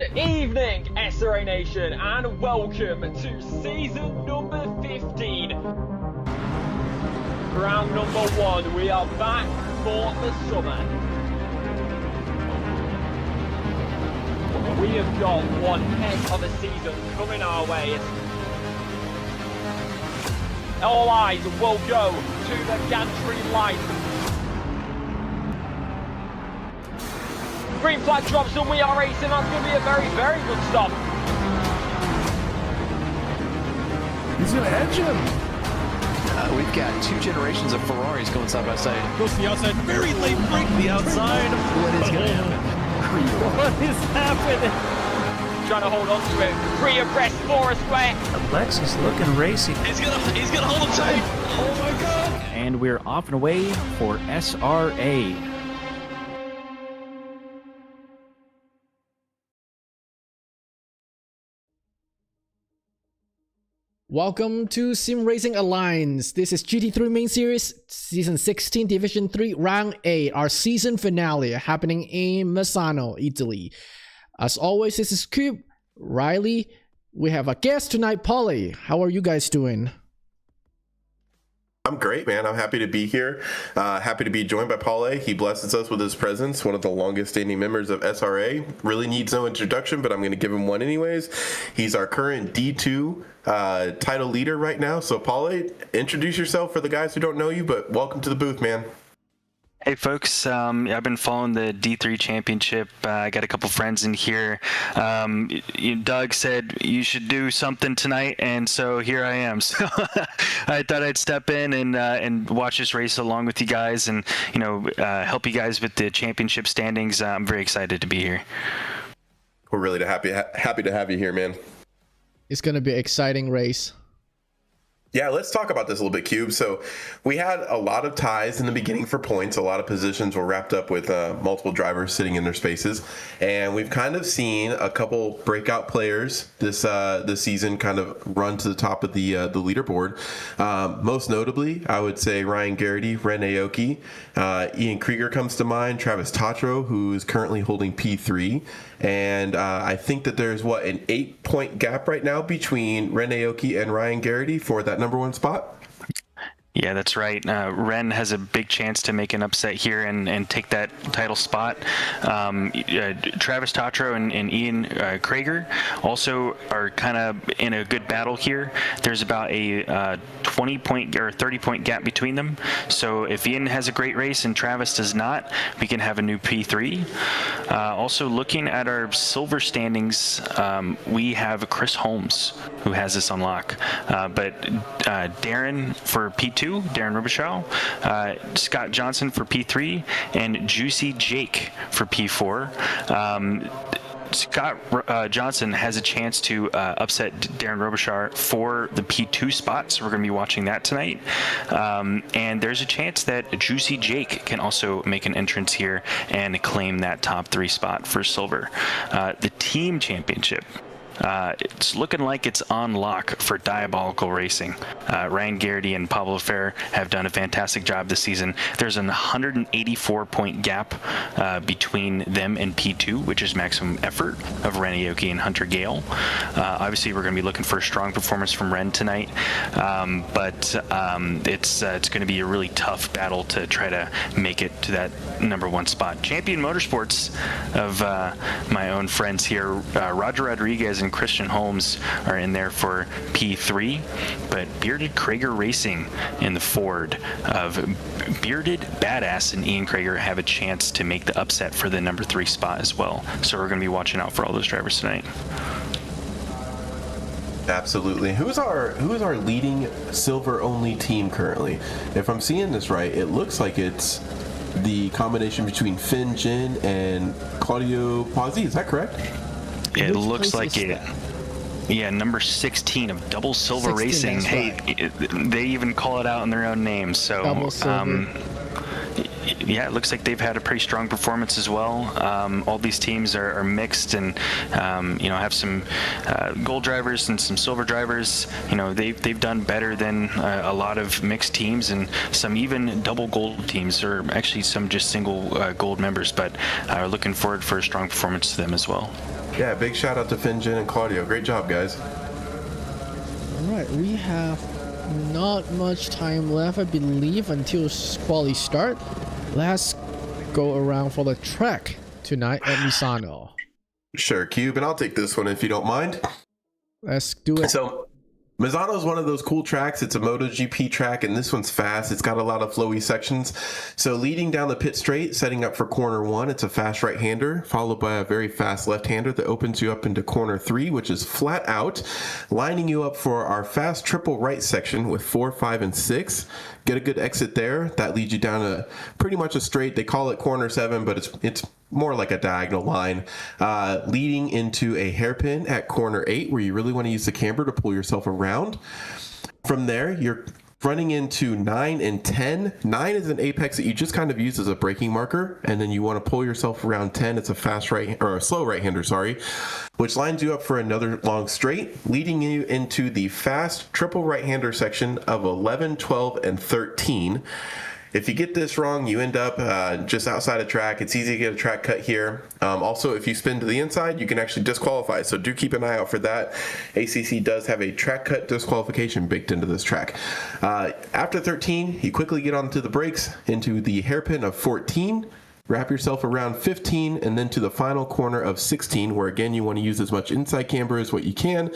Good evening, SRA Nation, and welcome to season number 15. Round number 1, we are back for the summer. We have got one heck of a season coming our way. All eyes will go to the gantry line. Green flag drops and we are racing. That's going to be a very, very good stop. He's going to edge him. We've got two generations of Ferraris going side by side. Goes to the outside. Very late break to the outside. What is going to happen? What is happening? Trying to hold on to it. Free abreast for a square. Alexis looking racy. He's gonna hold him tight. Oh my God. And we're off and away for SRA. Welcome to Sim Racing Alliance. This is GT3 Main Series, Season 16, Division 3, Round 8, our season finale happening in Misano, Italy. As always, this is Cube, Riley. We have a guest tonight, Polly. How are you guys doing? I'm great, man. I'm happy to be here. Happy to be joined by Paul. He blesses us with his presence, one of the longest standing members of SRA. Really needs no introduction, but I'm going to give him one anyways. He's our current D2 title leader right now. So, Paul, introduce yourself for the guys who don't know you, but welcome to the booth, man. Hey folks, I've been following the D3 Championship. I got a couple friends in here. Doug said you should do something tonight, and so here I am. So I thought I'd step in and watch this race along with you guys, and help you guys with the championship standings. I'm very excited to be here. We're really happy to have you here, man. It's going to be an exciting race. Yeah, let's talk about this a little bit, Cube. So we had a lot of ties in the beginning for points. A lot of positions were wrapped up with multiple drivers sitting in their spaces. And we've kind of seen a couple breakout players this season kind of run to the top of the leaderboard. Most notably, I would say Ryan Garrity, Ren Aoki, Ian Krieger comes to mind, Travis Tatro, who is currently holding P3. And I think that there's, an 8-point gap right now between Ren Aoki and Ryan Garrity for that number 1 spot? Yeah, that's right. Ren has a big chance to make an upset here and take that title spot. Travis Tatro and Ian Krieger also are kind of in a good battle here. There's about a 20-point or 30-point gap between them. So if Ian has a great race and Travis does not, we can have a new P3. Also looking at our silver standings, we have Chris Holmes, who has this on lock. But Darren for P2, Darren Rubischow, Scott Johnson for P3, and Juicy Jake for P4. Scott Johnson has a chance to upset Darren Robichar for the P2 spot, so we're going to be watching that tonight. And there's a chance that Juicy Jake can also make an entrance here and claim that top 3 spot for silver. The team championship. It's looking like it's on lock for Diabolical Racing. Ryan Garrity and Pablo Fer have done a fantastic job this season. There's an 184-point gap between them and P2, which is maximum effort of Ren Aoki and Hunter Gale. Obviously, we're going to be looking for a strong performance from Ren tonight, but it's going to be a really tough battle to try to make it to that number 1 spot. Champion Motorsports of my own friends here, Roger Rodriguez and Christian Holmes are in there for P3, but Bearded Krieger Racing in the Ford of Bearded Badass and Ian Krieger have a chance to make the upset for the number 3 spot as well. So we're going to be watching out for all those drivers tonight. Absolutely. Who's our leading silver only team currently? If I'm seeing this right, it looks like it's the combination between Finn Jin and Claudio Pazzi. Is that correct? It looks like it. Yeah, number 16 of Double Silver Racing. Hey, they even call it out in their own name. So, yeah, it looks like they've had a pretty strong performance as well. All these teams are mixed and, have some gold drivers and some silver drivers. They've done better than a lot of mixed teams and some even double gold teams, or actually some just single gold members, but are looking forward for a strong performance to them as well. Yeah, big shout out to Finn, Jen, and Claudio. Great job, guys. All right, we have not much time left, I believe, until quali start. Let's go around for the track tonight at Misano. Sure, Cube, and I'll take this one if you don't mind. Let's do it. So, Misano is one of those cool tracks. It's a MotoGP track, and this one's fast. It's got a lot of flowy sections. So leading down the pit straight, setting up for corner 1, it's a fast right-hander, followed by a very fast left-hander that opens you up into corner 3, which is flat out, lining you up for our fast triple right section with 4, 5, and 6. Get a good exit there. That leads you down a pretty much a straight. They call it corner 7, but it's more like a diagonal line, leading into a hairpin at corner 8, where you really want to use the camber to pull yourself around. From there, you're running into 9 and 10. 9 is an apex that you just kind of use as a braking marker, and then you want to pull yourself around 10. It's a fast right, or a slow right-hander, sorry, which lines you up for another long straight, leading you into the fast triple right-hander section of 11, 12, and 13. If you get this wrong, you end up just outside of track. It's easy to get a track cut here. Also, if you spin to the inside, you can actually disqualify. So do keep an eye out for that. ACC does have a track cut disqualification baked into this track. After 13, you quickly get onto the brakes into the hairpin of 14. Wrap yourself around 15 and then to the final corner of 16, where again you want to use as much inside camber as what you can,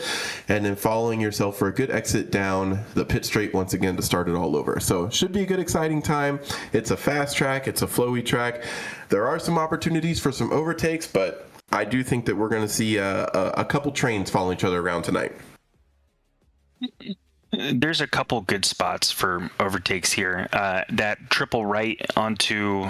and then following yourself for a good exit down the pit straight once again to start it all over. So should be a good exciting time. It's a fast track, it's a flowy track. There are some opportunities for some overtakes, but I do think that we're going to see a couple trains follow each other around tonight. There's a couple good spots for overtakes here. That triple right onto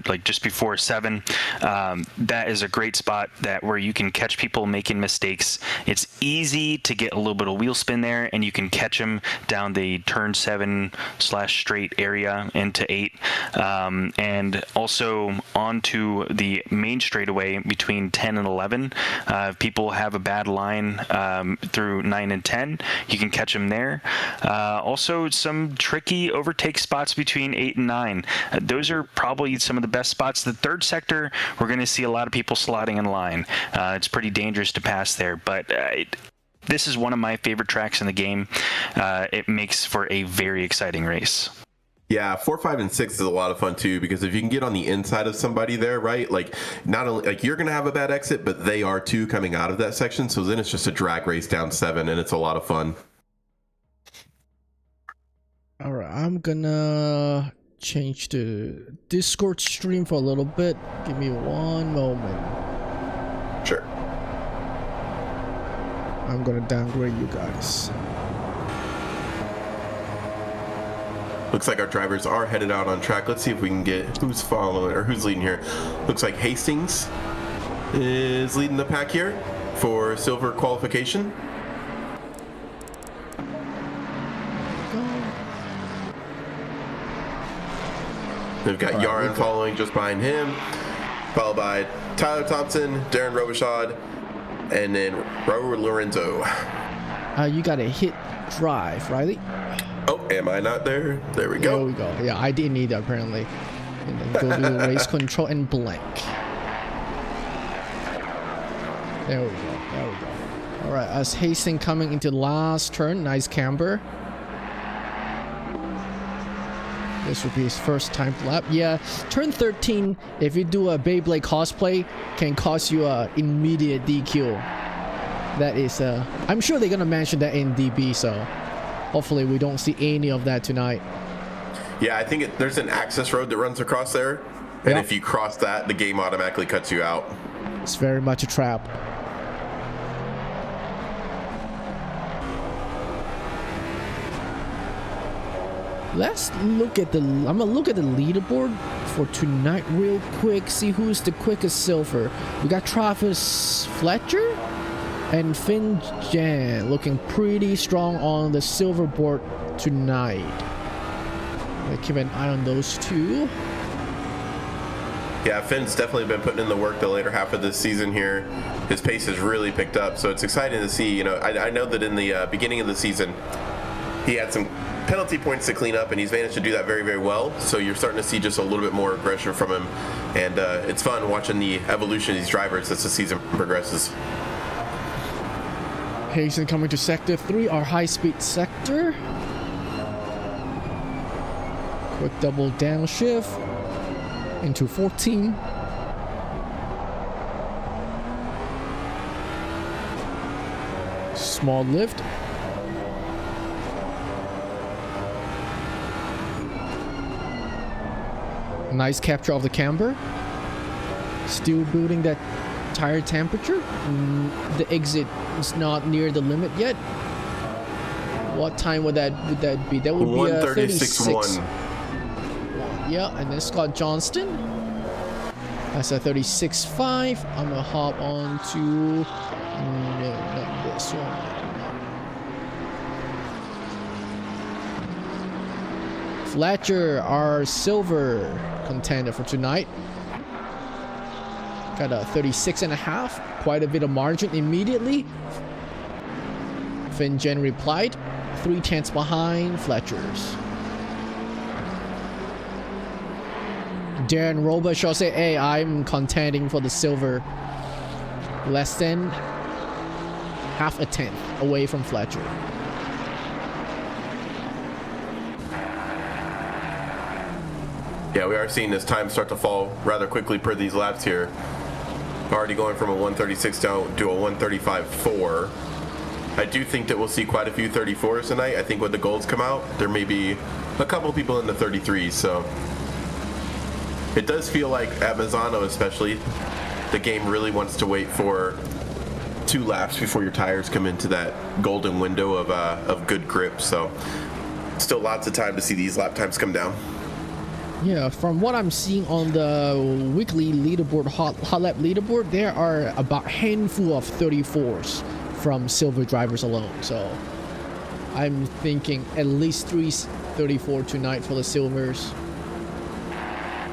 like just before 7, that is a great spot where you can catch people making mistakes. It's easy to get a little bit of wheel spin there, and you can catch them down the turn 7/straight area into 8, and also onto the main straightaway between 10 and 11. If people have a bad line through 9 and 10, you can catch them there. Also, some tricky overtake spots between 8 and 9. Those are probably some of the best spots. The third sector, we're going to see a lot of people slotting in line. It's pretty dangerous to pass there, but this is one of my favorite tracks in the game. It makes for a very exciting race. Yeah, 4, 5, and 6 is a lot of fun too, because if you can get on the inside of somebody there, right, like not only like you're gonna have a bad exit, but they are too coming out of that section. So then it's just a drag race down 7, and it's a lot of fun. All right, I'm gonna change the Discord stream for a little bit. Give me one moment. Sure. I'm gonna downgrade you guys. Looks like our drivers are headed out on track. Let's see if we can get who's following or who's leading here. Looks like Hastings is leading the pack here for silver qualification. We've got Yaron following just behind him, followed by Tyler Thompson, Darren Robichaud, and then Raul Lorenzo. You got a hit drive, Riley. Oh, am I not there? There we go. There we go. Yeah, I didn't need that apparently. And then go to the race control and blank. There we go. There we go. All right, as Hastings coming into the last turn, nice camber. This will be his first time lap. Yeah, turn 13, if you do a Beyblade cosplay, can cost you a immediate DQ. That is, I'm sure they're gonna mention that in DB, so hopefully we don't see any of that tonight. Yeah, I think there's an access road that runs across there, and if you cross that, the game automatically cuts you out. It's very much a trap. Let's look at I'm gonna look at the leaderboard for tonight real quick, see who's the quickest silver. We got Travis Fletcher and Finn Jan looking pretty strong on the silver board tonight. I'll keep an eye on those two. Yeah, Finn's definitely been putting in the work the later half of this season here. His pace has really picked up, so it's exciting to see. You know, I know that in the beginning of the season, he had some penalty points to clean up, and he's managed to do that very, very well. So you're starting to see just a little bit more aggression from him, and it's fun watching the evolution of these drivers as the season progresses. Hazen coming to sector 3, our high-speed sector. Quick double downshift into 14. Small lift. Nice capture of the camber. Still building that tire temperature. The exit is not near the limit yet. What time would that be? That would be a 36.1. Yeah, and then Scott Johnston. That's a 36.5. I'm gonna hop on to no, not this one. Fletcher, our silver contender for tonight. Got a 36.5. Quite a bit of margin immediately. Finjen replied, 3/10 behind Fletcher's. Darren Robichaud said, hey, I'm contending for the silver. Less than half a tenth away from Fletcher. Yeah, we are seeing this time start to fall rather quickly per these laps here. Already going from a 136 down to a 135.4. I do think that we'll see quite a few 34s tonight. I think when the golds come out, there may be a couple people in the 33s, so it does feel like at Misano especially, the game really wants to wait for 2 laps before your tires come into that golden window of good grip, so still lots of time to see these lap times come down. Yeah, from what I'm seeing on the weekly leaderboard, hot lap leaderboard, there are about a handful of 34s from silver drivers alone. So I'm thinking at least 3 34 tonight for the silvers.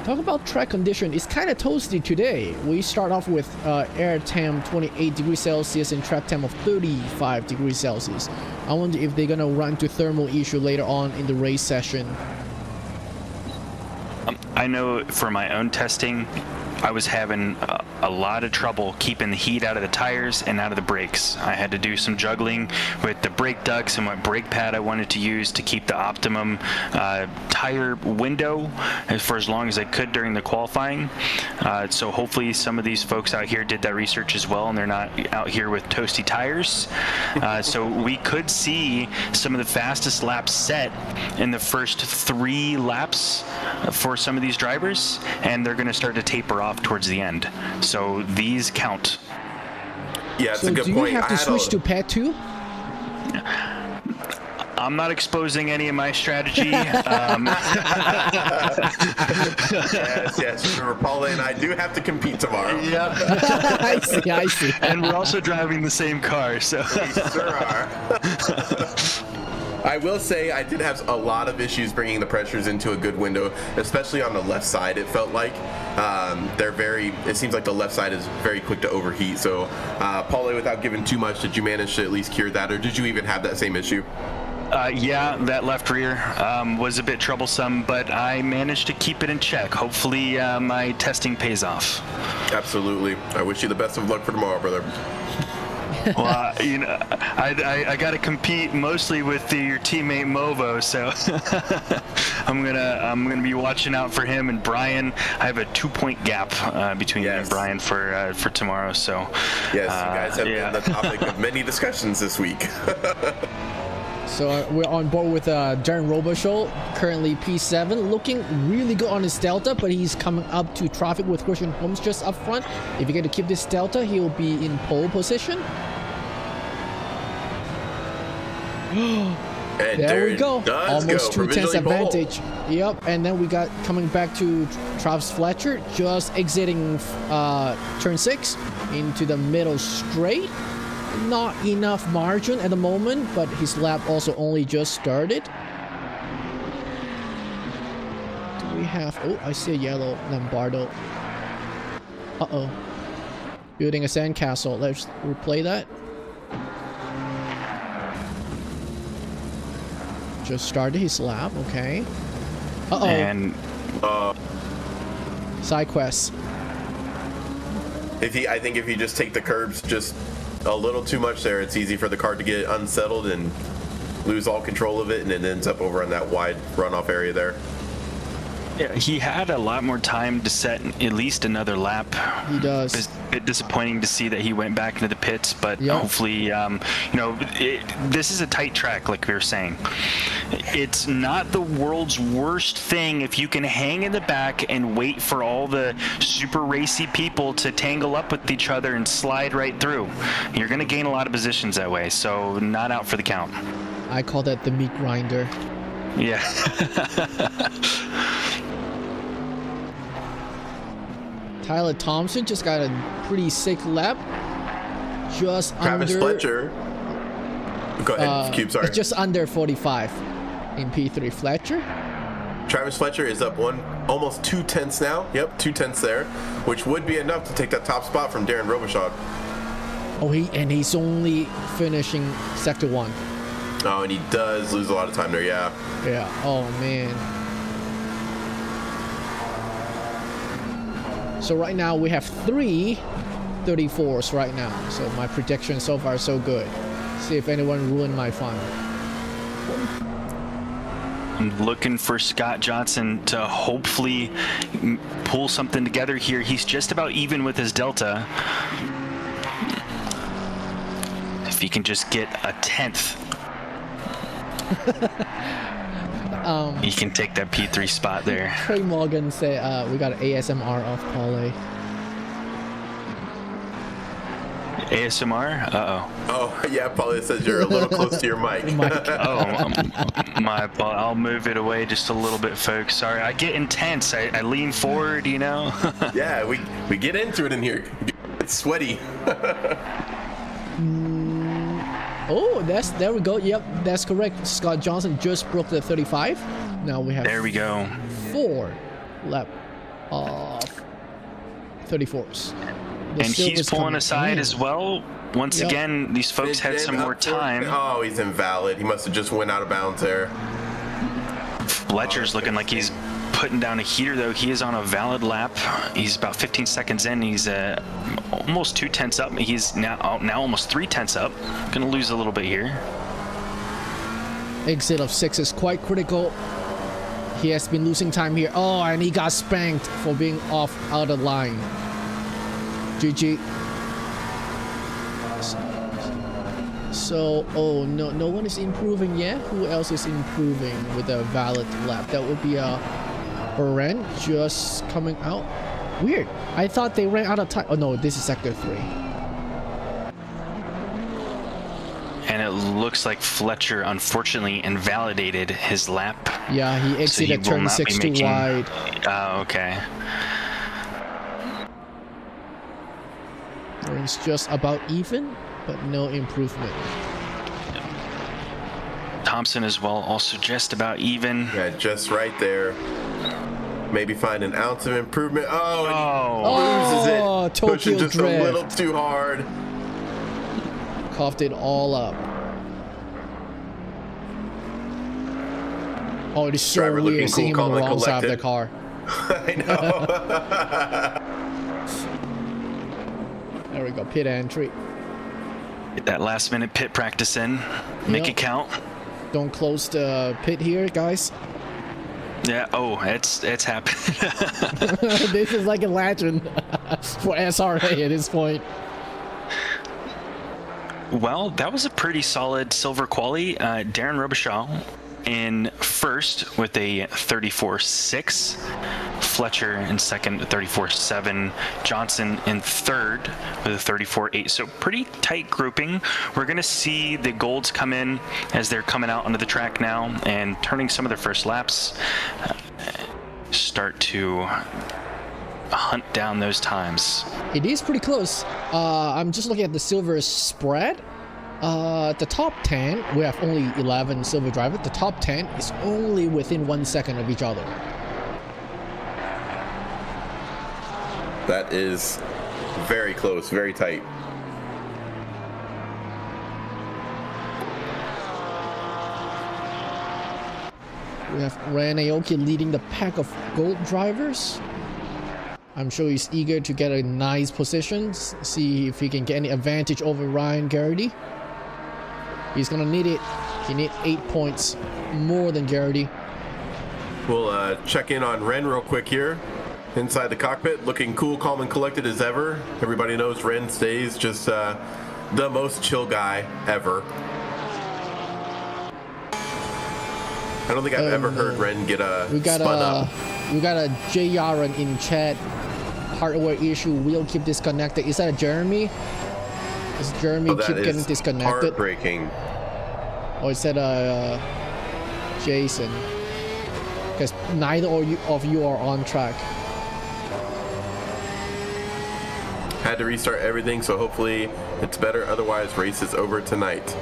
Talk about track condition. It's kind of toasty today. We start off with air temp 28 degrees Celsius and track temp of 35 degrees Celsius. I wonder if they're gonna run into thermal issue later on in the race session. I know for my own testing, I was having a lot of trouble keeping the heat out of the tires and out of the brakes. I had to do some juggling with the brake ducts and what brake pad I wanted to use to keep the optimum tire window for as long as I could during the qualifying. So hopefully some of these folks out here did that research as well, and they're not out here with toasty tires. So we could see some of the fastest laps set in the first 3 laps for some of these drivers, and they're going to start to taper off towards the end. So these count. Yeah, it's so a good do point. You have to switch to pad 2? I'm not exposing any of my strategy. Yes. Remember, Paula and I do have to compete tomorrow. Yeah. I see. And we're also driving the same car, so. We sure are. I will say I did have a lot of issues bringing the pressures into a good window, especially on the left side. It felt like it seems like the left side is very quick to overheat. So, Paula, without giving too much, did you manage to at least cure that, or did you even have that same issue? Yeah, that left rear was a bit troublesome, but I managed to keep it in check. Hopefully my testing pays off. Absolutely. I wish you the best of luck for tomorrow, brother. Well, you know, I got to compete mostly with your teammate Movo, so I'm gonna be watching out for him and Brian. I have a 2-point gap between me and Brian for tomorrow. So yes, you guys have been the topic of many discussions this week. So we're on board with Darren Robichaud, currently P7, looking really good on his Delta, but he's coming up to traffic with Christian Holmes just up front. If you get to keep this Delta, he'll be in pole position. There we go. Almost 2/10 advantage. Yep, and then we got coming back to Travis Fletcher, just exiting turn 6 into the middle straight. Not enough margin at the moment, but his lap also only just started. Do we have... Oh, I see a yellow Lombardo. Uh-oh. Building a sandcastle. Let's replay that. Just started his lap. Okay. Uh-oh. And Side quest. I think if you just take the curbs just a little too much there, it's easy for the car to get unsettled and lose all control of it, and it ends up over on that wide runoff area there. yeah, he had a lot more time to set at least another lap. He does. It's a bit disappointing to see that he went back into the pits, but Yep. hopefully, this is a tight track, like we were saying. It's not the world's worst thing if you can hang in the back and wait for all the super racy people to tangle up with each other and slide right through. You're going to gain a lot of positions that way, so not out for the count. I call that the meat grinder. Yeah. Tyler Thompson just got a pretty sick lap. Just Travis under. Fletcher. Go ahead, Cube, sorry. It's just under 45 in P3. Fletcher. Travis Fletcher is up almost 2/10 now. Yep, 2/10 there, which would be enough to take that top spot from Darren Robichaud. Oh, he's only finishing sector 1. Oh, and he does lose a lot of time there, yeah. Yeah. Oh man. So right now we have 3 34s right now. So my prediction so far so good. See if anyone ruined my fun. I'm looking for Scott Johnson to hopefully pull something together here. He's just about even with his Delta. If he can just get a 10th, he can take that P3 spot there. Trey Morgan say we got ASMR off Paulie. ASMR? Uh-oh. Oh, yeah, Paulie says you're a little close to your mic. I'll move it away just a little bit, folks. Sorry, I get intense. I lean forward, you know? Yeah, we get into it in here. It's sweaty. Oh, there we go. Yep, that's correct. Scott Johnson just broke the 35. Now we have There we go. 4 lap of 34s. The And he's silver's pulling coming aside in. as well. Once Yep. again, these folks had some more time. Oh, he's invalid. He must have just went out of bounds there. Fletcher's looking like he's putting down a heater, though. He is on a valid lap. He's about 15 seconds in. He's almost 2/10 up. He's now almost 3/10 up. Gonna lose a little bit here. Exit of 6 is quite critical. He has been losing time here. Oh, and he got spanked for being out of line. GG. So, oh no, no one is improving yet. Who else is improving with a valid lap? That would be Beren just coming out. Weird. I thought they ran out of time. Oh no, this is sector 3. And it looks like Fletcher unfortunately invalidated his lap. Yeah, he exited will turn not be 6 too making- wide. Oh, okay. It's just about even, but no improvement. Thompson as well, also just about even. Yeah, just right there. Maybe find an ounce of improvement. Oh, and Oh, he loses it. Tokyo Pushing just drift. a little too hard. Coughed it all up. Oh, it is so Driver looking weird seeing him cool, on the calm, wrong side of the collected. car. I know. There we go, pit entry. get that last minute pit practice in. Make Yep. it count. Don't close the pit here, guys. Yeah, oh, it's happened. This is like a legend for SRA at this point. Well, that was a pretty solid silver quali. Darren Robichaud in first with a 34.6. Fletcher in second, 34.7. Johnson in third with a 34.8. So pretty tight grouping. We're going to see the golds come in as they're coming out onto the track now and turning some of their first laps. Start to hunt down those times. It is pretty close. I'm just looking at the silver spread. The top 10, we have only 11 silver drivers. The top 10 is only within 1 second of each other. That is very close, very tight. We have Ren Aoki leading the pack of gold drivers. I'm sure he's eager to get a nice position, see if he can get any advantage over Ryan Garrity. He's gonna need it. He needs 8 points more than Garrity. We'll check in on Ren real quick here. Inside the cockpit, looking cool, calm, and collected as ever. Everybody knows Ren stays just the most chill guy ever. I don't think I've ever heard Ren get spun up. We got a J Yaron in chat. Hardware issue. Wheel keep disconnected. Is that a Jeremy? Is Jeremy keep getting disconnected? Heartbreaking. Or is that a Jason? Because neither of you are on track. Had to restart everything, so hopefully it's better. Otherwise, race is over tonight.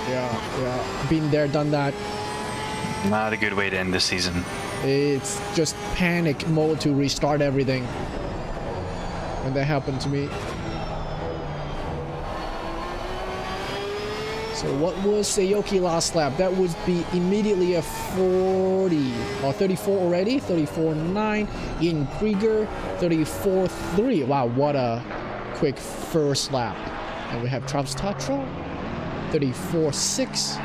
Yeah. Been there, done that. Not a good way to end the season. It's just panic mode to restart everything. When that happened to me. So what was Sayoki last lap? That would be immediately a 40 or 34 already. 34.9. Ian Krieger 34.3. Wow, what a quick first lap. And we have Travis Tatro 34.6.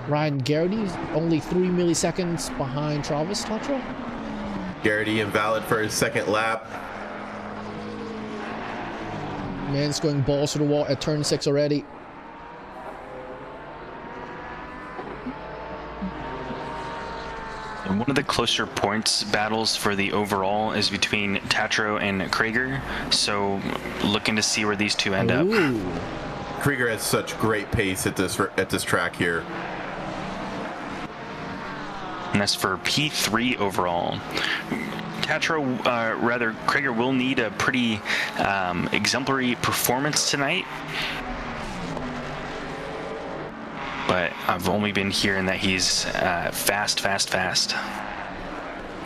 Ryan Garrity only 3 milliseconds behind Travis Tatro. Garrity invalid for his second lap. Man's going balls to the wall at turn 6 already. And one of the closer points battles for the overall is between Tatro and Krieger. So looking to see where these two end up. Krieger has such great pace at this track here. And that's for P3 overall. Krieger will need a pretty exemplary performance tonight. But I've only been hearing that he's fast. Yeah,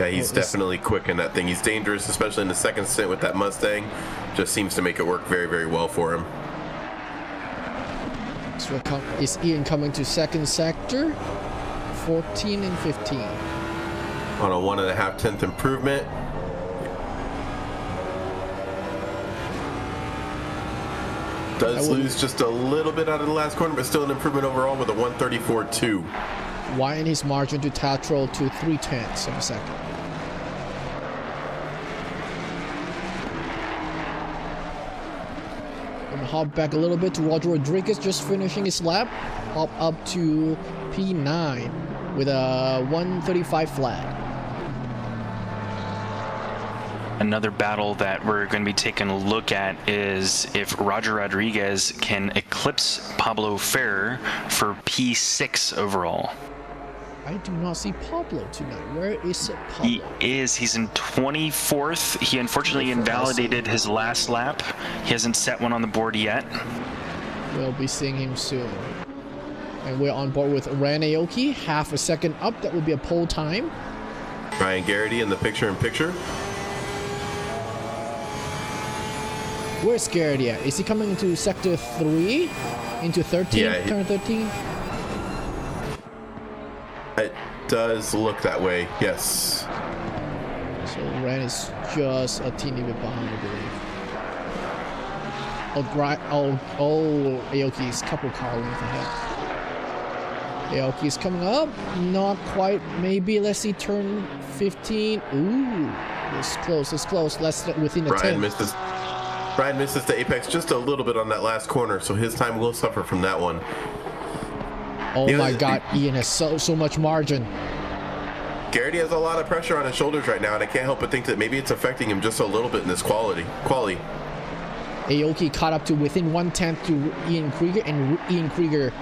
he's definitely quick in that thing. He's dangerous, especially in the second stint with that Mustang. Just seems to make it work very, very well for him. So is Ian coming to second sector? 14 and 15. On a 1.5 tenth improvement. Does lose just a little bit out of the last corner, but still an improvement overall with a 134.2. Widen his margin to Tatro to 0.3 of a second. And hop back a little bit to Roger Rodriguez, just finishing his lap. Hop up to P9 with a 135 flat. Another battle that we're going to be taking a look at is if Roger Rodriguez can eclipse Pablo Ferrer for P6 overall. I do not see Pablo tonight. Where is Pablo? He's in 24th. He unfortunately invalidated his last lap. He hasn't set one on the board yet. We'll be seeing him soon. And we're on board with Ren Aoki, half a second up. That would be a pole time. Ryan Garrity in the picture-in-picture. Where's Garrity at? Is he coming into sector 3? Into 13? Yeah, turn 13? It does look that way, yes. So Ren is just a teeny bit behind, I believe. Aoki's couple car length ahead. Aoki's coming up. Not quite. Maybe. Let's see. Turn 15. Ooh. It's close. It's close. Let's within the 10. Ryan misses the apex just a little bit on that last corner, so his time will suffer from that one. Oh my God, Ian has so much margin. Garrity has a lot of pressure on his shoulders right now, and I can't help but think that maybe it's affecting him just a little bit in this quality. Aoki caught up to within 1/10 to Ian Krieger, and Ian Krieger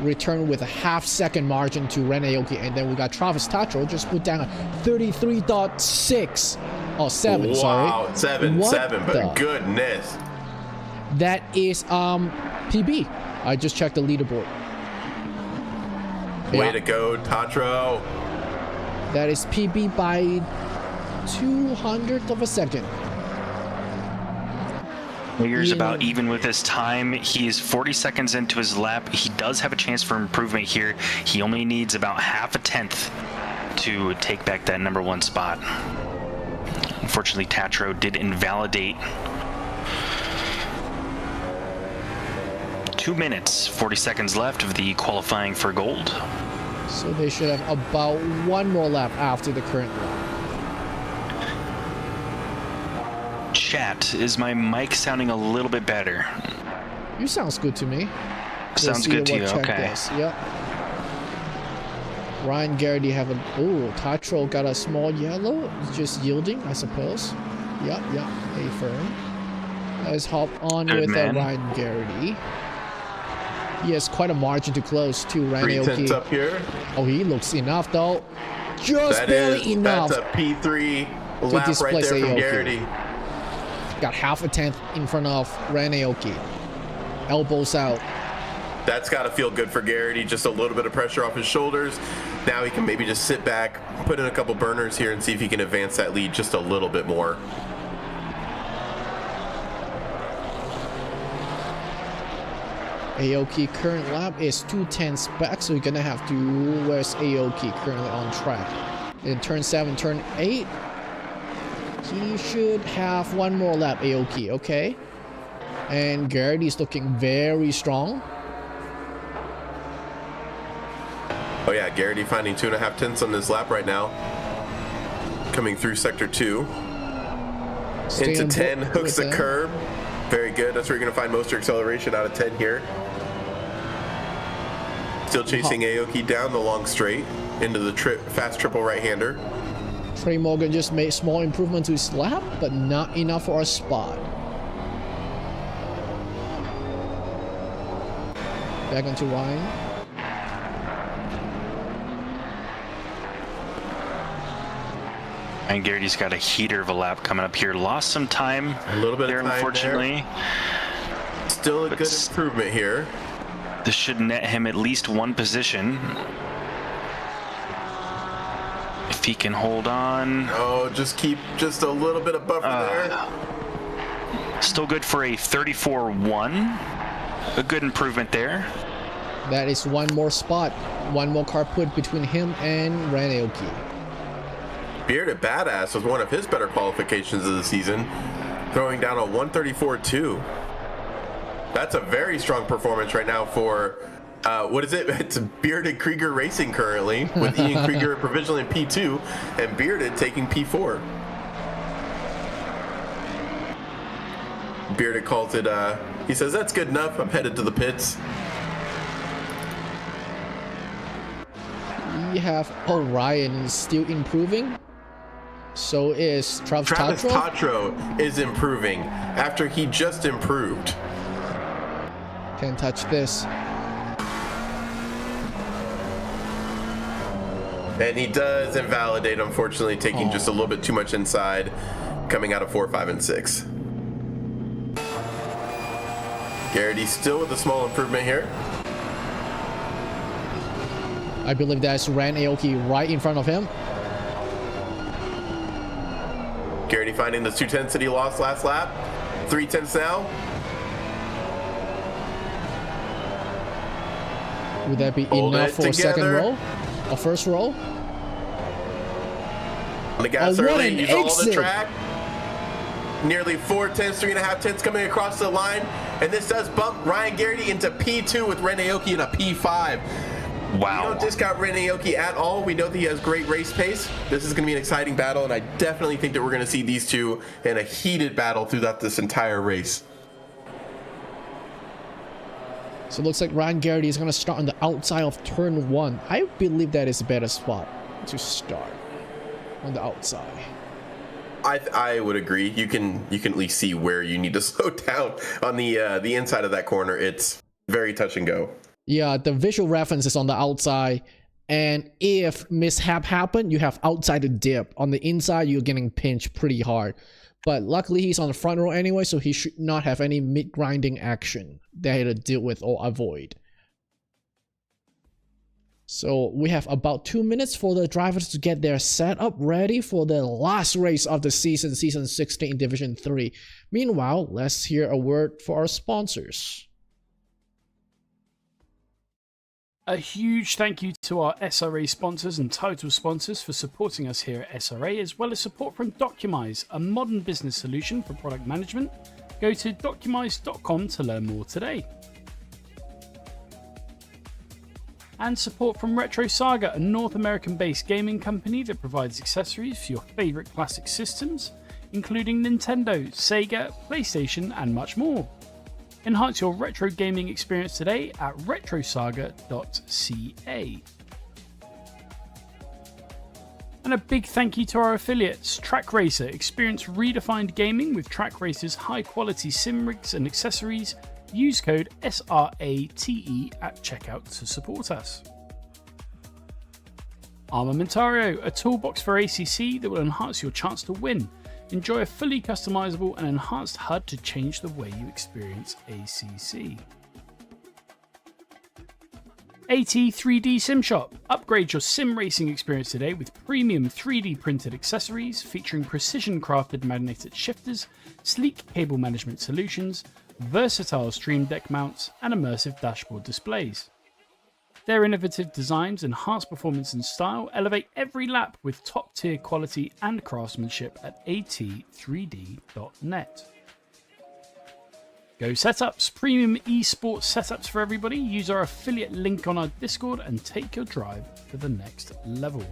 returned with a half-second margin to Ren Aoki, and then we got Travis Tatro just put down a 33.6. Oh, 7, sorry. Wow, 7, but goodness. That is PB. I just checked the leaderboard. Way to go, Tatro. That is PB by 200th of a second. Figures about even with his time. He is 40 seconds into his lap. He does have a chance for improvement here. He only needs about half a tenth to take back that #1 spot. Unfortunately, Tatro did invalidate. 2 minutes, 40 seconds left of the qualifying for gold. So they should have about one more lap after the current lap. Chat, is my mic sounding a little bit better? You sounds good to me. Sounds good to you, okay. Yep. Ryan Garrity have a... Oh, Tatro got a small yellow. Just yielding, I suppose. Yep, a firm. Let's hop on Good with man. Ryan Garrity. He has quite a margin to close to Ryan 3 tenths Aoki. up here. Oh, he looks enough though. Just That barely is, enough. that's a P3 lap right displace there from Aoki. Garrity. Got half a tenth in front of Ryan Aoki. Elbows out. That's got to feel good for Garrity. Just a little bit of pressure off his shoulders. Now he can maybe just sit back, put in a couple burners here, and see if he can advance that lead just a little bit more. Aoki current lap is 2 tenths back, so you're gonna have to... Where's Aoki currently on track? In turn 7, turn 8, he should have one more lap, Aoki, okay? And Garrity's looking very strong. Oh yeah, Garrity finding 2.5 tenths on this lap right now. Coming through sector 2. Stay Into on 10, board hooks the with him. curb. Very good. That's where you're going to find most of your acceleration out of 10 here. Still chasing Aoki down the long straight into the fast triple right-hander. Trey Morgan just made small improvement to his lap, but not enough for a spot. Back onto Ryan. And Garrity's got a heater of a lap coming up here. Lost some time A little bit there, of time unfortunately. there. Still a But good improvement here. This should net him at least one position. If he can hold on. Oh, just keep just a little bit of buffer there. Still good for a 34-1. A good improvement there. That is one more spot. One more car put between him and Ryan Aoki. Bearded Badass was one of his better qualifications of the season, throwing down a 134.2. That's a very strong performance right now for, what is it? It's Bearded Krieger Racing currently, with Ian Krieger provisionally in P2 and Bearded taking P4. Bearded calls it, he says, that's good enough. I'm headed to the pits. We have Ryan is still improving. So is Travis Tatro. Tatro is improving after he just improved. Can't touch this. And he does invalidate, unfortunately, taking just a little bit too much inside, coming out of 4, 5, and 6. Garrity still with a small improvement here. I believe that's Ryan Aoki right in front of him. Garrity finding the 2 tenths that he lost last lap. 3 tenths now. Would that be Hold enough it for a second together. row? A first row? On the gas what early, an use all the exit. track. Nearly 4 tenths, 3.5 tenths coming across the line. And this does bump Ryan Garrity into P2 with Ren Aoki in a P5. Wow. We don't discount Ren Aoki at all. We know that he has great race pace. This is going to be an exciting battle, and I definitely think that we're going to see these two in a heated battle throughout this entire race. So it looks like Ryan Garrity is going to start on the outside of turn 1. I believe that is a better spot to start on the outside. I would agree. You can at least see where you need to slow down on the inside of that corner. It's very touch and go. Yeah, the visual reference is on the outside, and if mishap happen, you have outside the dip. On the inside, you're getting pinched pretty hard. But luckily, he's on the front row anyway, so he should not have any mid-grinding action that he had to deal with or avoid. So we have about 2 minutes for the drivers to get their setup ready for the last race of the season, Season 16 Division 3. Meanwhile, let's hear a word for our sponsors. A huge thank you to our SRA sponsors and title sponsors for supporting us here at SRA, as well as support from Documise, a modern business solution for product management. Go to documise.com to learn more today. And support from Retro Saga, a North American-based gaming company that provides accessories for your favorite classic systems, including Nintendo, Sega, PlayStation, and much more. Enhance your retro gaming experience today at retrosaga.ca. And a big thank you to our affiliates, Track Racer. Experience redefined gaming with Track Racer's high-quality sim rigs and accessories. Use code SRATE at checkout to support us. Armamentario, a toolbox for ACC that will enhance your chance to win. Enjoy a fully customizable and enhanced HUD to change the way you experience ACC. AT3D Sim Shop. Upgrade your sim racing experience today with premium 3D printed accessories featuring precision crafted magnetic shifters, sleek cable management solutions, versatile stream deck mounts, and immersive dashboard displays. Their innovative designs enhance performance and style, elevate every lap with top-tier quality and craftsmanship at at3d.net. Go Setups, premium esports setups for everybody. Use our affiliate link on our Discord and take your drive to the next level.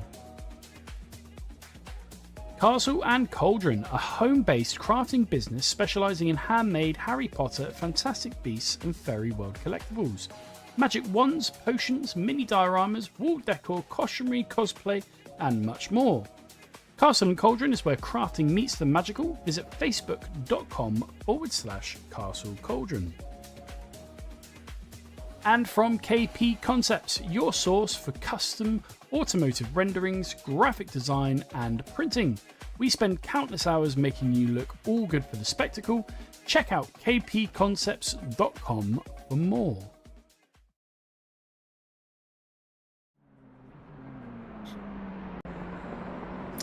Castle and Cauldron, a home-based crafting business specializing in handmade Harry Potter, Fantastic Beasts, and Fairy World collectibles. Magic wands, potions, mini dioramas, wall decor, costumery, cosplay, and much more. Castle and Cauldron is where crafting meets the magical. Visit facebook.com/Castle Cauldron. And from KP Concepts, your source for custom automotive renderings, graphic design, and printing. We spend countless hours making you look all good for the spectacle. Check out kpconcepts.com for more.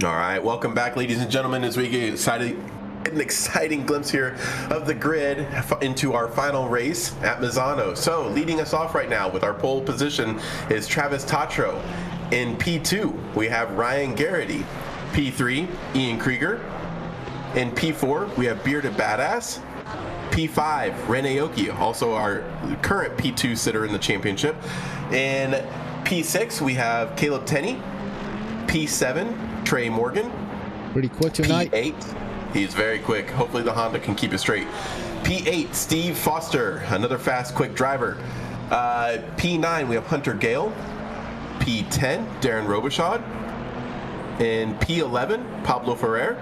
All right, welcome back, ladies and gentlemen, as we get an exciting glimpse here of the grid into our final race at Misano. So, leading us off right now with our pole position is Travis Tatro. In P2, we have Ryan Garrity. P3, Ian Krieger. In P4, we have Bearded Badass. P5, Rene Oki, also our current P2 sitter in the championship. In P6, we have Caleb Tenney. P7, Trey Morgan. Pretty quick tonight. P8, he's very quick. Hopefully the Honda can keep it straight. P8, Steve Foster, another fast, quick driver. P9, we have Hunter Gale. P10, Darren Robichaud. In P11, Pablo Ferrer.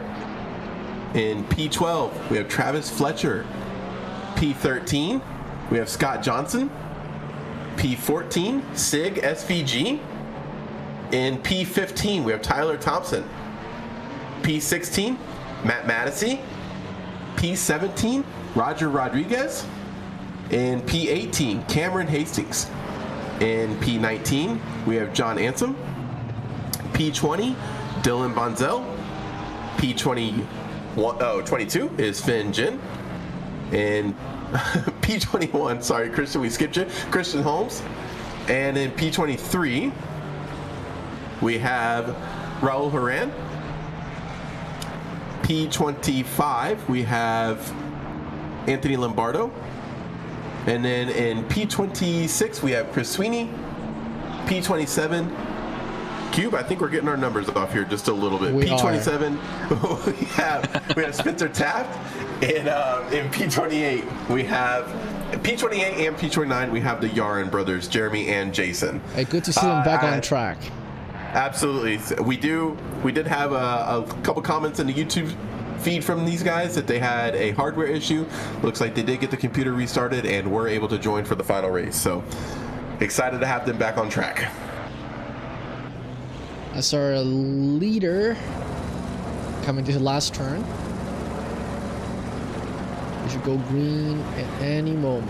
In P12, we have Travis Fletcher. P13, we have Scott Johnson. P14, Sig SVG. In P15, we have Tyler Thompson. P16, Matt Mattisey. P17, Roger Rodriguez. In P18, Cameron Hastings. In P19, we have John Ansem. P20, Dylan Bonzel. P22 is Finn Jin. And P21, sorry, Christian, we skipped you. Christian Holmes. And in P23, we have Raul Horan. P25, we have Anthony Lombardo. And then in P26, we have Chris Sweeney. P27, Cube, I think we're getting our numbers off here just a little bit. P27, we have Spencer Taft. And in P28, we have P28 and P29, we have the Yarin brothers, Jeremy and Jason. Hey, good to see them back on track. Absolutely. We did have a couple comments in the YouTube feed from these guys that they had a hardware issue. Looks like they did get the computer restarted and were able to join for the final race. So excited to have them back on track. That's our leader coming to the last turn. We should go green at any moment.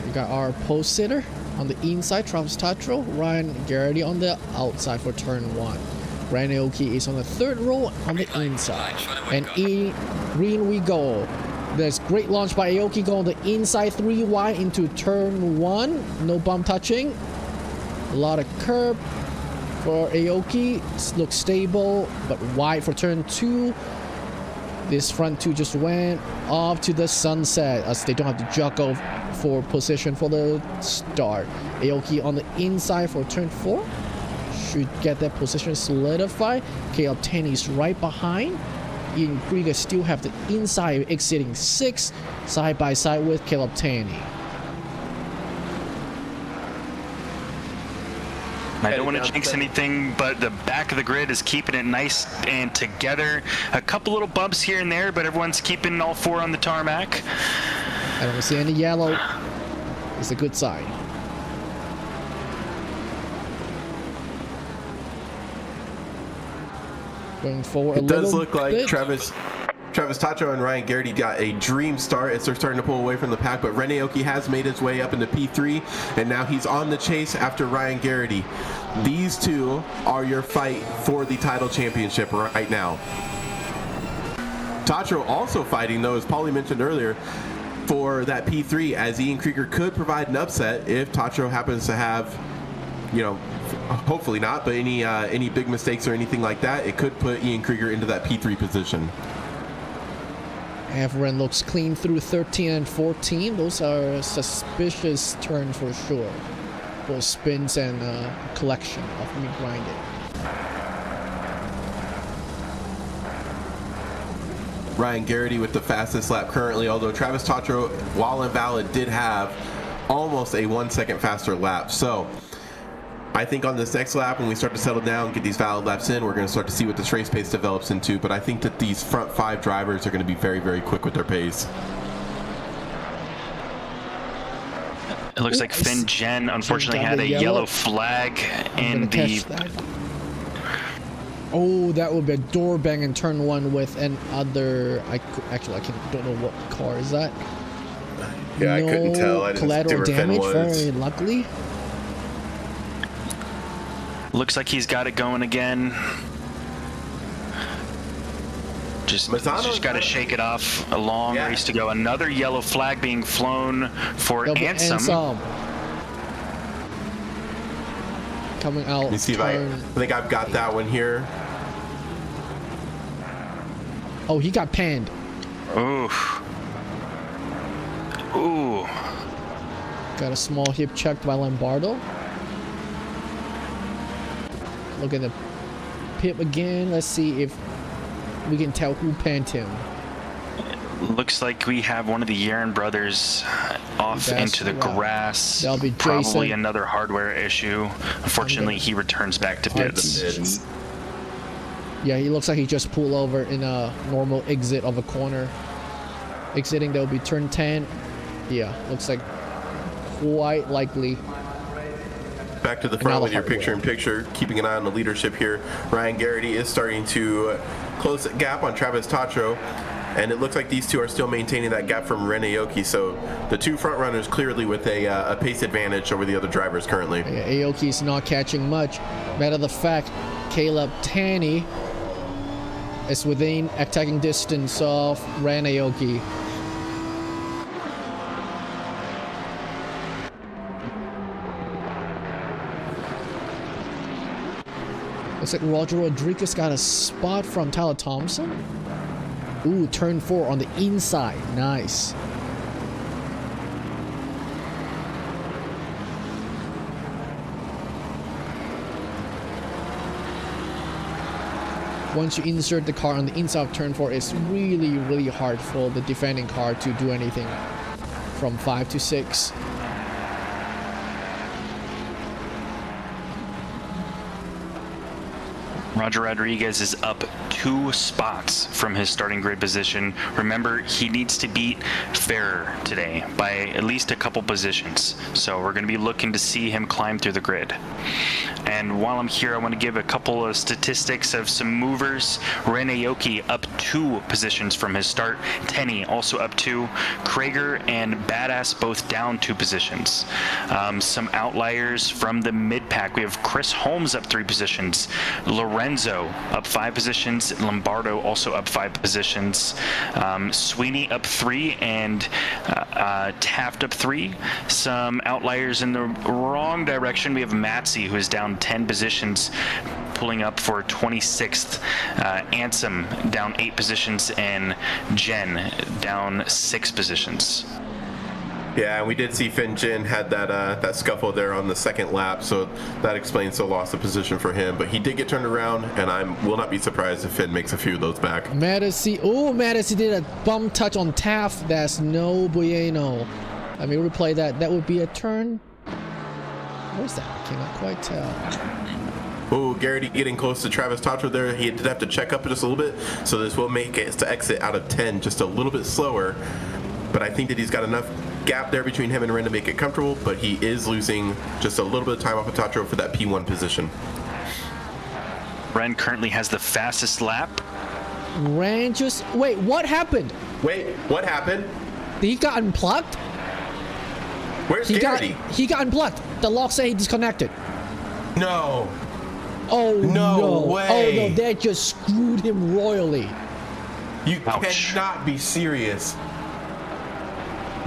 We got our post sitter on the inside, Travis Tatro, Ryan Garrity on the outside for turn 1. Ryan Aoki is on the third row on the inside. And green we go. There's great launch by Aoki going the inside 3 wide into turn 1. No bump touching. A lot of curb for Aoki. Looks stable, but wide for turn 2. This front 2 just went off to the sunset as they don't have to juggle for position for the start. Aoki on the inside for turn 4. Should get that position solidified. Caleb Taney's right behind. Ian Krieger still have the inside exiting 6 side by side with Caleb Taney. I don't want to jinx anything, but the back of the grid is keeping it nice and together. A couple little bumps here and there, but everyone's keeping all 4 on the tarmac. I don't see any yellow. It's a good sign. Going forward a It little does look like bit. Travis Tatro and Ryan Garrity got a dream start as they're starting to pull away from the pack, but Rene Aoki has made his way up into P3, and now he's on the chase after Ryan Garrity. These two are your fight for the title championship right now. Tatro also fighting, though, as Paulie mentioned earlier, for that P3, as Ian Krieger could provide an upset if Tatro happens to have, you know, hopefully not, but any big mistakes or anything like that. It could put Ian Krieger into that P3 position. Everyone looks clean through 13 and 14. Those are suspicious turns for sure. For spins and collection of me grinding. Ryan Garrity with the fastest lap currently, although Travis Tatro, while invalid, did have almost a 1 second faster lap. So I think on this next lap, when we start to settle down, get these valid laps in, we're going to start to see what this race pace develops into. But I think that these front 5 drivers are going to be very, very quick with their pace. It looks like Finn Jen unfortunately had a yellow flag in the... Oh, that would be a door bang in turn 1 with another... don't know what car is that. Yeah, I couldn't tell. I didn't collateral see where Finn damage, was. very luckily. Looks like he's got it going again. Just got to shake it off. A long race to go. Another yellow flag being flown for Ansem. Coming out. Let me see if I think I've got that one here. Oh, he got panned. Ooh. Ooh. Got a small hip checked by Lombardo. Look at the pip again. Let's see if we can tell who panned him. Looks like we have one of the Yaron brothers off into the grass. That'll be probably Jason. another hardware issue. Unfortunately, he returns back to pits. Yeah, he looks like he just pulled over in a normal exit of a corner. Exiting, that'll be turn 10. Yeah, looks like quite likely. Back to the front with your picture-in-picture, keeping an eye on the leadership here. Ryan Garrity is starting to close the gap on Travis Tatro, and it looks like these two are still maintaining that gap from Rene Aoki. So the 2 front runners clearly with a pace advantage over the other drivers currently. Yeah, Aoki's not catching much. Matter of the fact, Caleb Taney is within attacking distance of Rene Aoki. Looks like Roger Rodriguez got a spot from Tyler Thompson. Ooh, turn 4 on the inside. Nice. Once you insert the car on the inside of turn 4, it's really, really hard for the defending car to do anything from 5 to 6. Roger Rodriguez is up 2 spots from his starting grid position. Remember, he needs to beat Ferrer today by at least a couple positions. So we're going to be looking to see him climb through the grid. And while I'm here, I want to give a couple of statistics of some movers. Ren Aoki up 2 positions from his start. Tenny also up 2. Krager and Badass both down 2 positions. Some outliers from the mid-pack. We have Chris Holmes up 3 positions. Lorenzo up 5 positions. Lombardo also up 5 positions. Sweeney up 3 and Taft up 3. Some outliers in the wrong direction. We have Matsy, who is down 10 positions, pulling up for 26th. Ansem down 8 positions, and Jen down 6 positions. Yeah, and we did see Finn Jin had that scuffle there on the second lap, so that explains the loss of position for him. But he did get turned around, and I will not be surprised if Finn makes a few of those back. Madison did a bum touch on Taft. That's no bueno. Let me replay that. That would be a turn. What is that? I cannot quite tell. Oh, Garrity getting close to Travis Tatra there. He did have to check up just a little bit, so this will make it to exit out of 10 just a little bit slower. But I think that he's got enough gap there between him and Ren to make it comfortable, but he is losing just a little bit of time off of Tatro for that P1 position. Ren currently has the fastest lap. Ren just... Wait, what happened? Wait, what happened? He got unplugged? Where's Garrity? He got unplugged. The lock said he disconnected. No. Oh, no. way. Oh, no, they just screwed him royally. You Ouch. cannot be serious.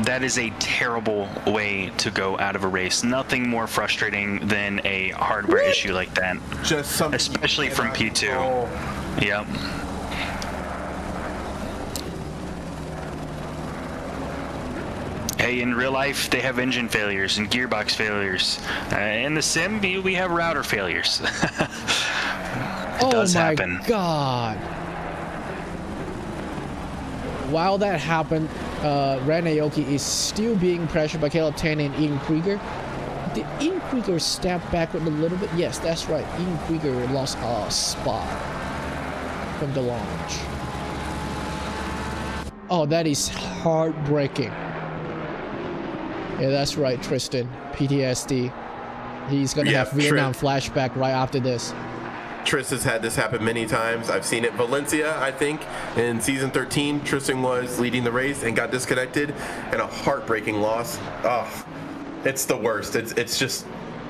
That is a terrible way to go out of a race. Nothing more frustrating than a hardware issue like that. Just something, especially from P2. Yep. Hey, in real life, they have engine failures and gearbox failures. In the sim, we have router failures. It does happen. Oh my god. While that happened, Ren Aoki is still being pressured by Caleb Taney and Ian Krieger. Did Ian Krieger step backward a little bit? Yes, that's right. Ian Krieger lost a spot from the launch. Oh, that is heartbreaking. Yeah, that's right, Tristan. PTSD. He's gonna have Vietnam flashback right after this. Tris has had this happen many times. I've seen it. Valencia, I think, in season 13, Tristan was leading the race and got disconnected, and a heartbreaking loss. Oh, it's the worst. It's just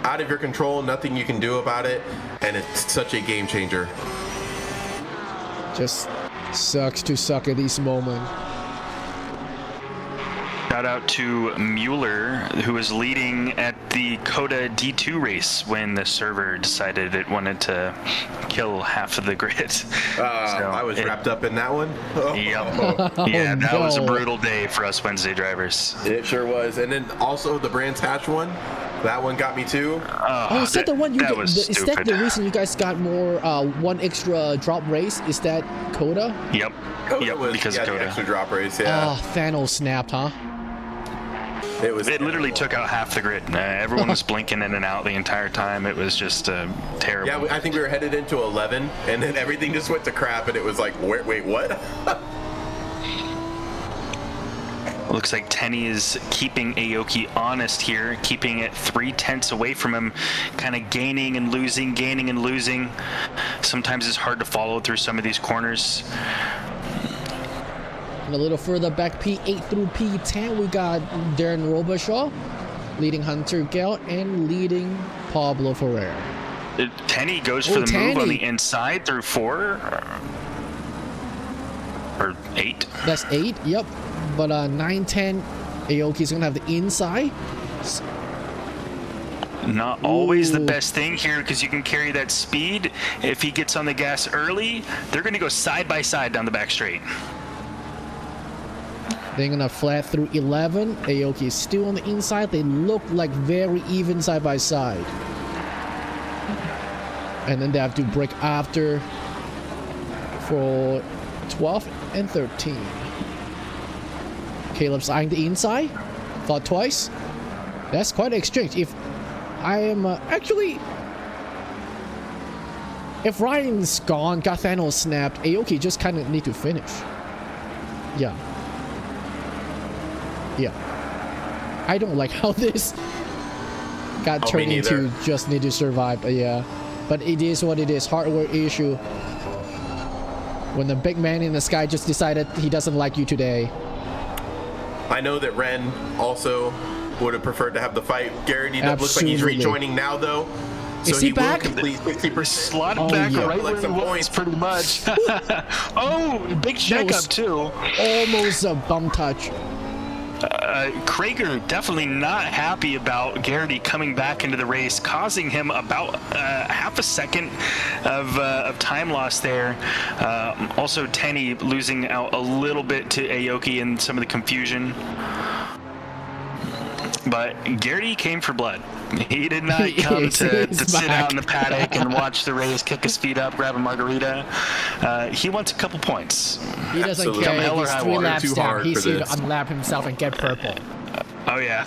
out of your control. Nothing you can do about it, and it's such a game changer. Just sucks to suck at this moment. Shout out to Mueller, who was leading at the Coda D2 race when the server decided it wanted to kill half of the grid. I was wrapped up in that one. Yep. Yeah, that was a brutal day for us Wednesday drivers. It sure was. And then also the Brands Hatch one. That one got me too. Is that the one you that get? was Is stupid. that the reason you guys got more one extra drop race? Is that Coda? Yep. Coda was, because of the Coda. extra drop race, yeah. Oh, Thanos snapped, huh? It literally took out half the grid. Everyone was blinking in and out the entire time. It was just terrible. Yeah, I think we were headed into 11, and then everything just went to crap, and it was like, wait, what? Looks like Tenny is keeping Aoki honest here, keeping it 3/10 away from him, kind of gaining and losing. Sometimes it's hard to follow through some of these corners. And a little further back, P8 through P10, we got Darren Robershaw leading Hunter Gell and leading Pablo Ferrer. Tenny goes for the move on the inside through 4 or 8. That's 8, yep. But 9-10, Aoki's gonna have the inside. Not always the best thing here because you can carry that speed. If he gets on the gas early, they're going to go side by side down the back straight. They're gonna flat through 11. Aoki is still on the inside. They look like very even side by side. And then they have to break after for 12 and 13. Caleb's eyeing the inside. Thought twice. That's quite an exchange. If I am actually... If Ryan's gone, Gargano snapped, Aoki just kind of need to finish. Yeah. Yeah. I don't like how this got turned into just need to survive. Yeah. But it is what it is. Hardware issue. When the big man in the sky just decided he doesn't like you today. I know that Ren also would have preferred to have the fight. Garrity, that looks like he's rejoining now, though. So he back? Will complete 60%. Slotted back right where he was, pretty much. Oh, big checkup, too. Almost a bum touch. Krager definitely not happy about Garrity coming back into the race, causing him about half a second of time loss there. Also, Tenny losing out a little bit to Aoki in some of the confusion. But Garrity came for blood. He did not come to sit out in the paddock and watch the race, kick his feet up, grab a margarita. He wants a couple points. He doesn't care. He's 3 laps down. He's here to unlap himself and get purple. Oh, yeah.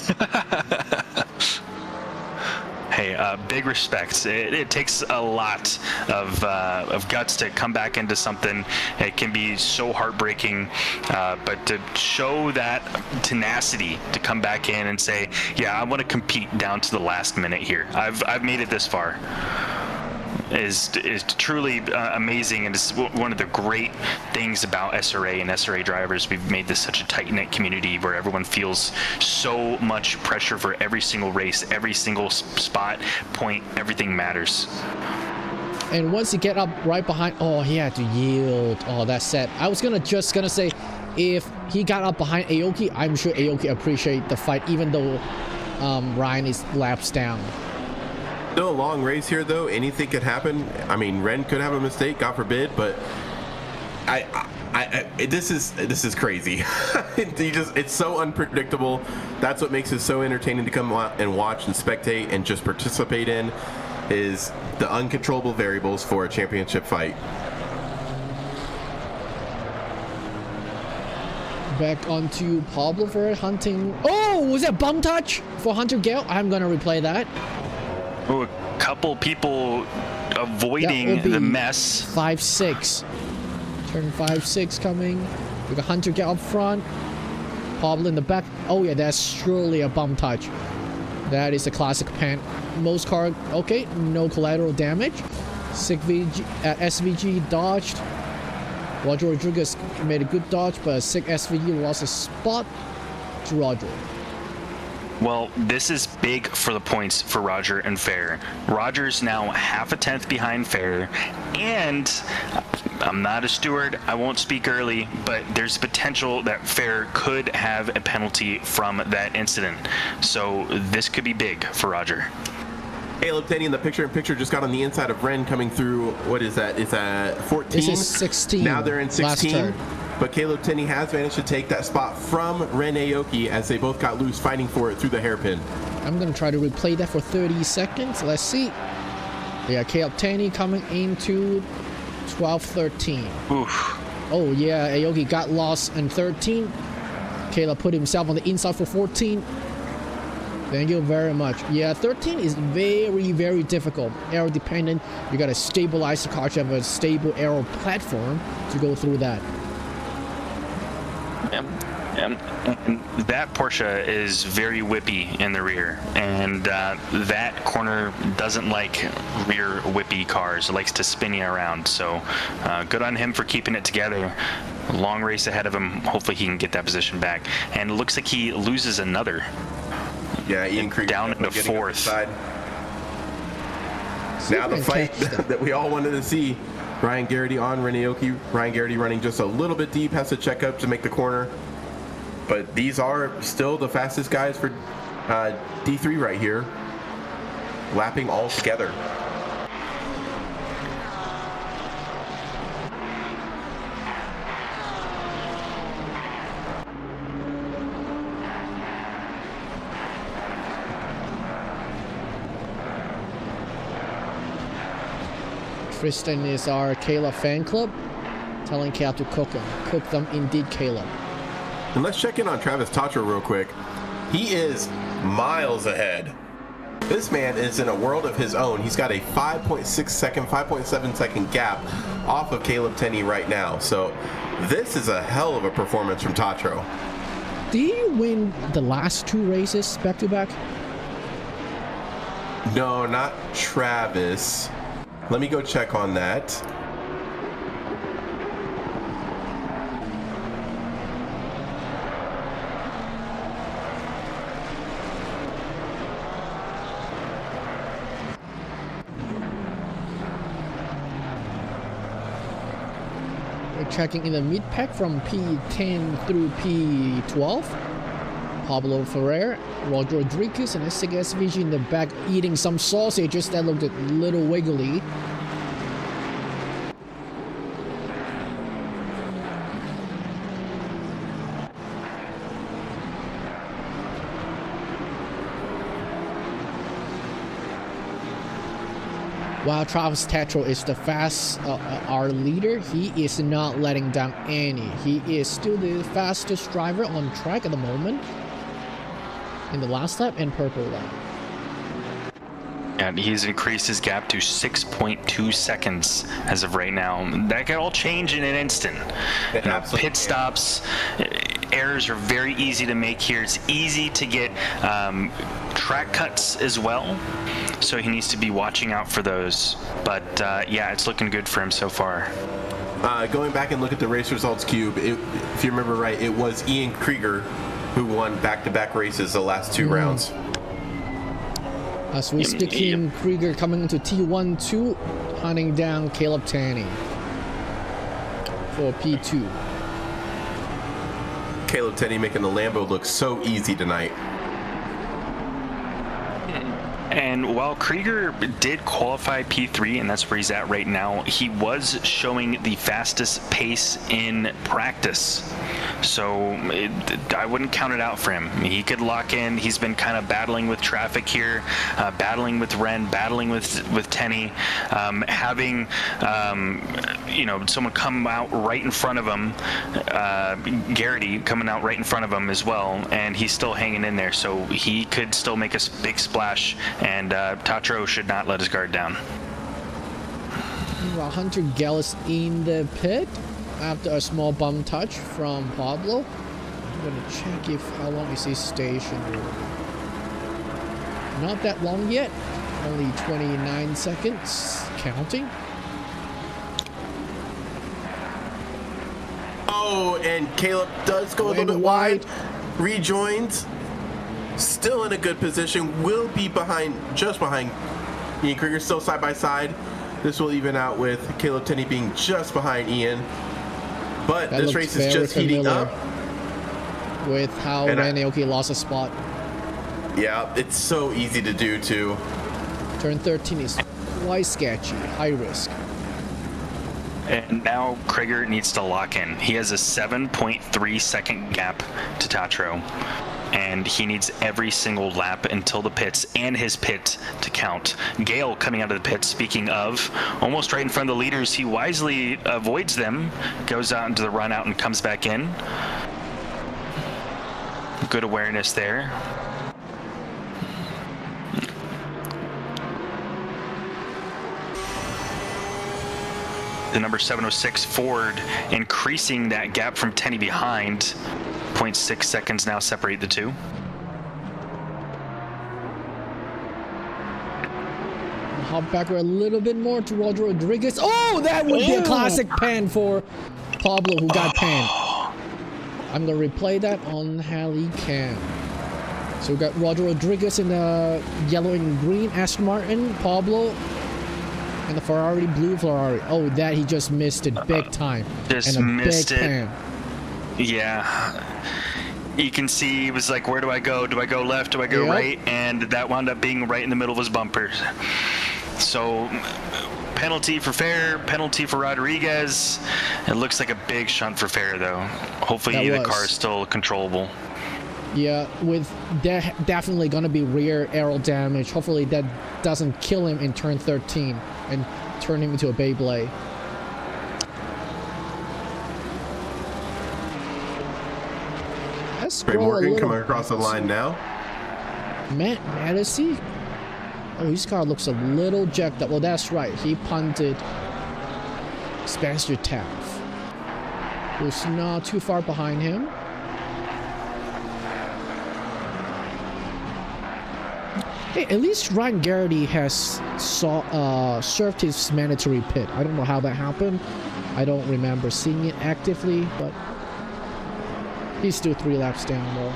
Hey, big respects. It takes a lot of guts to come back into something. It can be so heartbreaking, but to show that tenacity to come back in and say, yeah, I want to compete down to the last minute here. I've made it this far. Is truly amazing, and it's one of the great things about SRA and SRA drivers. We've made this such a tight-knit community where everyone feels so much pressure for every single race, every single spot, point, everything matters. And once you get up right behind, oh, he had to yield. Oh, that's sad. I was just gonna say, if he got up behind Aoki, I'm sure Aoki appreciate the fight, even though Ryan is laps down. Still a long race here, though. Anything could happen. I mean, Ren could have a mistake, God forbid, but this is crazy. It's so unpredictable. That's what makes it so entertaining to come out and watch and spectate and just participate in, is the uncontrollable variables for a championship fight. Back onto Pablo for hunting. Oh, was that bum touch for Hunter Gale? I'm gonna replay that. Oh, a couple people avoiding the mess. 5-6. Turn 5-6 coming. We got Hunter Gale up front. Pablo in the back. Oh yeah, that's surely a bum touch. That is a classic pan. Most car. Okay, no collateral damage. SVG dodged. Roger Rodriguez made a good dodge, but Sick SVG lost a spot to Roger. Well, this is big for the points for Roger and Fair. Roger's now half a tenth behind Fair, and I'm not a steward, I won't speak early, but there's potential that Fair could have a penalty from that incident. So this could be big for Roger. Caleb Tenney in the picture-in-picture just got on the inside of Ren coming through. What is that? It's at 14. This is 16. Now they're in 16. But Caleb Tenney has managed to take that spot from Ren Aoki as they both got loose fighting for it through the hairpin. I'm going to try to replay that for 30 seconds. Let's see. Yeah, Caleb Tenney coming into 12-13. Oof. Oh, yeah, Aoki got lost in 13. Caleb put himself on the inside for 14. Thank you very much. Yeah, 13 is very, very difficult. Aero dependent. You got to stabilize the car to have a stable aero platform to go through that. And that Porsche is very whippy in the rear, and that corner doesn't like rear whippy cars. It likes to spin you around. So good on him for keeping it together. Long race ahead of him. Hopefully he can get that position back. And it looks like he loses another. Yeah, Ian Krieger down into fourth. Now the fight that we all wanted to see. Ryan Garrity on Ren Aoki. Ryan Garrity running just a little bit deep, has to check up to make the corner. But these are still the fastest guys for D3 right here, lapping all together. Tristan is our Caleb fan club, telling Caleb to cook them. Cook them indeed, Caleb. And let's check in on Travis Tatra real quick. He is miles ahead This man is in a world of his own. He's got a 5.6 second, 5.7 second gap off of Caleb Tenney right now. So this is a hell of a performance from Tatro. Did he win the last 2 races back to back? No, not Travis. Let me go check on that. We're checking in the mid pack from P10 through P12. Pablo Ferrer, Roger Rodriguez, and SVG in the back eating some sausages that looked a little wiggly. While Travis Tatro is the our leader, he is not letting down any. He is still the fastest driver on track at the moment in the last lap and purple lap. And he's increased his gap to 6.2 seconds as of right now. That could all change in an instant. Pit stops, errors are very easy to make here. It's easy to get track cuts as well. So he needs to be watching out for those. But yeah, it's looking good for him so far. Going back and look at the race results, Cube, if you remember right, it was Ian Krieger who won back-to-back races the last 2 rounds. As we stick in, Krieger coming into T1-2, hunting down Caleb Tenney for P2. Caleb Tenney making the Lambo look so easy tonight. And while Krieger did qualify P3, and that's where he's at right now, he was showing the fastest pace in practice. So I wouldn't count it out for him. He could lock in. He's been kind of battling with traffic here, battling with Ren, battling with Tenney, having someone come out right in front of him, Garrity coming out right in front of him as well, and he's still hanging in there. So he could still make a big splash, and Tatro should not let his guard down. Well, Hunter Gallus in the pit after a small bum touch from Pablo. I'm gonna check how long is his station. Not that long yet. Only 29 seconds. Counting. Oh, and Caleb does go a little bit wide. Rejoins. Still in a good position. Will be just behind Ian Krieger. Still side by side. This will even out with Caleb Tenney being just behind Ian. But this race is just heating up. With how Ren Aoki lost a spot. Yeah, it's so easy to do too. Turn 13 is quite sketchy, high risk. And now Krieger needs to lock in. He has a 7.3 second gap to Tatro, and he needs every single lap until the pits and his pit to count. Gale coming out of the pit, speaking of, almost right in front of the leaders. He wisely avoids them, goes out into the run out and comes back in. Good awareness there. The number 706 Ford increasing that gap from Tenney behind. 0.6 seconds now separate the two. Hop backward a little bit more to Roger Rodriguez. Oh, that would be a classic pan for Pablo, who got panned. I'm gonna replay that on Halley Cam. So we got Roger Rodriguez in the yellow and green Aston Martin, Pablo and the Ferrari, blue Ferrari. Oh, that he just missed it big time. Just and a missed big it. pan. Yeah. You can see he was like, where do I go? Do I go left? Do I go right? And that wound up being right in the middle of his bumper. So penalty for Fair, penalty for Rodriguez. It looks like a big shunt for Fair though. Hopefully the car is still controllable. Yeah, with definitely gonna be rear aero damage. Hopefully that doesn't kill him in turn 13 and turn him into a Beyblade. Ray Morgan coming across the line now. Matt Madison Oh, his car looks a little jacked up. Well, that's right. He punted Spencer Taft, who's not too far behind him. Hey, at least Ryan Garrity has served his mandatory pit. I don't know how that happened. I don't remember seeing it actively, but he's still 3 laps down though.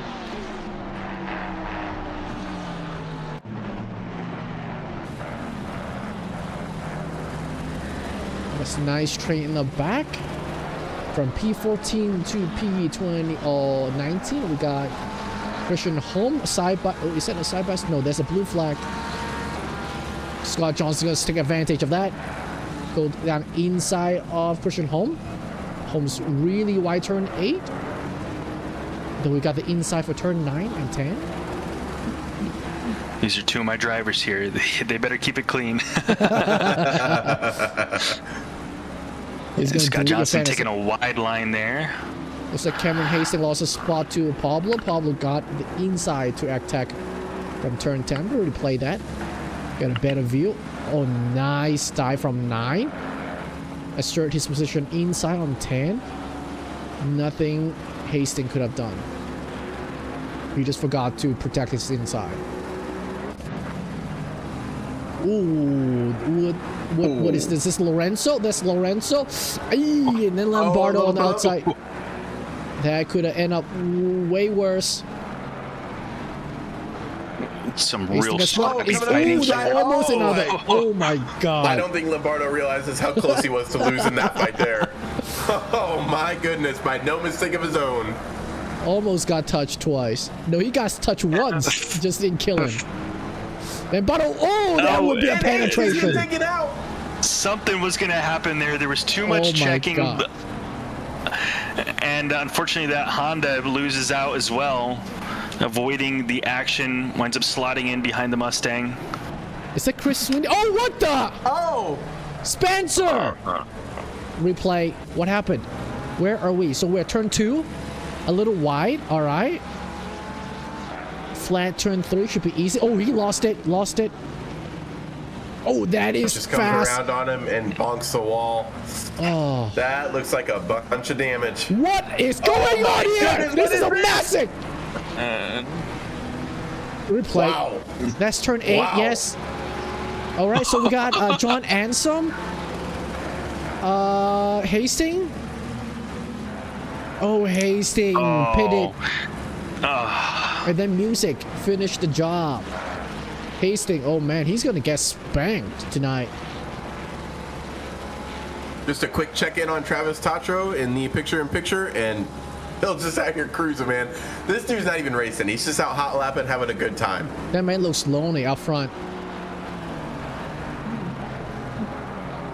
That's a nice train in the back. From P14 to P19, we got Christian Holm side by. Oh, is that a side by? No, there's a blue flag. Scott Johnson's gonna take advantage of that. Go down inside of Christian Holm. Holm's really wide turn 8. Then we got the inside for turn 9 and 10. These are 2 of my drivers here. They better keep it clean. Scott Johnson taking a wide line there. Looks like Cameron Hastings lost a spot to Pablo. Pablo got the inside to attack from turn 10. We already played that. Got a better view. Oh, nice dive from 9. Assert his position inside on 10. Nothing Hastings could have done. He just forgot to protect his inside. Ooh, what is this? Is this Lorenzo? That's Lorenzo. Ay, and then Lombardo on the outside. That could have ended up way worse. Some real sloppy fighting. Almost another. Oh my god. I don't think Lombardo realizes how close he was to losing that fight there. Oh my goodness, by no mistake of his own. Almost got touched twice. No, he got touched once. Just didn't kill him. And Buttle, that would be a penetration. Take it out. Something was going to happen there. There was too much checking. God. And unfortunately, that Honda loses out as well. Avoiding the action, winds up slotting in behind the Mustang. Is that Chris Sweeney? Oh, what the? Oh! Spencer! Replay. What happened? Where are we? So we're turn 2. A little wide. All right. Flat turn 3 should be easy. Oh, he lost it. Lost it. Oh, that is just fast. Comes around on him and bonks the wall. Oh. That looks like a bunch of damage. What is going on here? This is a massive. Replay. Wow. That's turn 8. Wow. Yes. All right. So we got John Ansom. Hastings. Oh, Hastings pitted. And then Music finished the job. Hastings, oh man, he's gonna get spanked tonight. Just a quick check-in on Travis Tatro in the picture-in-picture, and he'll just out here cruising, man. This dude's not even racing. He's just out hot lapping, having a good time. That man looks lonely out front.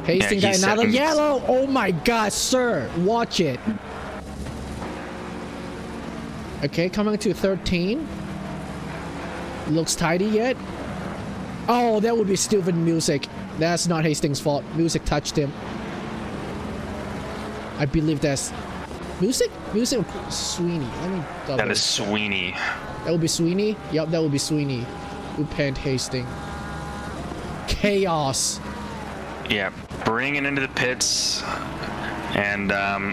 Hastings got another yellow. Oh my god, sir. Watch it. Okay, coming to 13. Looks tidy yet. Oh, that would be stupid Music. That's not Hastings' fault. Music touched him. I believe that's Music? Music or Sweeney? Let me double. That is Sweeney. That would be Sweeney? Yep, that would be Sweeney. Who penned Hastings. Chaos. Yeah, bringing into the pits. And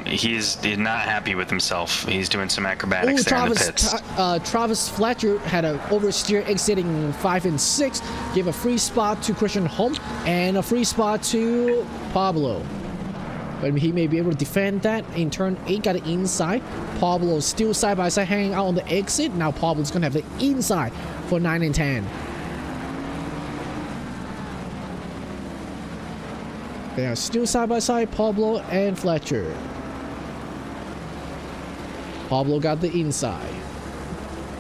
he's not happy with himself. He's doing some acrobatics there in the pits. Travis Fletcher had an oversteer exiting 5 and 6. Gave a free spot to Christian Holm and a free spot to Pablo. But he may be able to defend that. In turn 8, got it inside. Pablo still side by side hanging out on the exit. Now Pablo's going to have the inside for 9 and 10. They are still side by side, Pablo and Fletcher. Pablo got the inside.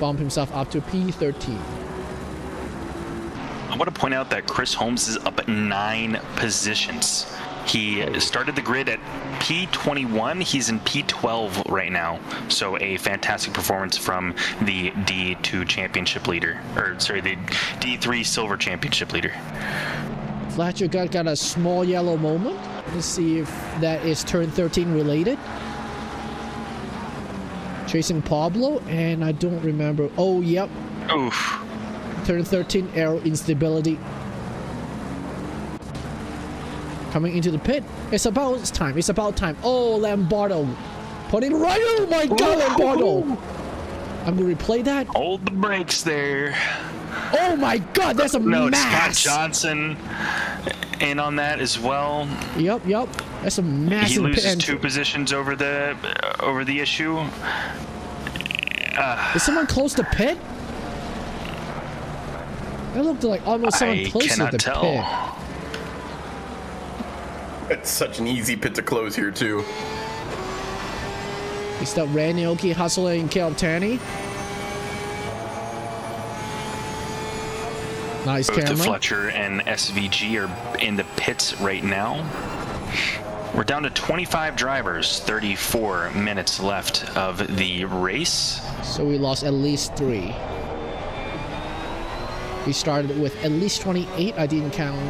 Bump himself up to P13. I want to point out that Chris Holmes is up at 9 positions. He started the grid at P21. He's in P12 right now. So a fantastic performance from the D2 championship leader. Or, sorry, the D3 silver championship leader. Fletcher got a small yellow moment. Let's see if that is turn 13 related. Chasing Pablo, and I don't remember. Oh, yep. Oof. Turn 13, aero instability. Coming into the pit. It's about time. It's about time. Oh, Lombardo. Putting right. Oh my God, Lombardo. I'm going to replay that. Hold the brakes there. Oh my God, that's a mass. Scott Johnson in on that as well. Yep. That's a massive. He loses 2 positions over the issue. Is someone close to pit? That looked like almost someone close to the pit. It's such an easy pit to close here too. Is that Randy Oki hustling Caleb Tanny? Nice Both camera. Fletcher and SVG are in the pits right now. We're down to 25 drivers, 34 minutes left of the race. So we lost at least 3. We started with at least 28. I didn't count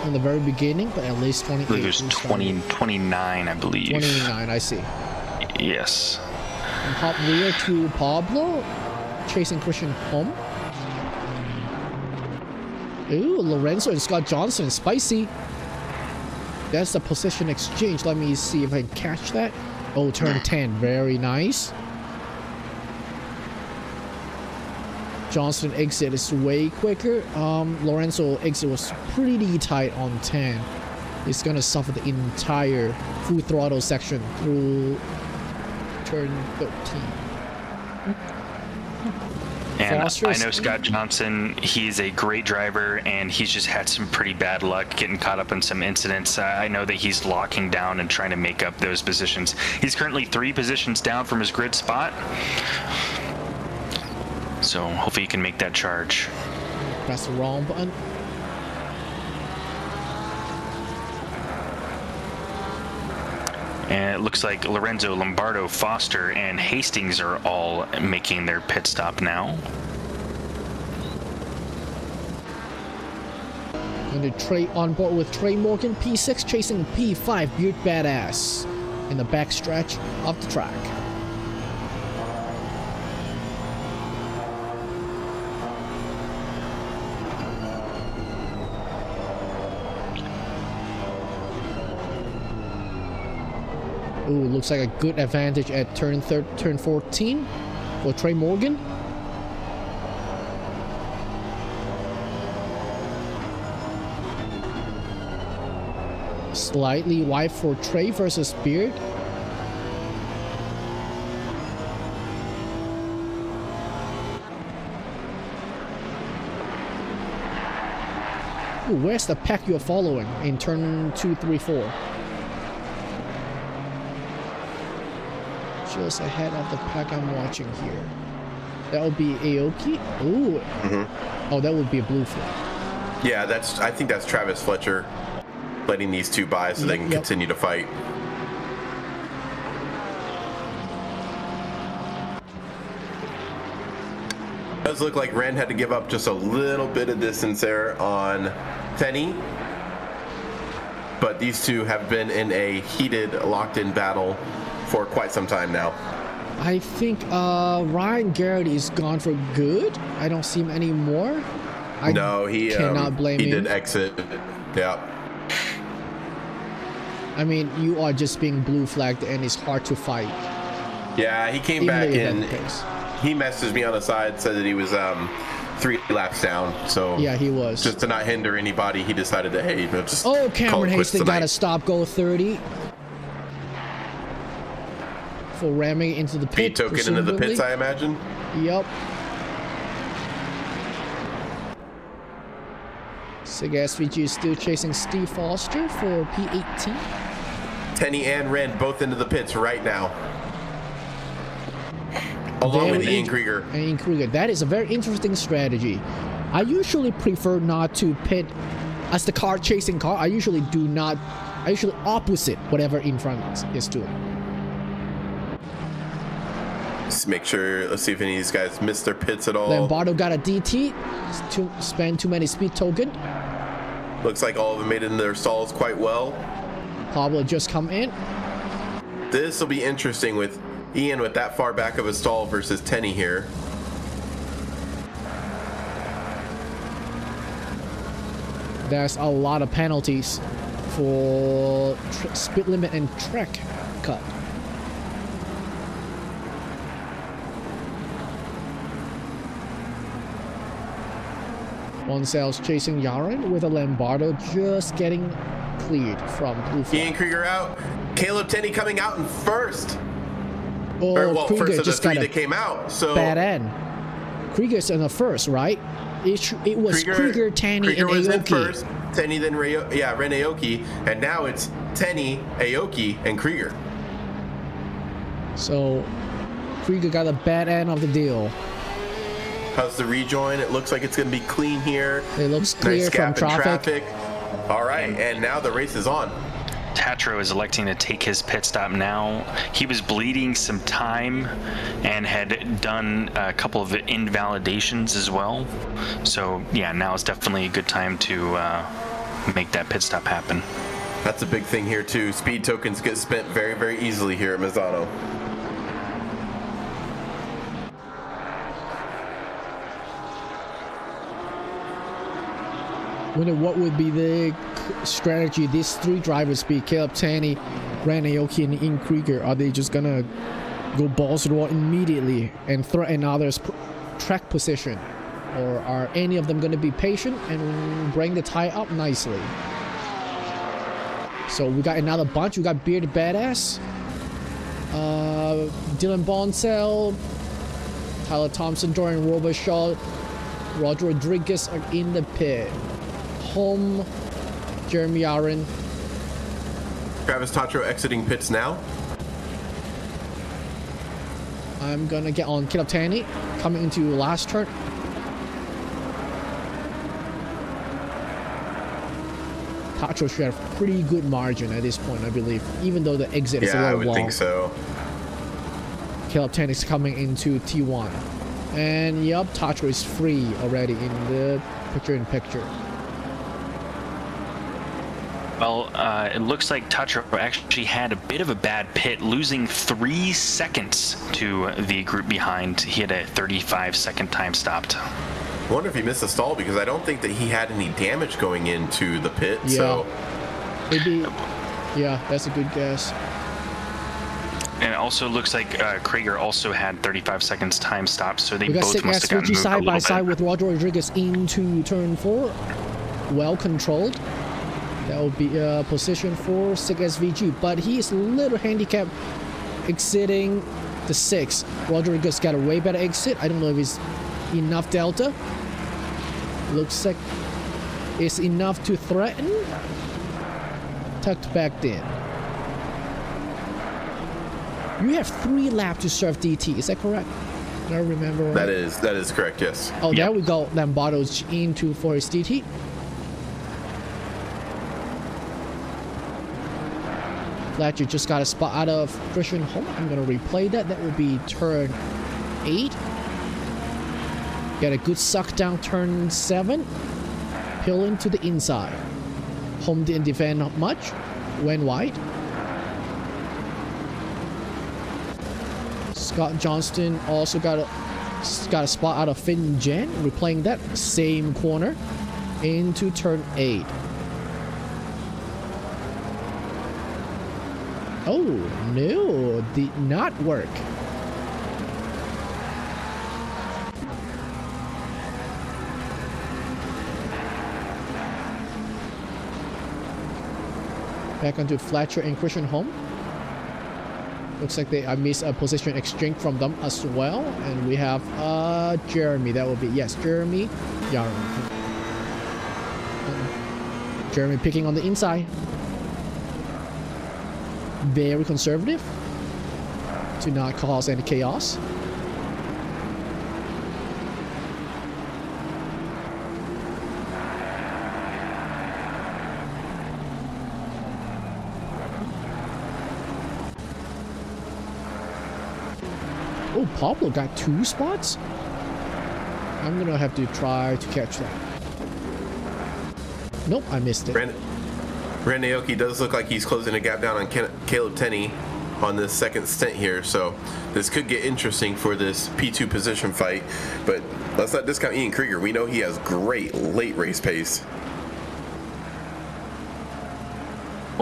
in the very beginning, but at least 28. I believe it was 29, I believe. 29, I see. Yes. And hop rear to Pablo, chasing Christian home. Ooh, Lorenzo and Scott Johnson, spicy. That's the position exchange. Let me see if I can catch that. Oh, turn 10, very nice. Johnson exit is way quicker. Lorenzo exit was pretty tight on 10. He's gonna suffer the entire full throttle section through turn 13. And I know Scott Johnson, he's a great driver, and he's just had some pretty bad luck getting caught up in some incidents. I know that he's locking down and trying to make up those positions. He's currently 3 positions down from his grid spot. So hopefully he can make that charge. Press the wrong button. And it looks like Lorenzo, Lombardo, Foster, and Hastings are all making their pit stop now. And the Trey on board with Trey Morgan, P6 chasing P5, Butte Badass in the backstretch of the track. Ooh, looks like a good advantage at turn 14 for Trey Morgan. Slightly wide for Trey versus Beard. Ooh, where's the pack you're following in turn 2, 3, 4? Just ahead of the pack I'm watching here. That would be Aoki. Ooh. Oh, that would be a blue flag. Yeah, I think that's Travis Fletcher letting these 2 by so they can continue to fight. It does look like Ren had to give up just a little bit of distance there on Tenny. But these 2 have been in a heated, locked-in battle for quite some time now. I think Ryan Garrett is gone for good. I don't see him anymore. No, he cannot blame him. He did exit. Yeah. I mean, you are just being blue flagged and it's hard to fight. Yeah, he came back in. He messaged me on the side, said that he was 3 laps down. So yeah, he was. Just to not hinder anybody, he decided to just Cameron Hastings got to stop, go 30. For ramming into the pit. Token into the pits, I imagine. Yep. Sig SVG is still chasing Steve Foster for P18. Tenny and Ren both into the pits right now. Along with Ian Krieger. Ian Krieger. That is a very interesting strategy. I usually prefer not to pit as the car chasing car. I usually opposite whatever in front is doing. Let's make sure, let's see if any of these guys missed their pits at all. Lombardo got a DT, spend too many speed token. Looks like all of them made it into their stalls quite well. Pablo just come in. This will be interesting with Ian with that far back of a stall versus Tenny here. There's a lot of penalties for speed limit and track cut. Boncel's chasing Yaren with a Lombardo just getting cleared from blue flag. Ian Krieger out. Caleb Tenney coming out in first. Oh, Well, Krieger first of the just three got a that came out. So bad end. Krieger's in the first, right? It was Krieger, Tenney, Krieger and was in Aoki. first. Tenney, then Ren Aoki, and now it's Tenney, Aoki, and Krieger. So Krieger got a bad end of the deal. How's the rejoin? It looks like it's going to be clean here. It looks clear Nice from gap in traffic. All right, and now the race is on. Tatro is electing to take his pit stop now. He was bleeding some time and had done a couple of invalidations as well. So yeah, now is definitely a good time to make that pit stop happen. That's a big thing here too. Speed tokens get spent very, very easily here at Misano. Wonder what would be the strategy these three drivers be? Caleb Tenney, Ren Aoki, and Ian Krieger. Are they just gonna go balls to the wall immediately and threaten others' track position? Or are any of them gonna be patient and bring the tie up nicely? So we got another bunch. We got Bearded Badass, Dylan Boncel, Tyler Thompson, Dorian Robershaw, Roger Rodriguez are in the pit. Home, Jeremy Aaron. Travis Tatro exiting pits now. I'm gonna get on Caleb Tenney coming into last turn. Tatro should have pretty good margin at this point, I believe, even though the exit is a Yeah, I little would long. think so. Caleb Tenney's coming into T1. And yup, Tatro is free already in the picture-in-picture. Well, it looks like Tatro actually had a bit of a bad pit, losing 3 seconds to the group behind. He had a 35-second time stopped. I wonder if he missed a stall because I don't think that he had any damage going into the pit. Yeah. So Maybe, yeah, that's a good guess. And it also looks like Krieger also had 35 seconds time stop, so they We got both Sig must have gotten SVG moved a side by little side bit. with Roger Rodriguez into turn 4. Well controlled. That will be a position for Sig SVG, but he is a little handicapped exiting the 6. Rodriguez got a way better exit. I don't know if it's enough delta. Looks like it's enough to threaten. Tucked back in. You have 3 laps to serve DT, is that correct? Do I remember right? that is correct. Yes. Oh, Yep. there we go. Lombardo's into for his DT. Fletcher just got a spot out of Christian Home. I'm gonna replay that. That would be turn 8. Get a good suck down turn 7. Peeling to the inside. Home didn't defend not much. Went wide. Scott Johnston also got a spot out of Finn Jen. Replaying that same corner into turn 8. Oh no, did not work. Back onto Fletcher and Christian Home. Looks like I missed a position exchange from them as well. And we have Jeremy. That will be, yes, Jeremy Yarn. Jeremy picking on the inside. Very conservative to not cause any chaos. Oh, Pablo got 2 spots? I'm gonna have to try to catch that. Nope, I missed it. Ren Aoki does look like he's closing a gap down on Caleb Tenney on this second stint here, so this could get interesting for this P2 position fight. But let's not discount Ian Krieger. We know he has great late race pace.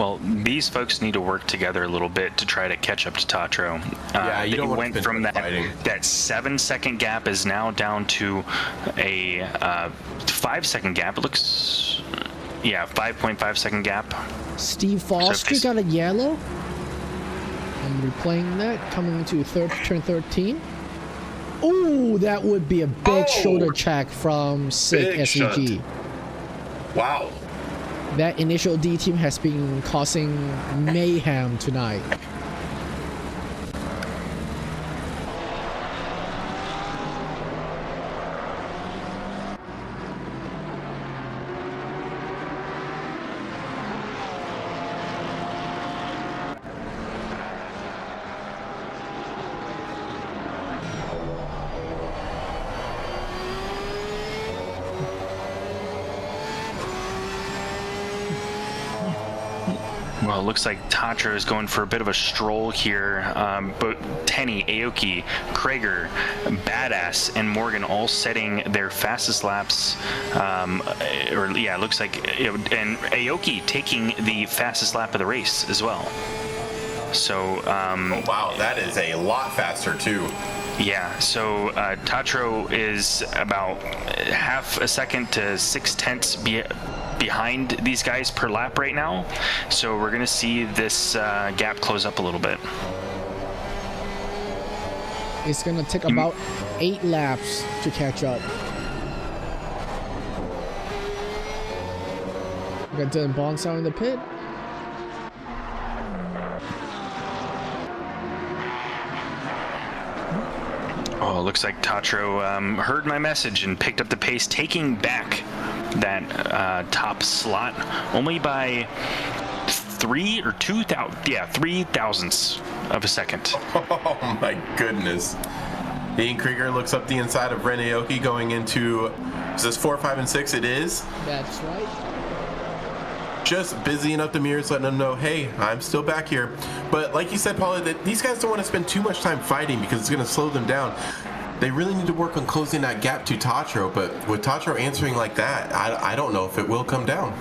Well, these folks need to work together a little bit to try to catch up to Tatro. Yeah, you they don't want to went spend from time fighting. that 7-second gap is now down to a 5-second gap. It looks, yeah, 5.5 second gap. Steve Foster got a yellow. I'm replaying that, coming into turn 13. Ooh, that would be a big shoulder check from Sick Big SVG. shunt. Wow. That initial D team has been causing mayhem tonight. Well, it looks like Tatro is going for a bit of a stroll here, but Tenny, Aoki, Krager, Badass, and Morgan all setting their fastest laps, it looks like, and Aoki taking the fastest lap of the race as well. So, Oh, wow, that is a lot faster too. yeah, so Tatro is about half a second to 0.6 behind these guys per lap right now. So we're going to see this gap close up a little bit. It's gonna take about 8 laps to catch up. We got Dylan Bonsall in the pit. Oh, it looks like Tatro heard my message and picked up the pace, taking back that top slot only by 3 thousandths of a second. Oh my goodness. Ian Krieger looks up the inside of Ren Aoki going into, is this 4, 5, and 6? It is. That's right. Just busying up the mirrors, letting them know, hey, I'm still back here. But like you said, Paula, that these guys don't want to spend too much time fighting because it's going to slow them down. They really need to work on closing that gap to Tatro, but with Tatro answering like that, I don't know if it will come down.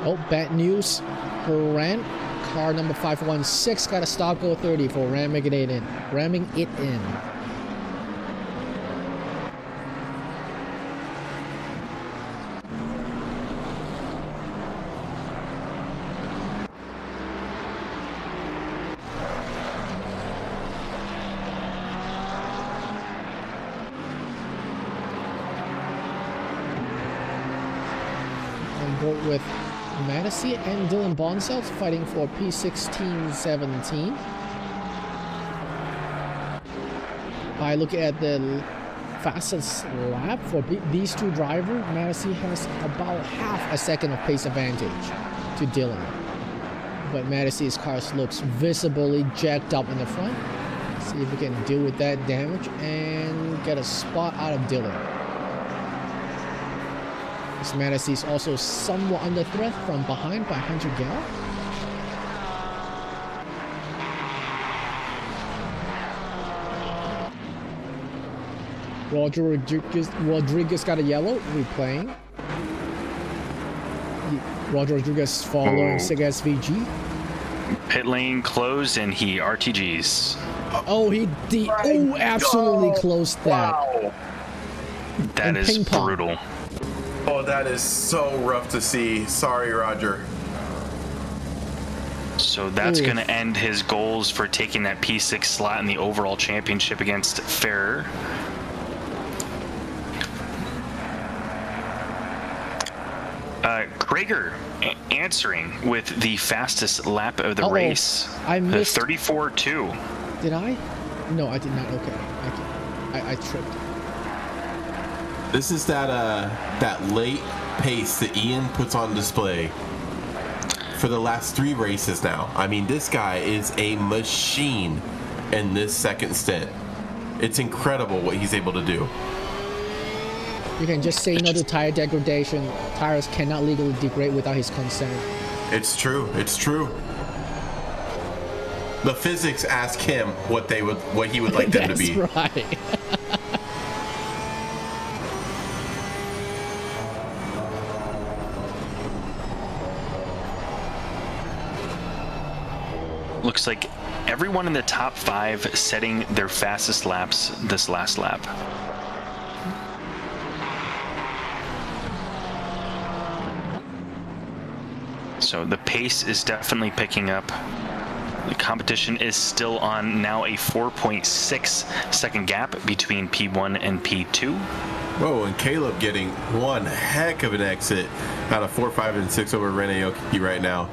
Oh, bad news for Ran. Car number 516 got a stop go 30 for ramming it in. On board with Madison and Dylan Bonsall fighting for P16-17. By looking at the fastest lap for these two drivers, Madison has about half a second of pace advantage to Dylan. But Madison's car looks visibly jacked up in the front. See if we can deal with that damage and get a spot out of Dylan. Madison is also somewhat under threat from behind by Hunter Gal. Rodriguez got a yellow. Replaying. Roger Rodriguez following Sig SVG. Pit lane closed and he RTGs. Oh, absolutely closed that. Wow. That is brutal. Oh, that is so rough to see. Sorry, Roger. So that's going to end his goals for taking that P6 slot in the overall championship against Ferrer. Krager answering with the fastest lap of the race. I missed 34.2. Did I? No, I did not. Okay, I tripped. This is that late pace that Ian puts on display for the last 3 races now. I mean, this guy is a machine in this second stint. It's incredible what he's able to do. You can just say no to tire degradation. Tires cannot legally degrade without his consent. It's true. It's true. The physics ask him what he would like them to be. That's right. looks like everyone in the top 5 setting their fastest laps this last lap. So the pace is definitely picking up. The competition is still on now a 4.6 second gap between P1 and P2. Whoa, and Caleb getting one heck of an exit out of 4, 5, and 6 over Ren Aoki right now.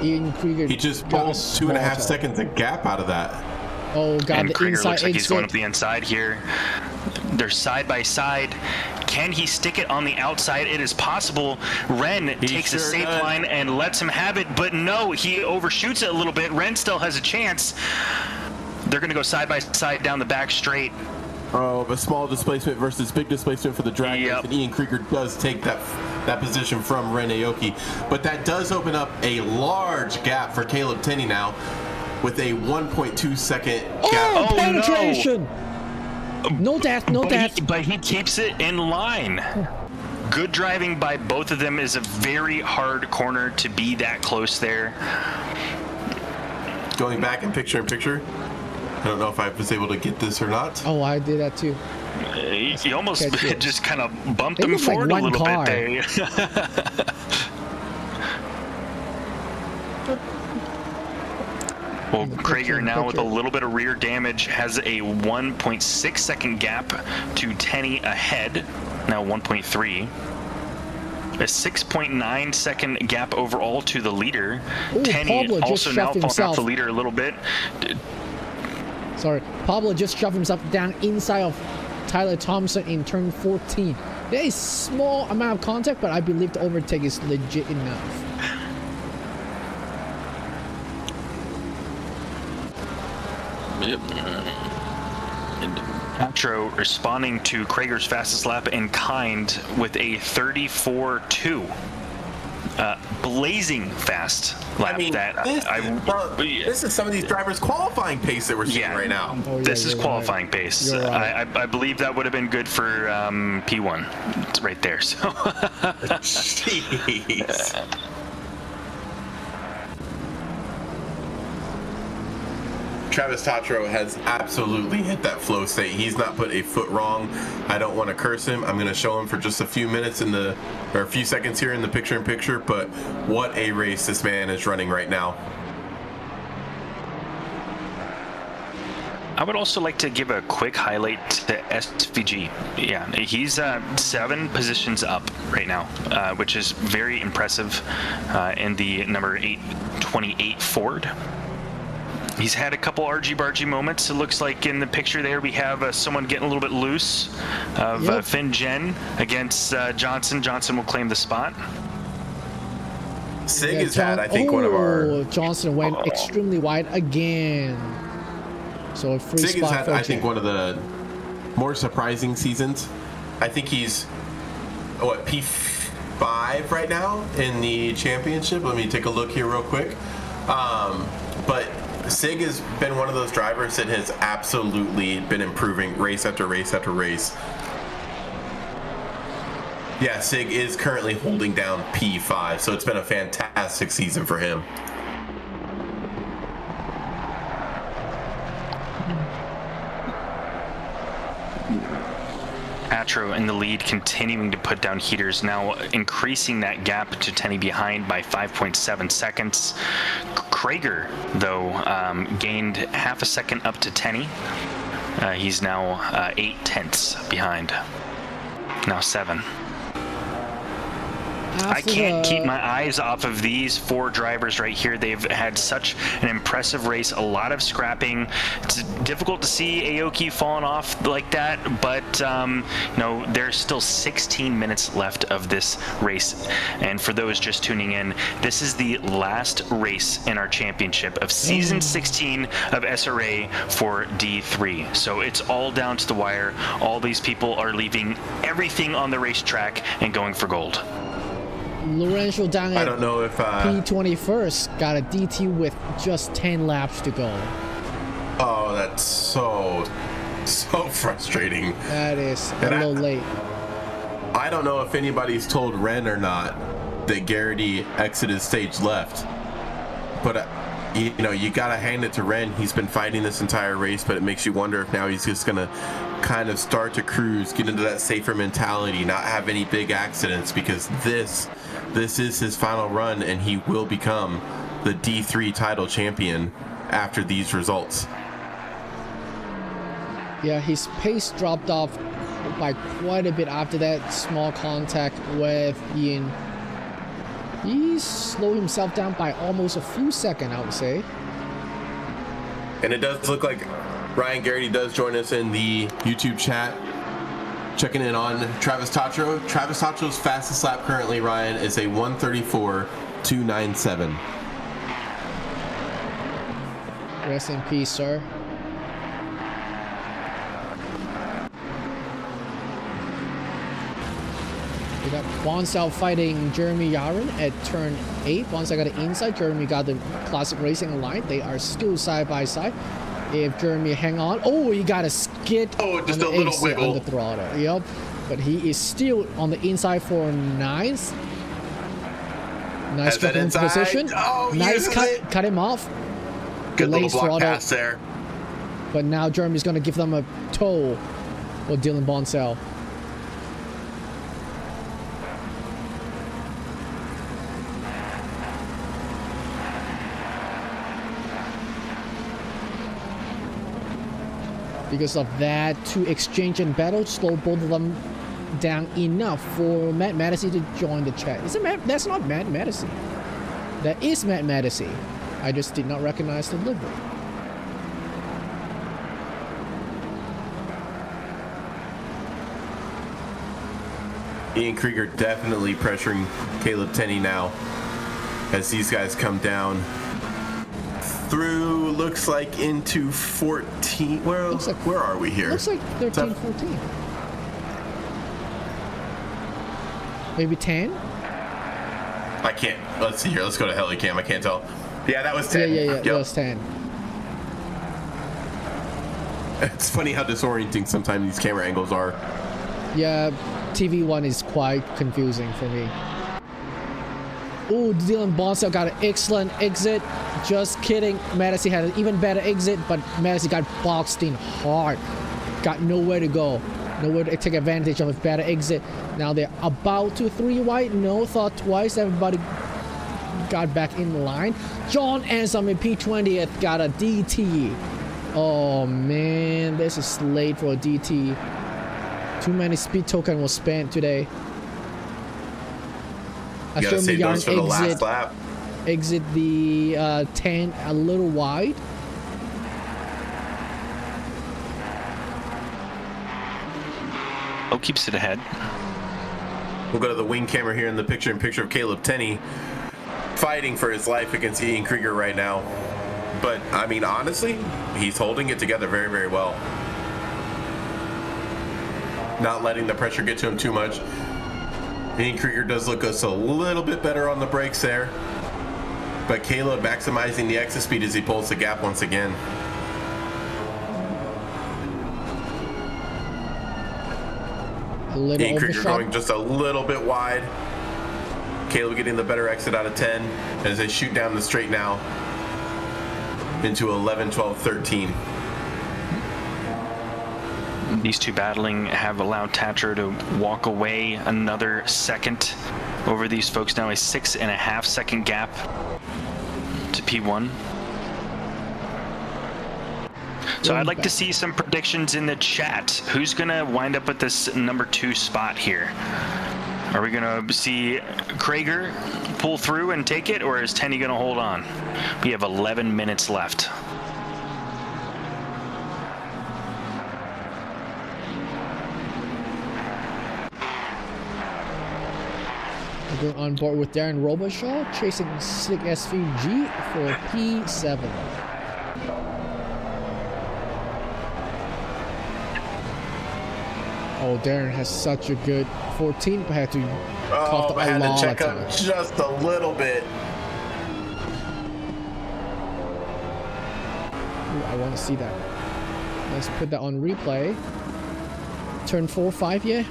He just pulled 2.5 seconds of gap out of that. Oh, God, and the Krieger inside looks like he's going exit. up the inside here. They're side by side. Can he stick it on the outside? It is possible. Ren takes a safe line and lets him have it, but no, he overshoots it a little bit. Ren still has a chance. They're going to go side by side down the back straight. Oh, a small displacement versus big displacement for the Dragons, Yep. and Ian Krieger does take that position from Ren Aoki. But that does open up a large gap for Caleb Tenney now, with a 1.2 second gap. Oh, penetration! No death, no death. But he keeps it in line. Good driving by both of them. Is a very hard corner to be that close there. Going back in picture, I don't know if I was able to get this or not. Oh, I did that too. He almost just kind of bumped It them looks like forward a one little car. bit there. Well, Krieger now with a little bit of rear damage has a 1.6 second gap to Tenney ahead, now 1.3. A 6.9 second gap overall to the leader. Ooh, Tenney Pablo just also now shoved falling off himself. the leader a little bit. Sorry, Pablo just shoved himself down inside of Tyler Thompson in turn 14. There is small amount of contact, but I believe the overtake is legit enough. Patro responding to Krieger's fastest lap in kind with a 34.2. Blazing fast lap. I mean, this is some of these drivers' qualifying pace that we're seeing right now. Oh, yeah, This is you're qualifying right. pace. You're right. I believe that would have been good for P1. It's right there. So. Jeez. Travis Tatro has absolutely hit that flow state. He's not put a foot wrong. I don't want to curse him. I'm going to show him for just a few minutes or a few seconds here in the picture-in-picture, but what a race this man is running right now. I would also like to give a quick highlight to SVG. Yeah, he's 7 positions up right now, which is very impressive in the number 828 Ford. He's had a couple argy-bargy moments. It looks like in the picture there we have someone getting a little bit loose of Finn Jen against Johnson. Johnson will claim the spot. Sig has had, I think, one of our... Johnson went extremely wide again. So a free Sig has spot had, for I think, Jim. one of the more surprising seasons. I think he's, P5 right now in the championship. Let me take a look here real quick. But Sig has been one of those drivers that has absolutely been improving race after race after race. Yeah, Sig is currently holding down P5, so it's been a fantastic season for him. Patro in the lead, continuing to put down heaters, now increasing that gap to Tenney behind by 5.7 seconds. Krieger, though, gained half a second up to Tenney. He's now 8/10 behind. Now 7. I can't keep my eyes off of these 4 drivers right here. They've had such an impressive race, a lot of scrapping. It's difficult to see Aoki falling off like that, but there's still 16 minutes left of this race. And for those just tuning in, this is the last race in our championship of season 16 of SRA for D3. So it's all down to the wire. All these people are leaving everything on the racetrack and going for gold. Lorenzo down I at don't know if P21st got a DT with just 10 laps to go. Oh, that's so frustrating. That is a And little late. I don't know if anybody's told Ren or not that Garrity exited stage left, but you know, you got to hand it to Ren. He's been fighting this entire race, but it makes you wonder if now he's just going to kind of start to cruise, get into that safer mentality, not have any big accidents, because this is his final run, and he will become the D3 title champion after these results. Yeah, his pace dropped off by quite a bit after that small contact with Ian. He slowed himself down by almost a full second, I would say. And it does look like Ryan Garrity does join us in the YouTube chat, checking in on Travis Tatro. Travis Tatro's fastest lap currently, Ryan, is a 1:34.297. Rest in peace, sir. We got Bonsell fighting Jeremy Yaren at turn 8. Bonsell got the inside. Jeremy got the classic racing line. They are still side by side. If Jeremy hang on, oh, he got a skid. Oh, just on a the little exit wiggle on the throttle. Yep, but he is still on the inside for 9th. Nice dropping position. Oh, nice cut him off. Good little block throttle. pass there. But now Jeremy's going to give them a tow for Dylan Bonsell. Because of that, to exchange and battle, slow both of them down enough for Matt Mattisey to join the chat. Is it Matt? That's not Matt Mattisey. That is Matt Mattisey. I just did not recognize the livery. Ian Krieger definitely pressuring Caleb Tenney now as these guys come down through, looks like into 14. Well, like, where are we here? Looks like 13, 14. Maybe 10? I can't. Let's see here. Let's go to Helicam. I can't tell. Yeah, that was 10. Yeah. Yep. That was 10. It's funny how disorienting sometimes these camera angles are. Yeah, TV one is quite confusing for me. Oh, Dylan Bonsell got an excellent exit. Just kidding. Mattisey had an even better exit, but Mattisey got boxed in hard. Got nowhere to go. Nowhere to take advantage of a better exit. Now they're about to 3 wide. No thought twice. Everybody got back in line. John Ansom in P20th got a DT. Oh man, this is late for a DT. Too many speed token was spent today. You gotta save those for the last lap. Exit the 10 a little wide. Oh, keeps it ahead. We'll go to the wing camera here in the picture of Caleb Tenney fighting for his life against Ian Krieger right now. But I mean, honestly, he's holding it together very, very well. Not letting the pressure get to him too much. Ian Krieger does look us a little bit better on the brakes there. But Caleb maximizing the exit speed as he pulls the gap once again. Ian Krieger going just a little bit wide. Caleb getting the better exit out of 10 as they shoot down the straight now into 11, 12, 13. These two battling have allowed Tatcher to walk away another second over these folks. Now a 6.5 second gap to P1. So I'd like to see some predictions in the chat. Who's gonna wind up with this number 2 spot here? Are we gonna see Krieger pull through and take it, or is Tenney gonna hold on? We have 11 minutes left. We're on board with Darren Robichaud, chasing Slick SVG for P7. Oh, Darren has such a good 14, but had to cough a had lot to check of up time. just a little bit. Ooh, I want to see that. Let's put that on replay. Turn 4, 5, yeah.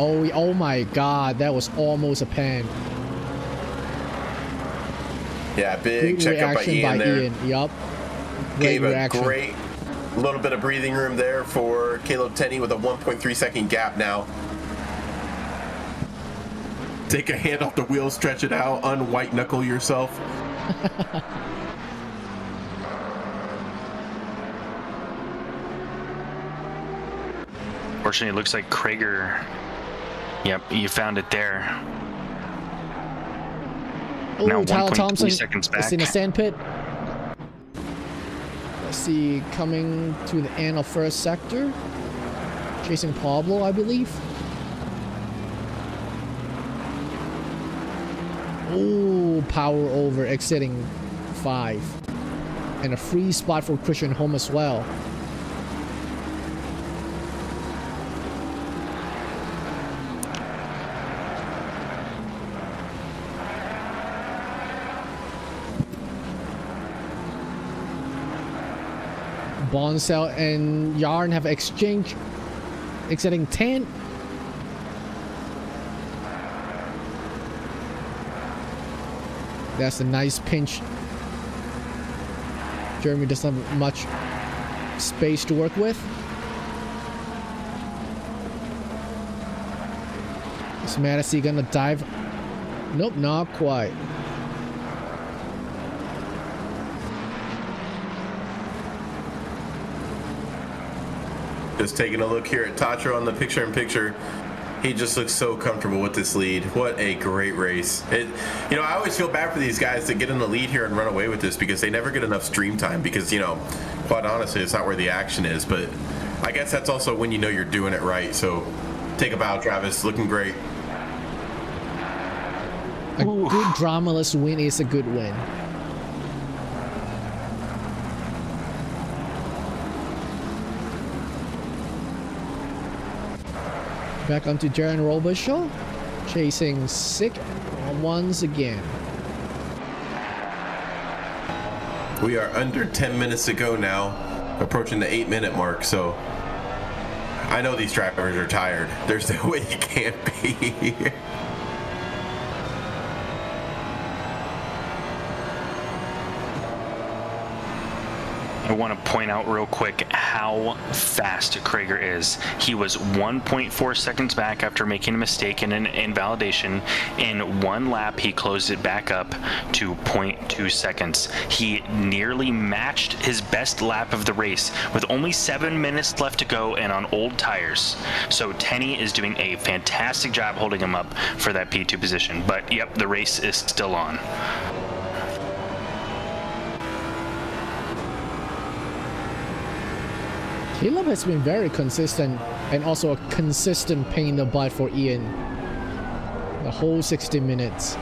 Oh my god, that was almost a pan. Yeah, big Good checkup by reaction Ian there. Ian. Yup. Gave reaction. a great little bit of breathing room there for Caleb Tenney with a 1.3 second gap now. Take a hand off the wheel, stretch it out, unwhite knuckle yourself. Fortunately, it looks like Krager. Yep, you found it there. Oh, Now Tyler 1.3 Thompson seconds is back. in the sand pit. Let's see, coming to the end of first sector. Chasing Pablo, I believe. Oh, power over, exiting 5. And a free spot for Christian home as well. Bonsell and Yarn have exchanged, exiting 10. That's a nice pinch. Jeremy doesn't have much space to work with. Is Madison gonna dive? Nope, not quite. Just taking a look here at Tatro on the picture-in-picture. He just looks so comfortable with this lead. What a great race. You know, I always feel bad for these guys that get in the lead here and run away with this because they never get enough stream time because, you know, quite honestly, it's not where the action is. But I guess that's also when you know you're doing it right. So take a bow, Travis. Looking great. A good dramaless win is a good win. Back onto Darren Robichaud, chasing Sick once again. We are under 10 minutes to go now, approaching the 8-minute mark. So I know these drivers are tired. There's no way you can't be. I want to point out real quick how fast Krager is. He was 1.4 seconds back after making a mistake in an invalidation. In one lap, he closed it back up to 0.2 seconds. He nearly matched his best lap of the race with only 7 minutes left to go and on old tires. So Tenney is doing a fantastic job holding him up for that P2 position. But yep, the race is still on. Caleb has been very consistent and also a consistent pain in the butt for Ian. The whole 60 minutes.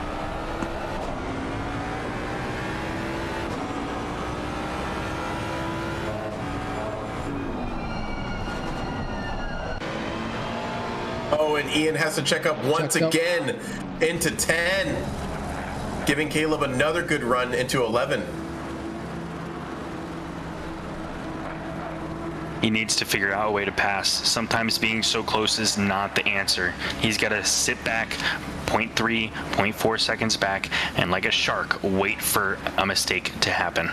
Oh, and Ian has to check up once again into 10, giving Caleb another good run into 11. He needs to figure out a way to pass. Sometimes being so close is not the answer. He's got to sit back 0.3, 0.4 seconds back, and like a shark, wait for a mistake to happen.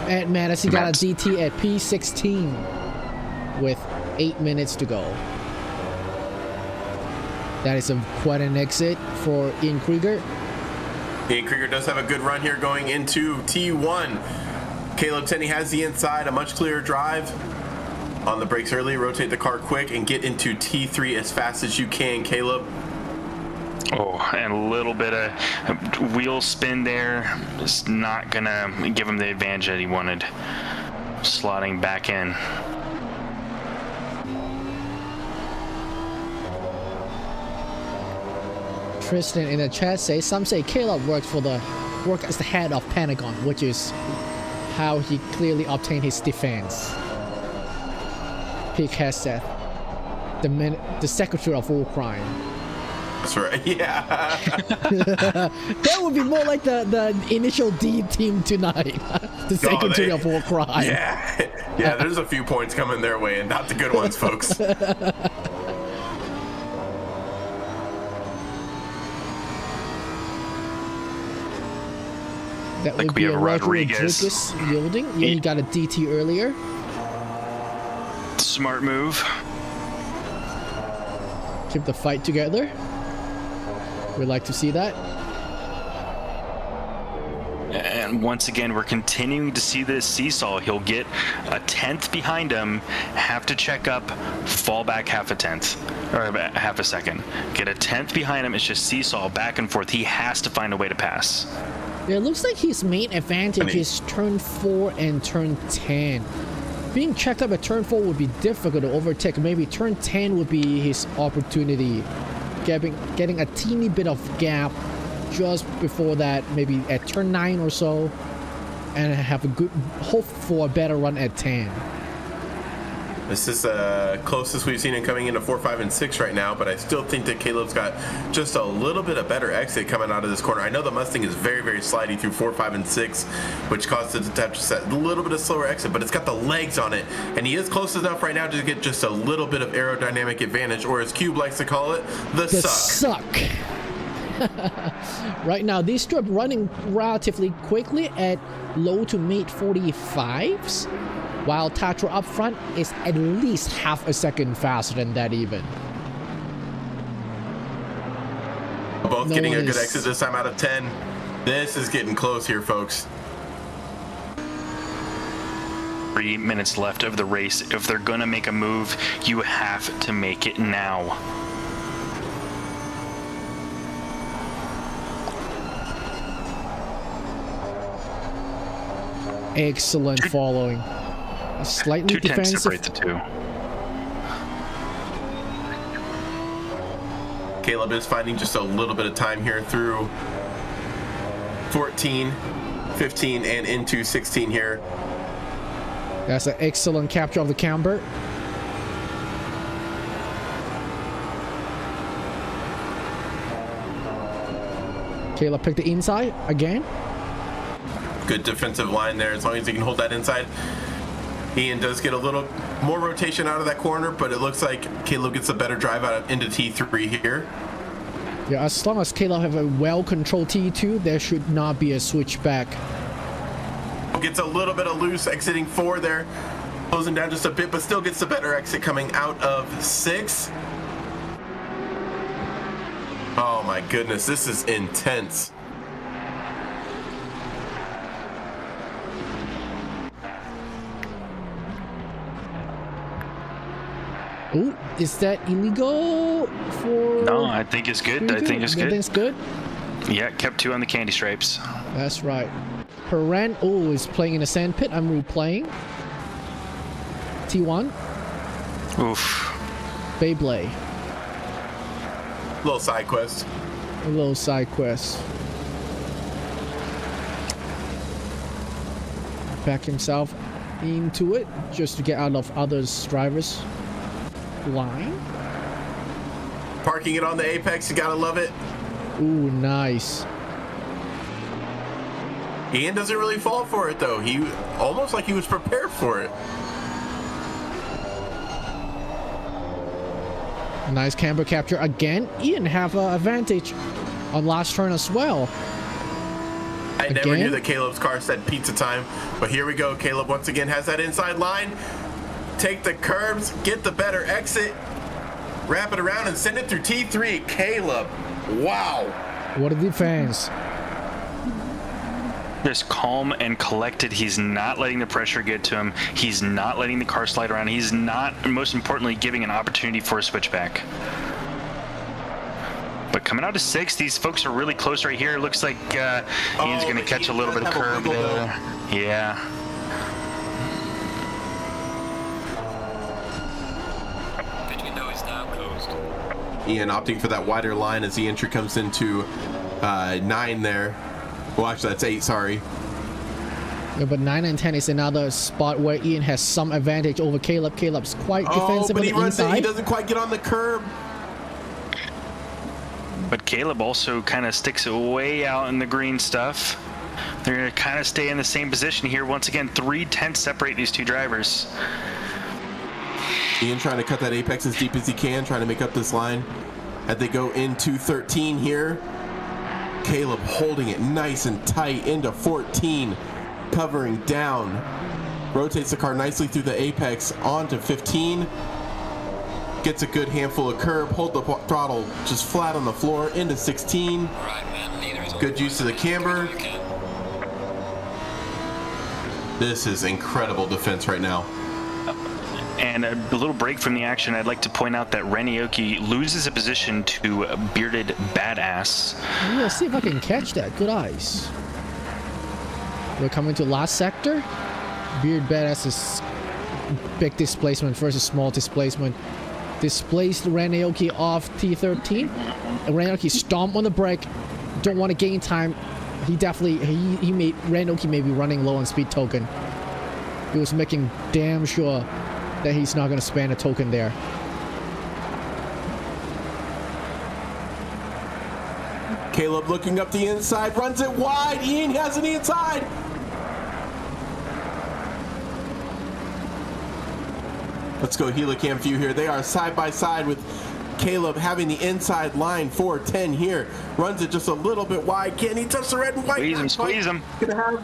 And Madison got a DT at P16 with 8 minutes to go. That is quite an exit for Ian Krieger. Ian Krieger does have a good run here going into T1. Caleb Tenney has the inside, a much clearer drive. On the brakes early, rotate the car quick, and get into T3 as fast as you can, Caleb. Oh, and a little bit of wheel spin there. It's not gonna give him the advantage that he wanted. Slotting back in. Tristan in the chat says some say Caleb worked as the head of Pentagon, which is how he clearly obtained his defense. Pick has said the secretary of war crime. That's right. Yeah. That would be more like the initial D team tonight. The secretary of war crime. Yeah. Yeah, there's a few points coming their way, and not the good ones, folks. That Like would we be have a Roger Rodriguez. yielding. You got a DT earlier. Smart move. Keep the fight together. We'd like to see that. And once again, we're continuing to see this seesaw. He'll get a 10th behind him, have to check up, fall back half a tenth, or half a second. Get a 10th behind him, it's just seesaw back and forth. He has to find a way to pass. Yeah, it looks like his main advantage is turn 4 and turn 10. Being checked up at turn 4 would be difficult to overtake. Maybe turn 10 would be his opportunity. Getting a teeny bit of gap just before that, maybe at turn 9 or so, and have a good hope for a better run at 10. This is closest we've seen him coming into 4, 5, and 6 right now, but I still think that Caleb's got just a little bit of better exit coming out of this corner. I know the Mustang is very, very slidey through 4, 5, and 6, which causes it to have just a little bit of slower exit, but it's got the legs on it, and he is close enough right now to get just a little bit of aerodynamic advantage, or as Cube likes to call it, the suck. Right now, this strip running relatively quickly at low to mid 45s, while Tatra up front is at least half a second faster than that even. Both getting a good exit this time out of 10. This is getting close here, folks. 3 minutes left of the race. If they're gonna make a move, you have to make it now. Excellent following. Slightly 2 tenths defensive. separate the two. Caleb is finding just a little bit of time here through 14, 15, and into 16 here. That's an excellent capture of the camber. Caleb picked the inside again. Good defensive line there, as long as he can hold that inside. Ian does get a little more rotation out of that corner, but it looks like Caleb gets a better drive out into T3 here. Yeah, as long as Caleb have a well-controlled T2, there should not be a switchback. Gets a little bit of loose exiting 4 there, closing down just a bit, but still gets the better exit coming out of 6. Oh my goodness, this is intense. Oh, is that illegal for... No, I think it's good. I think it's good. Everything's good? Yeah, kept 2 on the candy stripes. That's right. Paran, oh, is playing in a sand pit. I'm replaying. T1. Oof. Beyblade. Little side quest. A little side quest. Back himself into it just to get out of others' drivers' line. Parking it on the apex, you gotta love it. Ooh, nice. Ian doesn't really fall for it though. He almost like he was prepared for it. Nice camber capture again. Ian have an advantage on last turn as well. I never knew that Caleb's car said pizza time, but here we go. Caleb once again has that inside line. Take the curbs, get the better exit, wrap it around and send it through T3. Caleb, wow. What a defense. Just calm and collected. He's not letting the pressure get to him. He's not letting the car slide around. He's not, and most importantly, giving an opportunity for a switchback. But coming out of 6, these folks are really close right here. It looks like Ian's going to catch a little bit of curb there. Yeah. Ian opting for that wider line as the entry comes into 9 there. Well, actually, that's 8, sorry. Yeah, but 9 and 10 is another spot where Ian has some advantage over Caleb. Caleb's quite defensive but on he the runs inside. it. He doesn't quite get on the curb. But Caleb also kind of sticks it way out in the green stuff. They're going to kind of stay in the same position here. Once again, 3/10 separate these two drivers. Ian trying to cut that apex as deep as he can, trying to make up this line as they go into 13 here. Caleb holding it nice and tight into 14, covering down. Rotates the car nicely through the apex onto 15. Gets a good handful of curb, hold the throttle just flat on the floor into 16. Good use of the camber. This is incredible defense right now. And a little break from the action, I'd like to point out that Ren Aoki loses a position to Bearded Badass. Yeah, see if I can catch that. Good eyes. We're coming to last sector. Bearded Badass is big displacement versus small displacement. Displaced Ren Aoki off T13. And Ren Aoki stomped on the brake. Don't want to gain time. He definitely, he made, Ren Aoki may be running low on speed token. He was making damn sure that he's not going to spend a token there. Caleb looking up the inside, runs it wide. Ian has it inside. Let's go Helicam view here. They are side by side with Caleb having the inside line 410 here. Runs it just a little bit wide. Can he touch the red and white? Squeeze him. Gonna have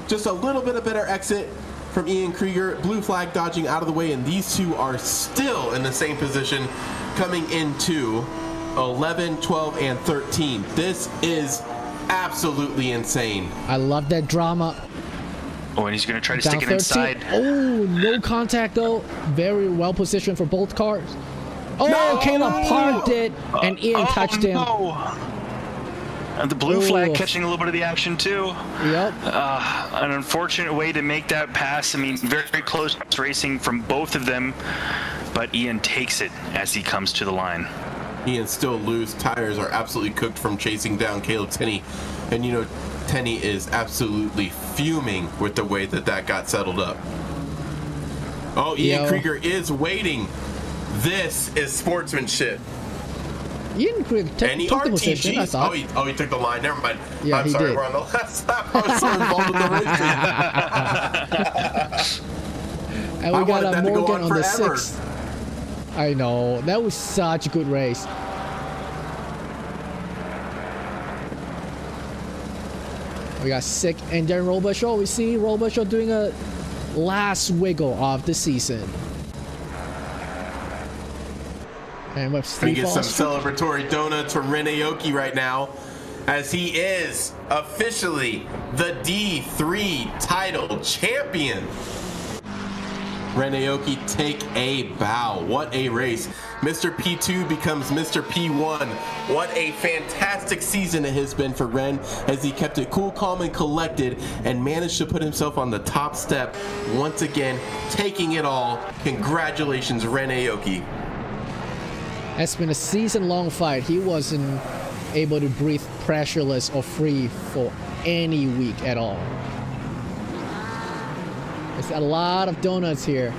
just a little bit of better exit from Ian Krieger. Blue flag dodging out of the way, and these two are still in the same position coming into 11, 12, and 13. This is absolutely insane. I love that drama. Oh, and he's going to try to Down stick it inside. Oh, no contact though. Very well positioned for both cars. Oh, No! Caleb parked it, and Ian touched him. No. And the blue flag catching a little bit of the action too. Yep. An unfortunate way to make that pass. I mean, very, very close racing from both of them, but Ian takes it as he comes to the line. Ian still loose. Tires are absolutely cooked from chasing down Caleb Tenney. And you know, Tenney is absolutely fuming with the way that that got settled up. Oh, Ian Krieger is waiting. This is sportsmanship. Ian Krieger took the position, I thought. He took the line. Never mind. Yeah, I'm he sorry, did. we're on the last lap. I was so involved with the racing. And we got wanted a that to go Morgan on the forever. 6th. I know. That was such a good race. We got Sick and then Robichaud. We see Robichaud doing a last wiggle of the season. And with We Steve get some Foster. celebratory donuts from Ren Aoki right now, as he is officially the D3 title champion. Ren Aoki take a bow. What a race. Mr. P2 becomes Mr. P1. What a fantastic season it has been for Ren, as he kept it cool, calm, and collected and managed to put himself on the top step once again, taking it all. Congratulations, Ren Aoki. It's been a season-long fight. He wasn't able to breathe pressureless or free for any week at all. There's a lot of donuts here.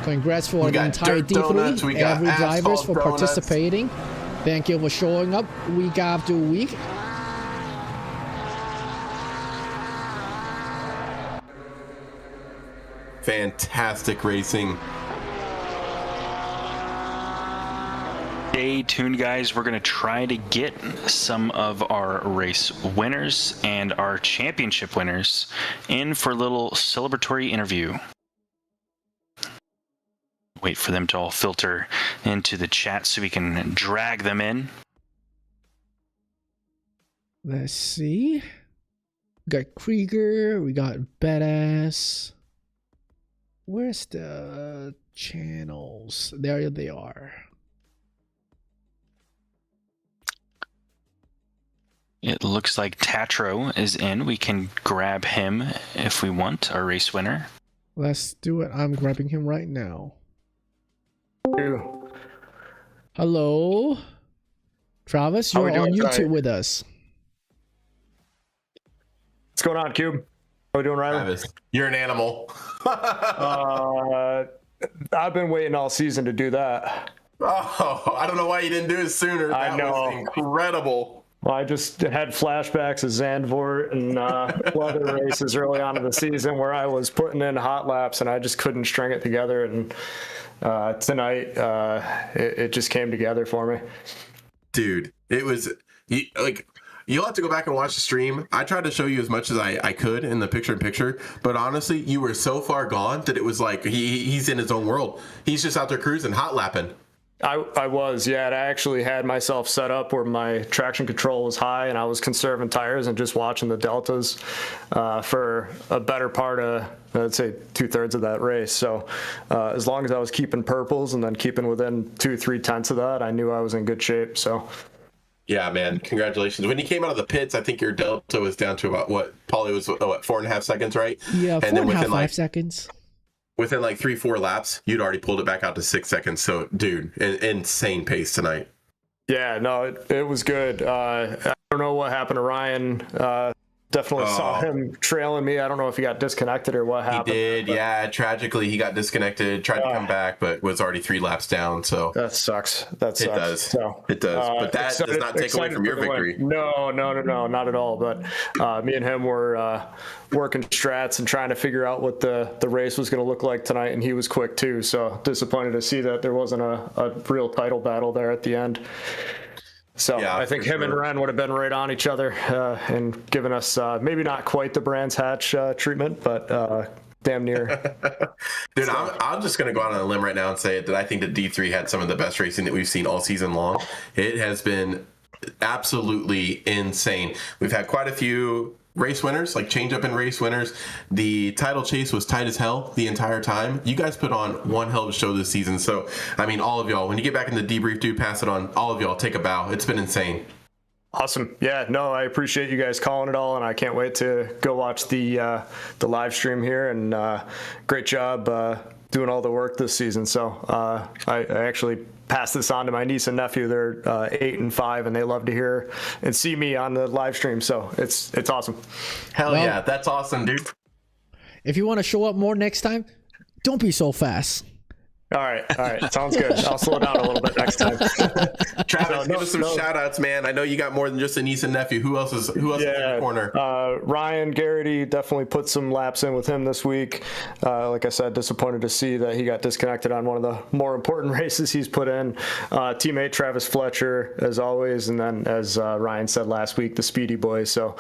Congrats for the entire donuts, D3, every drivers for participating. Thank you for showing up week after week. Fantastic racing. Stay tuned, guys. We're going to try to get some of our race winners and our championship winners in for a little celebratory interview. Wait for them to all filter into the chat so we can drag them in. Let's see. We got Krieger. We got Badass. Where's the channels? There they are. It looks like Tatro is in. We can grab him if we want, our race winner. Let's do it. I'm grabbing him right now. Hello. Travis, you're on YouTube with us. What's going on, Cube? How we doing, Ryder? Travis, you're an animal. I've been waiting all season to do that. Oh, I don't know why you didn't do it sooner. I know. Was incredible. Well, I just had flashbacks of Zandvoort and weather races early on in the season where I was putting in hot laps and I just couldn't string it together. And tonight, it just came together for me. Dude, it was like, you'll have to go back and watch the stream. I tried to show you as much as I could in the picture-in-picture, but honestly, you were so far gone that it was like he's in his own world. He's just out there cruising, hot lapping. I was, yeah. And I actually had myself set up where my traction control was high, and I was conserving tires and just watching the deltas for a better part of, I'd say, 2/3 of that race. So as long as I was keeping purples and then keeping within 2-3 tenths of that, I knew I was in good shape. So. Yeah, man, congratulations. When you came out of the pits, I think your delta was down to about what? Paulie was, 4.5 seconds, right? Yeah, and then within 5 seconds. Within like 3-4 laps, you'd already pulled it back out to 6 seconds. So, dude, insane pace tonight. Yeah, no, it was good. I don't know what happened to Ryan. Definitely saw him trailing me. I don't know if he got disconnected or what happened. He did, yeah. Tragically, he got disconnected, tried to come back, but was already 3 laps down. So that sucks. That sucks. It does. So, it does. But that does not take away from your victory. No, not at all. But me and him were working strats and trying to figure out what the race was going to look like tonight, and he was quick too. So disappointed to see that there wasn't a real title battle there at the end. So yeah, I think him and Ren would have been right on each other and given us maybe not quite the Brands Hatch treatment, but damn near. Dude, so. I'm just going to go out on a limb right now and say that I think that D3 had some of the best racing that we've seen all season long. It has been absolutely insane. We've had quite a few race winners, like change up in race winners. The title chase was tight as hell the entire time. You guys put on one hell of a show this season. So, I mean, all of y'all, when you get back in the debrief, do pass it on. All of y'all, take a bow. It's been insane. Awesome. Yeah, no, I appreciate you guys calling it all, and I can't wait to go watch the live stream here. And great job doing all the work this season. So I actually pass this on to my niece and nephew. They're 8 and 5, and they love to hear and see me on the live stream. So it's awesome. Hell yeah, that's awesome, dude. If you want to show up more next time, don't be so fast. All right. Sounds good. I'll slow down a little bit next time. Travis, give us some shout outs, man. I know you got more than just a niece and nephew. Who else is in the corner? Ryan Garrity, definitely put some laps in with him this week. Like I said, disappointed to see that he got disconnected on one of the more important races he's put in. Teammate Travis Fletcher, as always. And then, as Ryan said last week, the Speedy Boy. So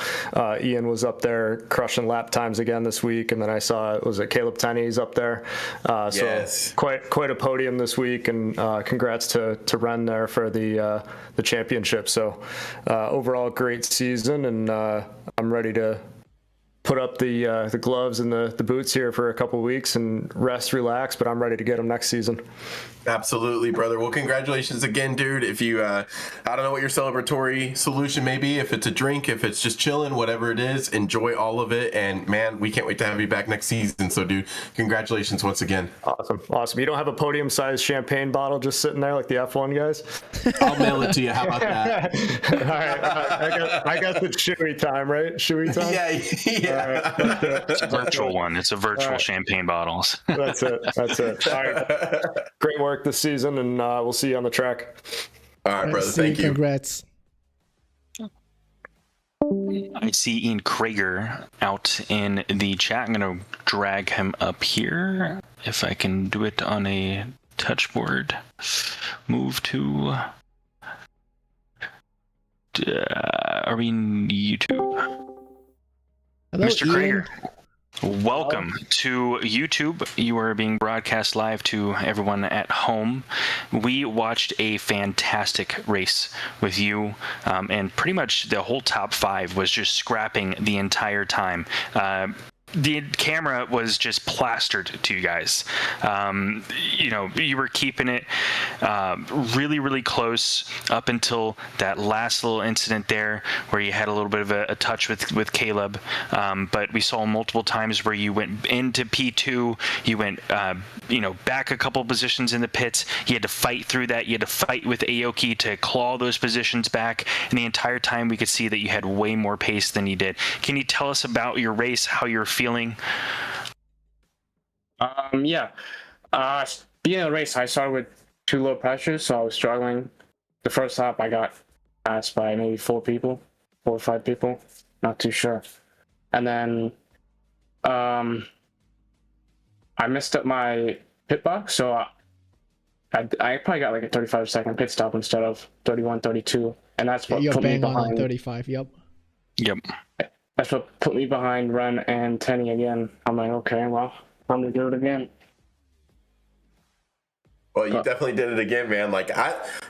Ian was up there crushing lap times again this week. And then I saw, was it Caleb Tenney's up there? Yes. So quite a podium this week, and congrats to Ren there for the championship. So overall, great season, and I'm ready to put up the gloves and the boots here for a couple of weeks and rest, relax. But I'm ready to get them next season. Absolutely, brother. Well, congratulations again, dude. If you, I don't know what your celebratory solution may be, if it's a drink, if it's just chilling, whatever it is, enjoy all of it. And man, we can't wait to have you back next season. So, dude, congratulations once again. Awesome. You don't have a podium-sized champagne bottle just sitting there like the F1 guys? I'll mail it to you. How about that? All right. I guess it's shoey time, right? Shoey time? Yeah. Right. It's a virtual one. It's a virtual champagne bottles. That's it. All right. Great work this season, and we'll see you on the track. All right, brother. Thank you. Congrats. I see Ian Krager out in the chat. I'm going to drag him up here if I can do it on a touchboard. Move to... are we in YouTube? Hello, Mr. Ian. Krager. Welcome to YouTube. You are being broadcast live to everyone at home. We watched a fantastic race with you, and pretty much the whole top 5 was just scrapping the entire time. The camera was just plastered to you guys. You were keeping it really, really close up until that last little incident there where you had a little bit of a touch with Caleb. But we saw multiple times where you went into P2, you went, back a couple positions in the pits. You had to fight through that. You had to fight with Aoki to claw those positions back. And the entire time we could see that you had way more pace than you did. Can you tell us about your race, how you're feeling? Being in a race, I started with too low pressure, so I was struggling. The first lap, I got passed by maybe 4 or 5 people, not too sure. And then I messed up my pit box, so I probably got like a 35-second pit stop instead of 31, 32, and that's what You're put me bang on behind. 35. Yep. That's what put me behind Ren and Tenny again. I'm like, okay, well, I'm gonna do it again. Well, you definitely did it again, man. Like,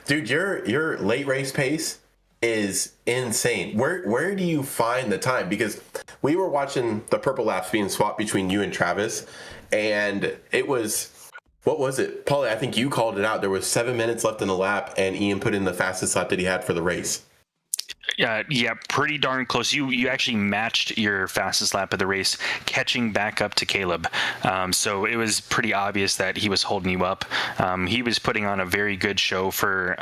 dude, your late race pace is insane. Where do you find the time? Because we were watching the purple laps being swapped between you and Travis, and it was, what was it, Paulie? I think you called it out. There was 7 minutes left in the lap, and Ian put in the fastest lap that he had for the race. Yeah, pretty darn close. You actually matched your fastest lap of the race, catching back up to Caleb. So it was pretty obvious that he was holding you up. He was putting on a very good show for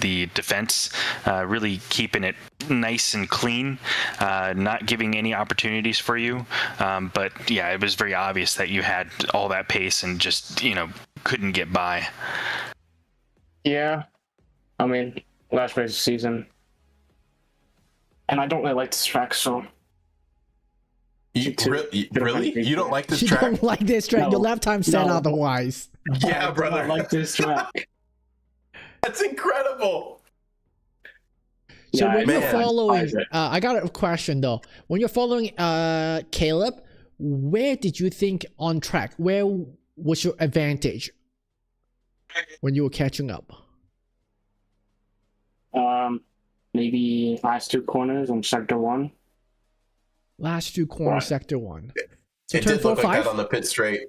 the defense, really keeping it nice and clean, not giving any opportunities for you. But yeah, it was very obvious that you had all that pace and just, couldn't get by. Yeah, I mean, last race of the season. And I don't really like this track, so... Really? You don't like this You track? don't like this track. No. Your lap time said No. otherwise. Yeah, brother. I like this track. That's incredible. So Yeah, when you're man. following, I got a question though. When you're following Caleb, where did you think on track? Where was your advantage when you were catching up? Maybe last 2 corners on sector 1. Last 2 corners, Right. sector 1. So It turn did 4, look like 5? that on the pit straight.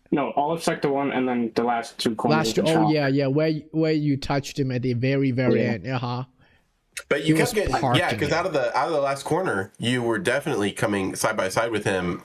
No, all of sector 1 and then the last 2 corners. Last 2, of the track. yeah, where you touched him at the very Yeah. end. But you He kept was getting, parking yeah, because it. out of the last corner, you were definitely coming side by side with him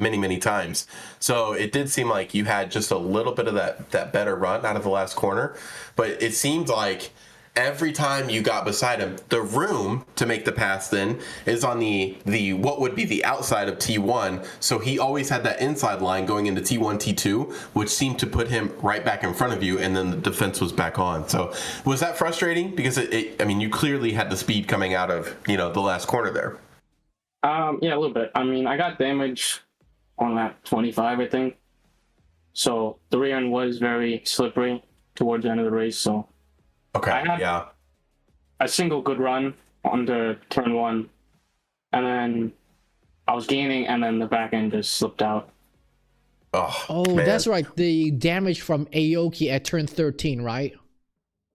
many times. So it did seem like you had just a little bit of that better run out of the last corner. But it seemed like every time you got beside him, the room to make the pass then is on the what would be the outside of T1. So he always had that inside line going into T1, T2, which seemed to put him right back in front of you, and then the defense was back on. So was that frustrating? Because I mean, you clearly had the speed coming out of, the last corner there. Yeah, a little bit. I mean, I got damage on lap 25, I think. So the rear end was very slippery towards the end of the race, so... Okay, I had yeah. a single good run on the turn 1, and then I was gaining, and then the back end just slipped out. Oh, man. that's right. The damage from Aoki at turn 13, right?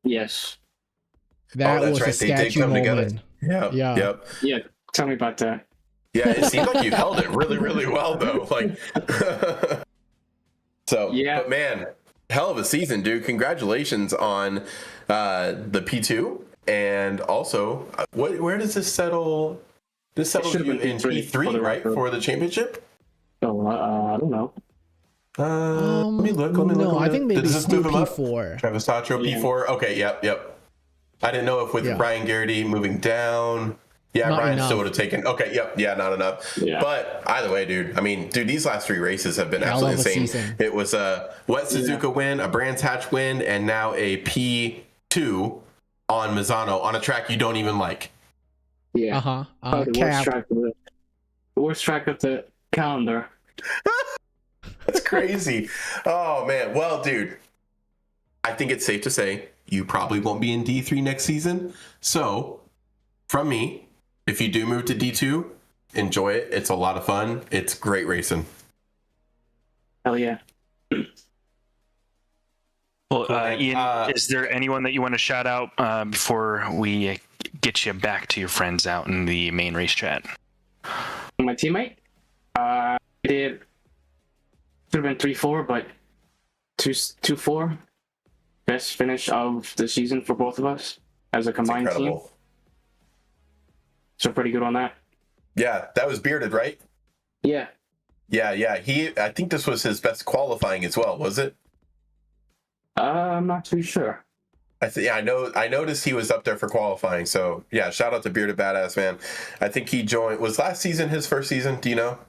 Yes. That that's was a right. They did sketchy come together. moment. Yeah. Yeah. Yep. Yeah, tell me about that. Yeah, it seemed like you held it really well, though. Like, so, Yeah. But man, hell of a season, dude. Congratulations on the P2, and also, where does this settle? This settles should've you been in P3 for P3, the right, record. for the championship? So, I don't know. Let me look. No, I think maybe Does this still move him up? P4. Travis Tatro, Yeah. P4. Okay, yep. I didn't know if with Yeah. Ryan Garrity moving down. Yeah, Not Ryan enough. still would have taken. Okay, yep, yeah, not enough. Yeah. But either way, dude. I mean, these last 3 races have been Hell of absolutely a insane. season. It was a wet Suzuka win, a Brands Hatch win, and now a P2 on Misano on a track you don't even like. Yeah. Uh-huh. The worst track of the calendar. That's crazy. Oh man. Well, dude, I think it's safe to say you probably won't be in D3 next season. So, from me, if you do move to D2, enjoy it. It's a lot of fun. It's great racing. Hell yeah. Well, man. Ian, is there anyone that you want to shout out before we get you back to your friends out in the main race chat? My teammate, did should have been 3-4, but 2-4. Best finish of the season for both of us as a It's combined team. incredible. So pretty good on that. Yeah, that was Bearded, right? Yeah. Yeah. I think this was his best qualifying as well, was it? I'm not too sure. I noticed he was up there for qualifying. So yeah, shout out to Bearded Badass, man. I think he joined. Was last season his first season? Do you know?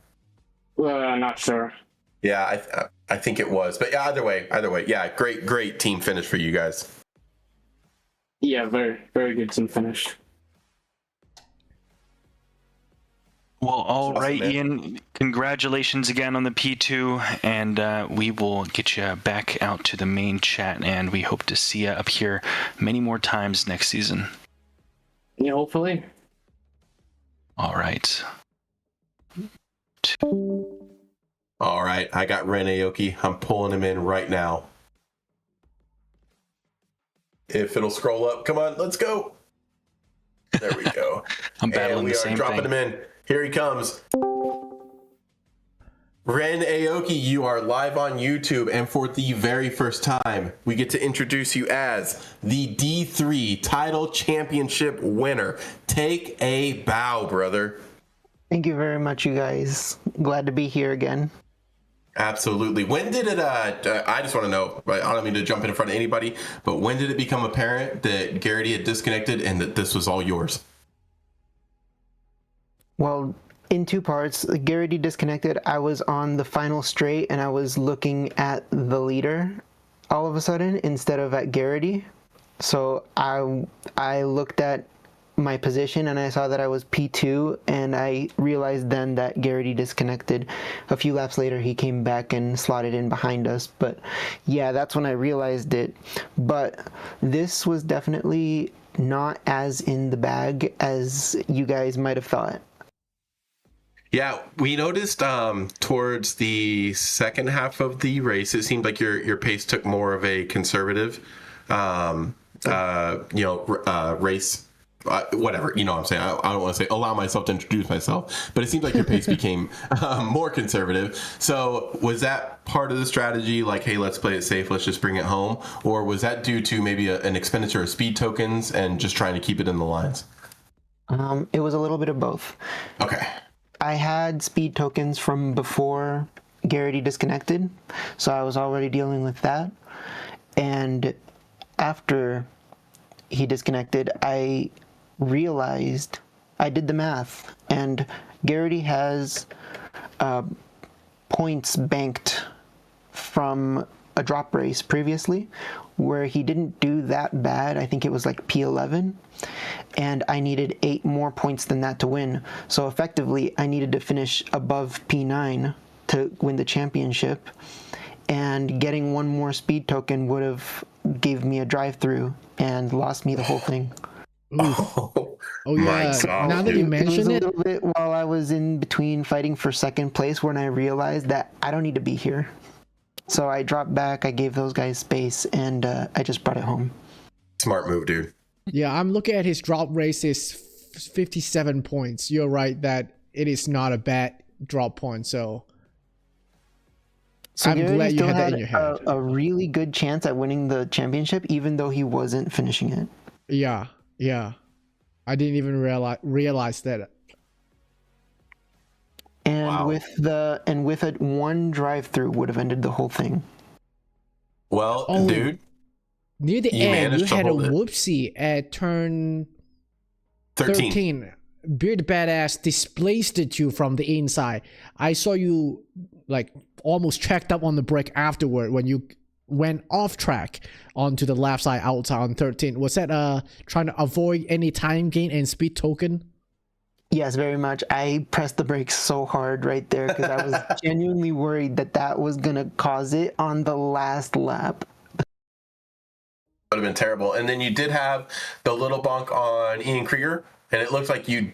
Not sure. Yeah, I think it was. But yeah, either way, yeah, great team finish for you guys. Yeah, very, very good team finish. Well, all Awesome, right, man. Ian. Congratulations again on the P2, and we will get you back out to the main chat, and we hope to see you up here many more times next season. Yeah, hopefully. All right. All right, I got Ren Aoki. I'm pulling him in right now. If it'll scroll up, come on, let's go. There we go. I'm battling and we the are same dropping thing. him in. Here he comes. Ren Aoki, you are live on YouTube, and for the very first time, we get to introduce you as the D3 Title Championship winner. Take a bow, brother. Thank you very much, you guys. Glad to be here again. Absolutely. When did it, I just want to know, right? I don't mean to jump in front of anybody, but when did it become apparent that Garrity had disconnected and that this was all yours? Well, in two parts. Garrity disconnected. I was on the final straight and I was looking at the leader all of a sudden instead of at Garrity. So I looked at my position and I saw that I was P2, and I realized then that Garrity disconnected. A few laps later he came back and slotted in behind us, but yeah, that's when I realized it. But this was definitely not as in the bag as you guys might have thought. Yeah, we noticed towards the second half of the race, it seemed like your pace took more of a conservative race. Whatever, you know what I'm saying. I don't want to say allow myself to introduce myself, but it seems like your pace became more conservative. So was that part of the strategy, like, hey, let's play it safe, let's just bring it home? Or was that due to maybe an expenditure of speed tokens and just trying to keep it in the lines? It was a little bit of both. Okay. I had speed tokens from before Garrity disconnected, so I was already dealing with that. And after he disconnected, I realized, I did the math, and Garrity has points banked from a drop race previously where he didn't do that bad. I think it was like P11, and I needed 8 more points than that to win. So effectively I needed to finish above P9 to win the championship, and getting 1 more speed token would have gave me a drive-through and lost me the whole thing. Oh yeah. God, now that you mention it it, was a little bit while I was in between fighting for second place when I realized that I don't need to be here. So I dropped back, I gave those guys space, and I just brought it home. Smart move, dude. yeah, I'm looking at his drop race is 57 points. You're right that it is not a bad drop point, so I'm Garrity glad you still had that in your head. a really good chance at winning the championship, even though he wasn't finishing it. Yeah. I didn't even realize that. And Wow. with a 1 drive-through would have ended the whole thing. Well, Oh. dude, Near the You end, managed you to had a hold it. whoopsie at turn 13. 13. Beard Badass displaced you from the inside. I saw you like almost checked up on the brake afterward when you went off track onto the left side outside on 13. Was that trying to avoid any time gain and speed token? Yes, very much. I pressed the brakes so hard right there because I was genuinely worried that was going to cause it on the last lap. Would have been terrible. And then you did have the little bonk on Ian Krieger, and it looks like you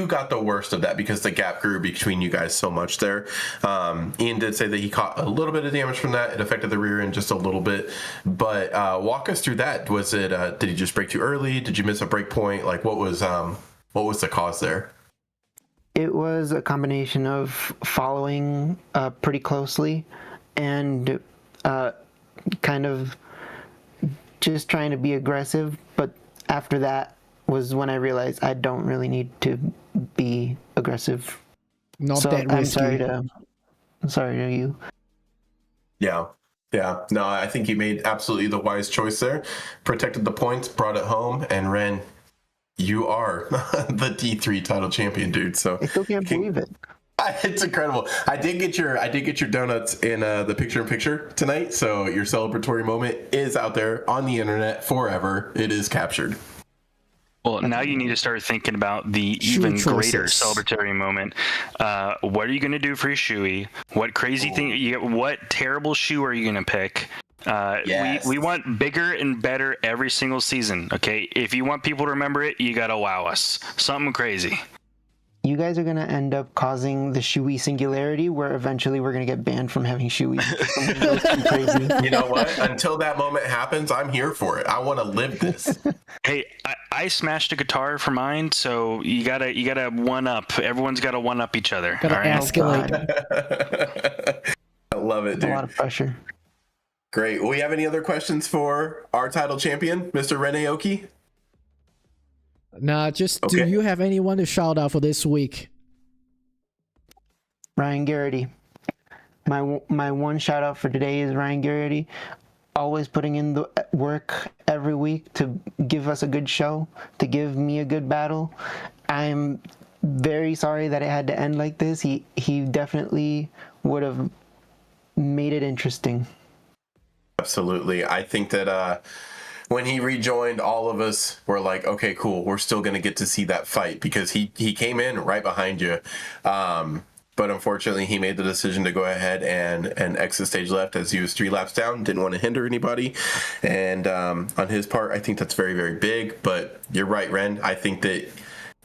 got the worst of that because the gap grew between you guys so much there. Ian did say that he caught a little bit of damage from that. It affected the rear end just a little bit, but walk us through that. Was it did he just brake too early? Did you miss a brake point? Like what was the cause there? It was a combination of following pretty closely and kind of just trying to be aggressive, but after that was when I realized I don't really need to be aggressive. Not so that risky. I'm sorry to you. Yeah. No, I think you made absolutely the wise choice there. Protected the points, brought it home, and Ren, you are the D3 title champion, dude. So I still can't believe it. It's incredible. I did get your donuts in the picture-in-picture tonight, so your celebratory moment is out there on the internet forever. It is captured. Well, now you need to start thinking about the Shoe even greater choices. celebratory moment. What are you going to do for your shoey? What crazy thing? What terrible shoe are you going to pick? Yes. We want bigger and better every single season. Okay, if you want people to remember it, you got to wow us. Something crazy. You guys are going to end up causing the shoey singularity where eventually we're going to get banned from having shoey. Crazy. You know what? Until that moment happens, I'm here for it. I want to live this. Hey, I smashed a guitar for mine, so you gotta one up. Everyone's got to one up each other. Gotta all right? escalate. I love it, A lot dude. of pressure. Great. Well, we have any other questions for our title champion, Mr. Rene Oki? Nah, just do Okay. you have anyone to shout out for this week? Ryan Garrity. My one shout out for today is Ryan Garrity, always putting in the work every week to give us a good show, to give me a good battle. I'm very sorry that it had to end like this. He definitely would have made it interesting. Absolutely. I think that when he rejoined, all of us were like, okay, cool. We're still going to get to see that fight because he came in right behind you. But unfortunately, he made the decision to go ahead and exit stage left as he was 3 laps down. Didn't want to hinder anybody. And on his part, I think that's very, very big. But you're right, Ren. I think that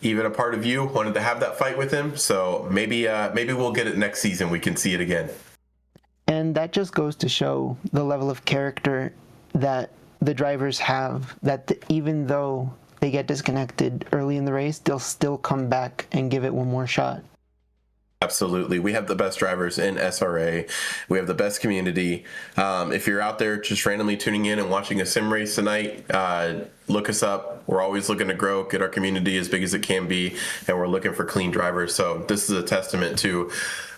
even a part of you wanted to have that fight with him. So maybe we'll get it next season. We can see it again. And that just goes to show the level of character that the drivers have, that even though they get disconnected early in the race, they'll still come back and give it one more shot. Absolutely. We have the best drivers in SRA. We have the best community. If you're out there just randomly tuning in and watching a sim race tonight, look us up. We're always looking to grow, get our community as big as it can be, and we're looking for clean drivers. So this is a testament to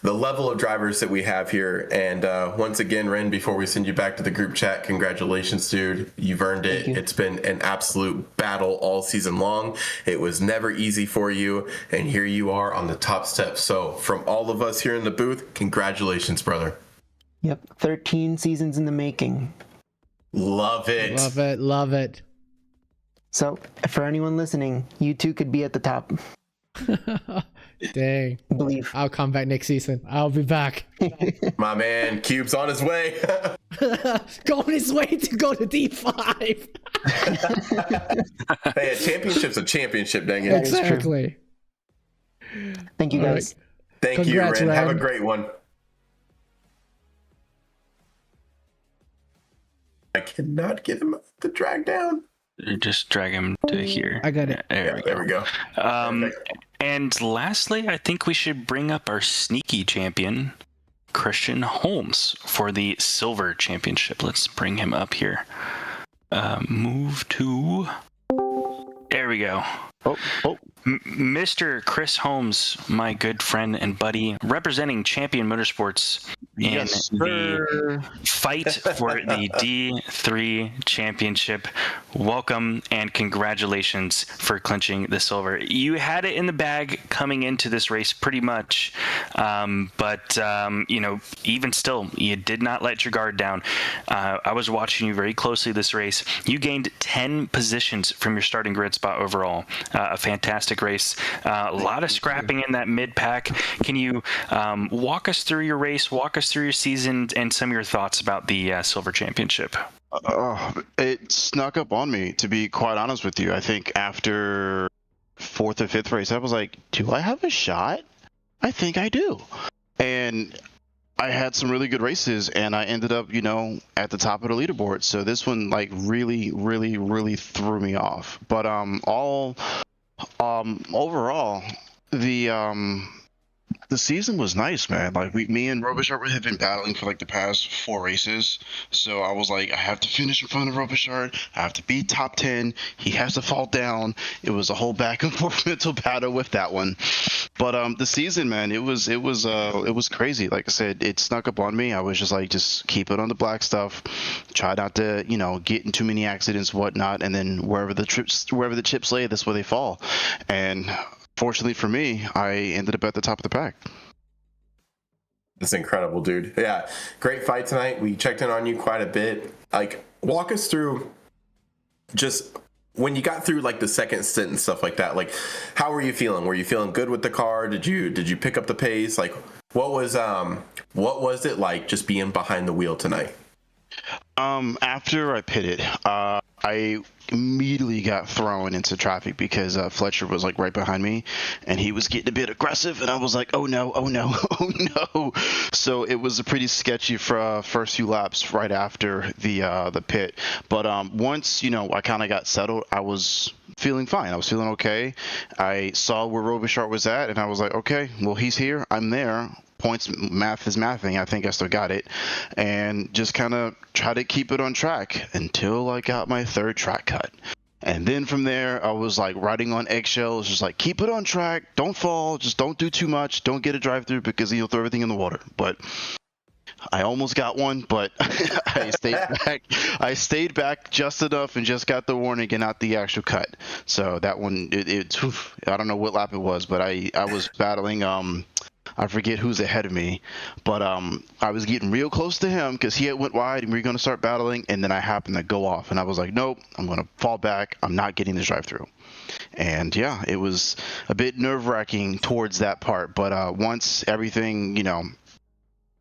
the level of drivers that we have here. And once again, Ren, before we send you back to the group chat, congratulations, dude. You've earned it. It's been an absolute battle all season long. It was never easy for you, and here you are on the top step. So from all of us here in the booth, congratulations, brother. Yep, 13 seasons in the making. Love it. Love it, love it. So, for anyone listening, you too could be at the top. Dang. Believe. I'll come back next season. I'll be back. My man, Cube's on his way. Going his way to go to D5. Hey, a championship's a championship, dang it. Exactly. Thank you, All guys. Thank Congrats, you, Ren. Have a Ren. great one. I cannot get him to drag down. Just drag him to here. I got it. There we go. And lastly, I think we should bring up our sneaky champion, Christian Holmes, for the silver championship. Let's bring him up here. Move to... There we go. Mr. Chris Holmes, my good friend and buddy, representing Champion Motorsports in the fight for the D3 championship. Welcome and congratulations for clinching the silver. You had it in the bag coming into this race pretty much, but even still, you did not let your guard down. I was watching you very closely this race. You gained 10 positions from your starting grid spot overall. A fantastic race. A lot of scrapping in that mid-pack. Can you walk us through your race, walk us through your season, and some of your thoughts about the Silver Championship? It snuck up on me, to be quite honest with you. I think after 4th or 5th race, I was like, do I have a shot? I think I do. And I had some really good races, and I ended up, at the top of the leaderboard. So this one, really, really, really threw me off. But overall, the season was nice, man. Me and Robichart have been battling for the past 4 races. So I was like, I have to finish in front of Robichart. I have to be top 10. He has to fall down. It was a whole back and forth mental battle with that one. But the season, man, it was crazy. Like I said, it snuck up on me. I was just keep it on the black stuff. Try not to, get in too many accidents, whatnot, and then wherever the chips lay, that's where they fall. And fortunately for me, I ended up at the top of the pack. That's incredible, dude. Yeah, great fight tonight. We checked in on you quite a bit. Like, walk us through just when you got through like the second stint and stuff like that. Like, how were you feeling? Were you feeling good with the car? Did you pick up the pace? Like, what was it like just being behind the wheel tonight? After I pitted, I immediately got thrown into traffic because Fletcher was like right behind me, and he was getting a bit aggressive, and I was like, oh no, oh no, oh no. So it was a pretty sketchy first few laps right after the pit. But once I kind of got settled, I was feeling fine. I was feeling okay. I saw where Robichart was at, and I was like, okay, well, he's here, I'm there. Points, math is mathing. I think I still got it, and just kind of try to keep it on track until I got my third track cut. And then from there, I was like riding on eggshells, just like keep it on track, don't fall, just don't do too much, don't get a drive through because you'll throw everything in the water. But I almost got one, but I stayed back. I stayed back just enough and just got the warning and not the actual cut. So that one, I don't know what lap it was, but I was battling. I forget who's ahead of me, but I was getting real close to him because he had went wide and we were going to start battling, and then I happened to go off, and I was like, nope, I'm going to fall back. I'm not getting this drive-through. And yeah, it was a bit nerve-wracking towards that part, but once everything,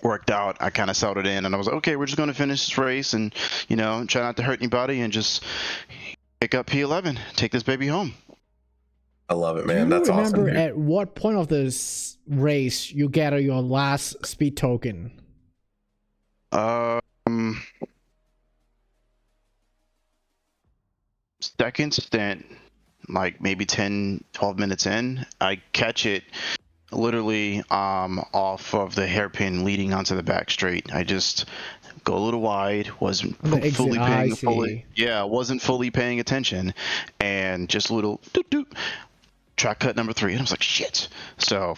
worked out, I kind of settled in, and I was like, okay, we're just going to finish this race and, try not to hurt anybody and just pick up P11, take this baby home. I love it, man. That's awesome. Remember at what point of this race you gather your last speed token? Second stint, like maybe 10, 12 minutes in, I catch it literally off of the hairpin leading onto the back straight. I just go a little wide, wasn't fully paying attention, and just a little track cut number 3, and I was like, shit. So,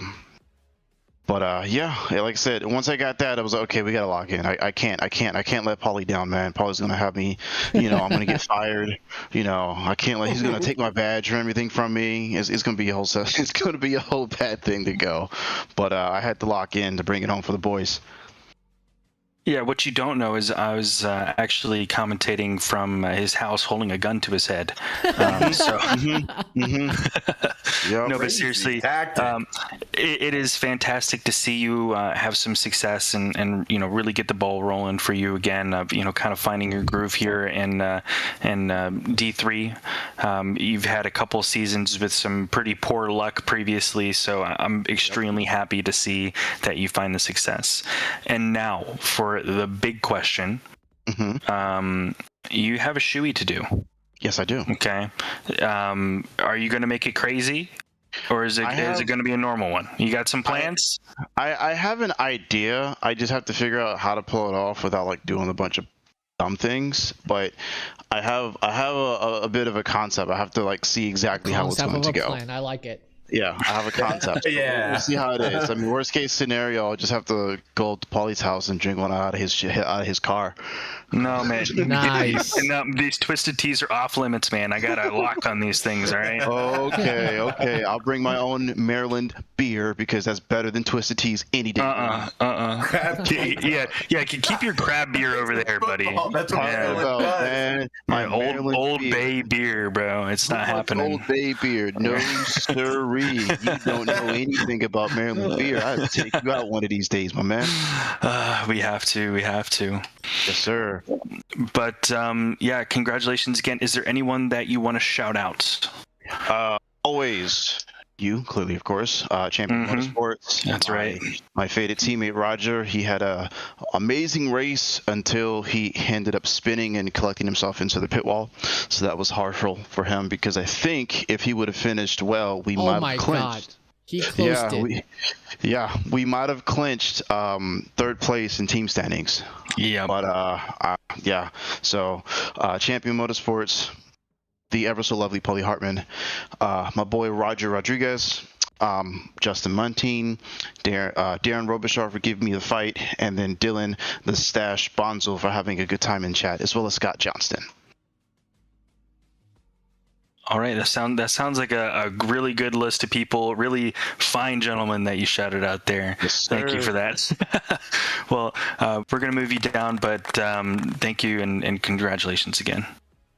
but yeah, like I said, once I got that, I was like, okay, we gotta lock in. I can't let Paulie down, man. Paulie's gonna have me, I'm gonna get fired. I can't let. He's gonna take my badge or everything from me. It's gonna be it's gonna be a whole bad thing to go. But I had to lock in to bring it home for the boys. Yeah, what you don't know is I was actually commentating from his house holding a gun to his head. No, but seriously, it is fantastic to see you have some success and really get the ball rolling for you again. Kind of finding your groove here in D3. You've had a couple seasons with some pretty poor luck previously, so I'm extremely happy to see that you find the success. And now for the big question. You have a shoey to do. Yes, I do. Okay. Are you going to make it crazy, or is it going to be a normal one? You got some plans? I have an idea. I just have to figure out how to pull it off without like doing a bunch of dumb things. But I have a bit of a concept. I have to like see exactly how it's going to go. Plan. I like it. Yeah, I have a concept. We'll see how it is. I mean, worst case scenario, I'll just have to go to Paulie's house and drink one out of his car. No, man. Nice. These twisted teas are off limits, man. I got a lock on these things, all right? Okay. I'll bring my own Maryland beer because that's better than twisted teas any day. Yeah, keep your crab beer over there, buddy. That's what I'm about, man. My old Bay beer, bro. It's not happening. Old Bay beer. No, sirree. You don't know anything about Maryland beer. I'll take you out one of these days, my man. We have to. Yes, sir. But yeah, congratulations again. Is there anyone that you want to shout out? Always you, clearly, of course. Champion Motorsports. That's right. My fated teammate Roger. He had a amazing race until he ended up spinning and collecting himself into the pit wall. So that was horrible for him because I think if he would have finished well, we might have clinched. God. He closed it. We might have clinched third place in team standings. Yeah. But yeah. So Champion Motorsports, the ever so lovely Paulie Hartman, my boy Roger Rodriguez, Justin Muntean, Darren Robichart for giving me the fight, and then Dylan the Stash Bonzo for having a good time in chat, as well as Scott Johnston. All right, that sounds like a really good list of people, really fine gentlemen that you shouted out there. Yes, thank you for that. Well, we're gonna move you down, but thank you and congratulations again.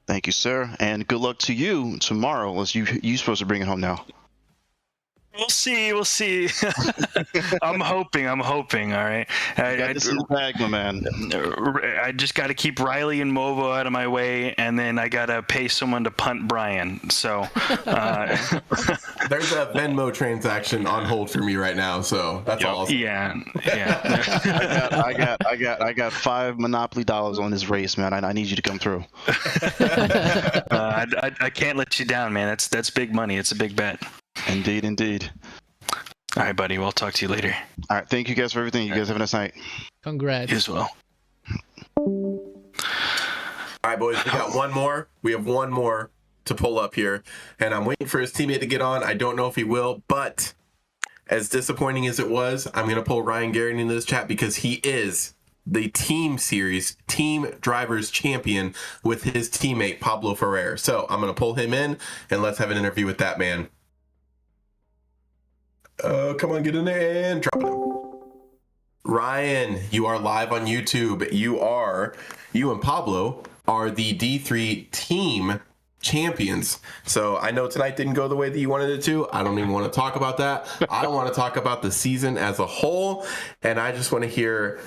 Thank you, sir, and good luck to you tomorrow. Unless you supposed to bring it home now. We'll see. I'm hoping. All right. I this in the bag, my man. I just got to keep Riley and Movo out of my way, and then I got to pay someone to punt Brian. So there's a Venmo transaction on hold for me right now. So that's awesome. Yeah. I got 5 Monopoly dollars on this race, man. I need you to come through. I can't let you down, man. That's big money. It's a big bet. Indeed. All right, buddy. We'll talk to you later. All right. Thank you guys for everything. You guys have a nice night. Congrats. You as well. All right, boys. We got one more. We have one more to pull up here. And I'm waiting for his teammate to get on. I don't know if he will. But as disappointing as it was, I'm going to pull Ryan Garrett into this chat because he is the Team Series Team Drivers Champion with his teammate, Pablo Ferrer. So I'm going to pull him in, and let's have an interview with that man. Come on, get in there and drop it in. Ryan, you are live on YouTube. You and Pablo are the D3 Team Champions. So I know tonight didn't go the way that you wanted it to. I don't even want to talk about that. I don't want to talk about the season as a whole. And I just want to hear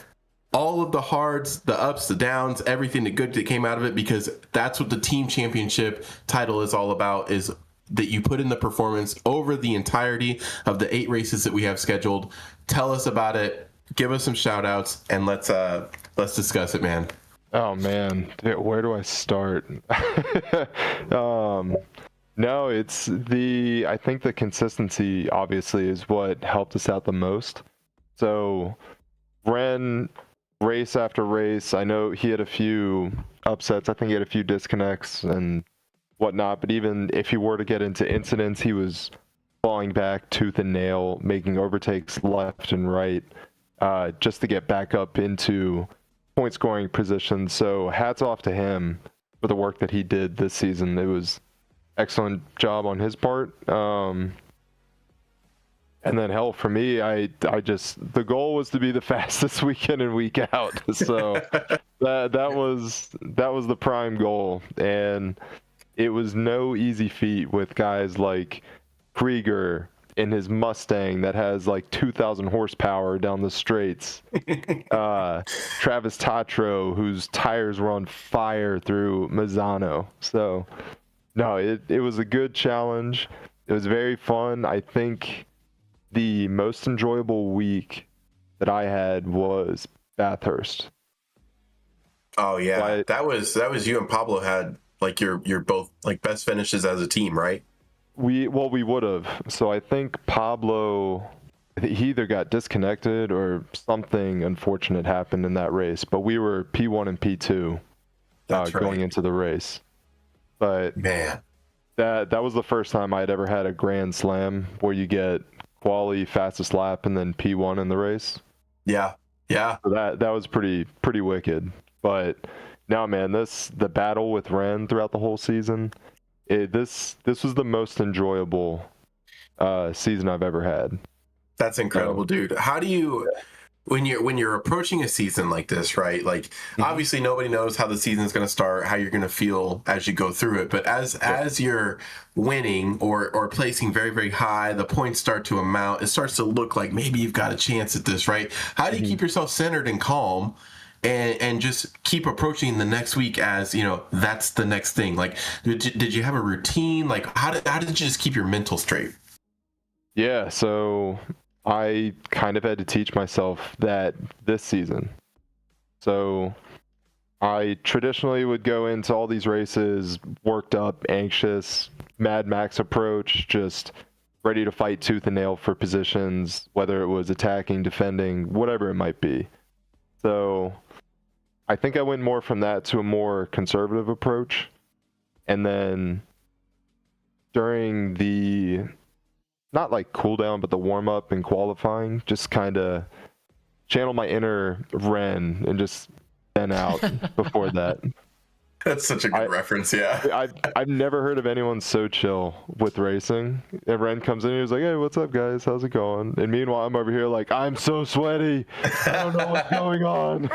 all of the hards, the ups, the downs, everything the good that came out of it, because that's what the Team Championship title is all about, is that you put in the performance over the entirety of the 8 races that we have scheduled. Tell us about it. Give us some shout outs, and let's discuss it, man. Oh man, where do I start? No, it's I think the consistency obviously is what helped us out the most. So Ren, race after race, I know he had a few upsets. I think he had a few disconnects and whatnot, but even if he were to get into incidents, he was falling back tooth and nail, making overtakes left and right, just to get back up into point scoring positions. So hats off to him for the work that he did this season. It was excellent job on his part. And then hell, for me, I just, the goal was to be the fastest week in and week out. So that was the prime goal. And it was no easy feat with guys like Krieger in his Mustang that has like 2,000 horsepower down the straights. Travis Tatro, whose tires were on fire through Misano. So, no, it was a good challenge. It was very fun. I think the most enjoyable week that I had was Bathurst. Oh yeah, that was you and Pablo had like you're both like best finishes as a team, right? We would have. So I think Pablo, he either got disconnected or something unfortunate happened in that race. But we were P1 and P2 going into the race. But man, that was the first time I'd ever had a Grand Slam where you get quali, fastest lap, and then P1 in the race. Yeah. So that was pretty wicked. But no, man, the battle with Ren throughout the whole season, this was the most enjoyable season I've ever had. That's incredible, dude. How do you, when you're approaching a season like this, right? Like obviously nobody knows how the season's going to start, how you're going to feel as you go through it. But as you're winning or placing very, very high, the points start to amount. It starts to look like maybe you've got a chance at this, right? How do you keep yourself centered and calm? And just keep approaching the next week as, you know, that's the next thing. Like, did you have a routine? Like, how did you just keep your mental straight? Yeah, so I kind of had to teach myself that this season. So I traditionally would go into all these races worked up, anxious, Mad Max approach, just ready to fight tooth and nail for positions, whether it was attacking, defending, whatever it might be. So I think I went more from that to a more conservative approach. And then during the, not like cool down, but the warm up and qualifying, just kind of channel my inner Ren and just zen out before that. That's such a good reference, yeah. I've never heard of anyone so chill with racing. And Ren comes in and he's like, hey, what's up, guys? How's it going? And meanwhile, I'm over here like, I'm so sweaty. I don't know what's going on.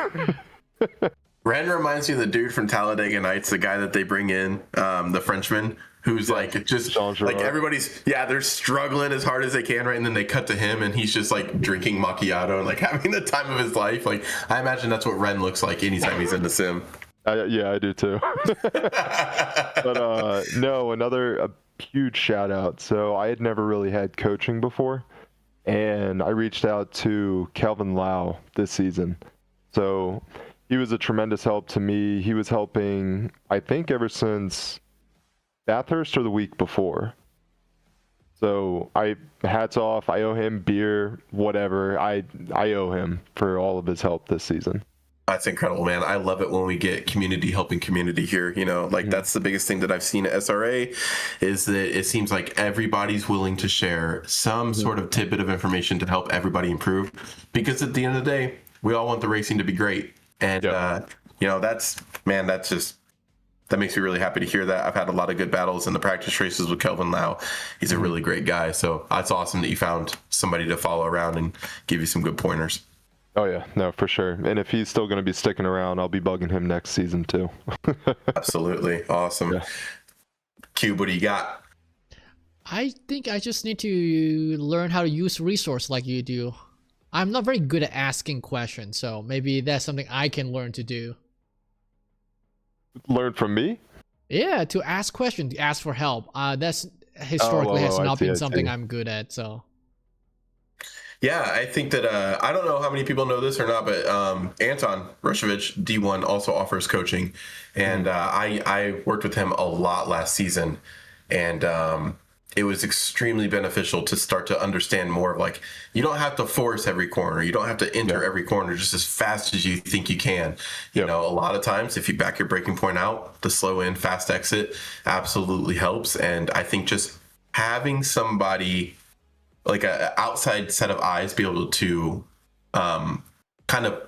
Ren reminds me of the dude from Talladega Nights, the guy that they bring in, the Frenchman, who's like just like everybody's they're struggling as hard as they can, right? And then they cut to him and he's just like drinking macchiato and like having the time of his life. Like I imagine that's what Ren looks like anytime he's in the sim. Yeah, I do too. But no, a huge shout out. So I had never really had coaching before, and I reached out to Kelvin Lau this season. So he was a tremendous help to me. He was helping, I think, ever since Bathurst or the week before. So hats off. I owe him beer, whatever. I owe him for all of his help this season. That's incredible, man. I love it when we get community helping community here. You know, like that's the biggest thing that I've seen at SRA is that it seems like everybody's willing to share some sort of tidbit of information to help everybody improve. Because at the end of the day, we all want the racing to be great. And, you know, that makes me really happy to hear that. I've had a lot of good battles in the practice races with Kelvin Lau. He's a really great guy. So it's awesome that you found somebody to follow around and give you some good pointers. Oh, yeah. No, for sure. And if he's still going to be sticking around, I'll be bugging him next season, too. Absolutely. Awesome. Yeah. Cube, what do you got? I think I just need to learn how to use resource like you do. I'm not very good at asking questions, so maybe that's something I can learn to do. Learn from me? Yeah, to ask questions, to ask for help. That's historically has not been something I'm good at, so... Yeah, I think that I don't know how many people know this or not, but Anton Rushevich, D1, also offers coaching, and I worked with him a lot last season, and it was extremely beneficial to start to understand more of like you don't have to force every corner, you don't have to enter every corner just as fast as you think you can. You know, a lot of times if you back your braking point out, the slow in, fast exit absolutely helps, and I think just having somebody like an outside set of eyes be able to kind of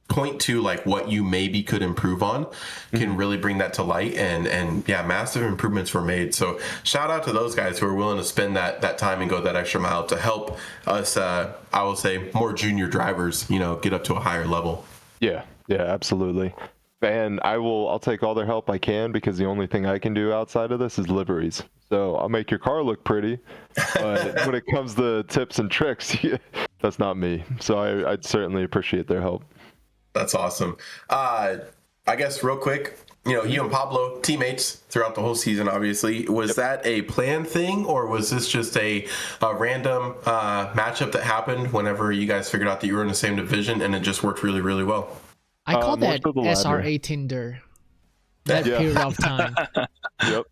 point to like what you maybe could improve on can really bring that to light, and yeah, massive improvements were made. So shout out to those guys who are willing to spend that time and go that extra mile to help us I will say more junior drivers, you know, get up to a higher level. Yeah, absolutely. And I'll take all their help I can, because the only thing I can do outside of this is liveries. So I'll make your car look pretty, but when it comes to tips and tricks, that's not me. So I'd certainly appreciate their help. That's awesome. I guess real quick, you know, you and Pablo, teammates throughout the whole season, obviously. Was that a planned thing, or was this just a random matchup that happened whenever you guys figured out that you were in the same division and it just worked really, really well? I call that SRA Tinder. That period of time. Yep.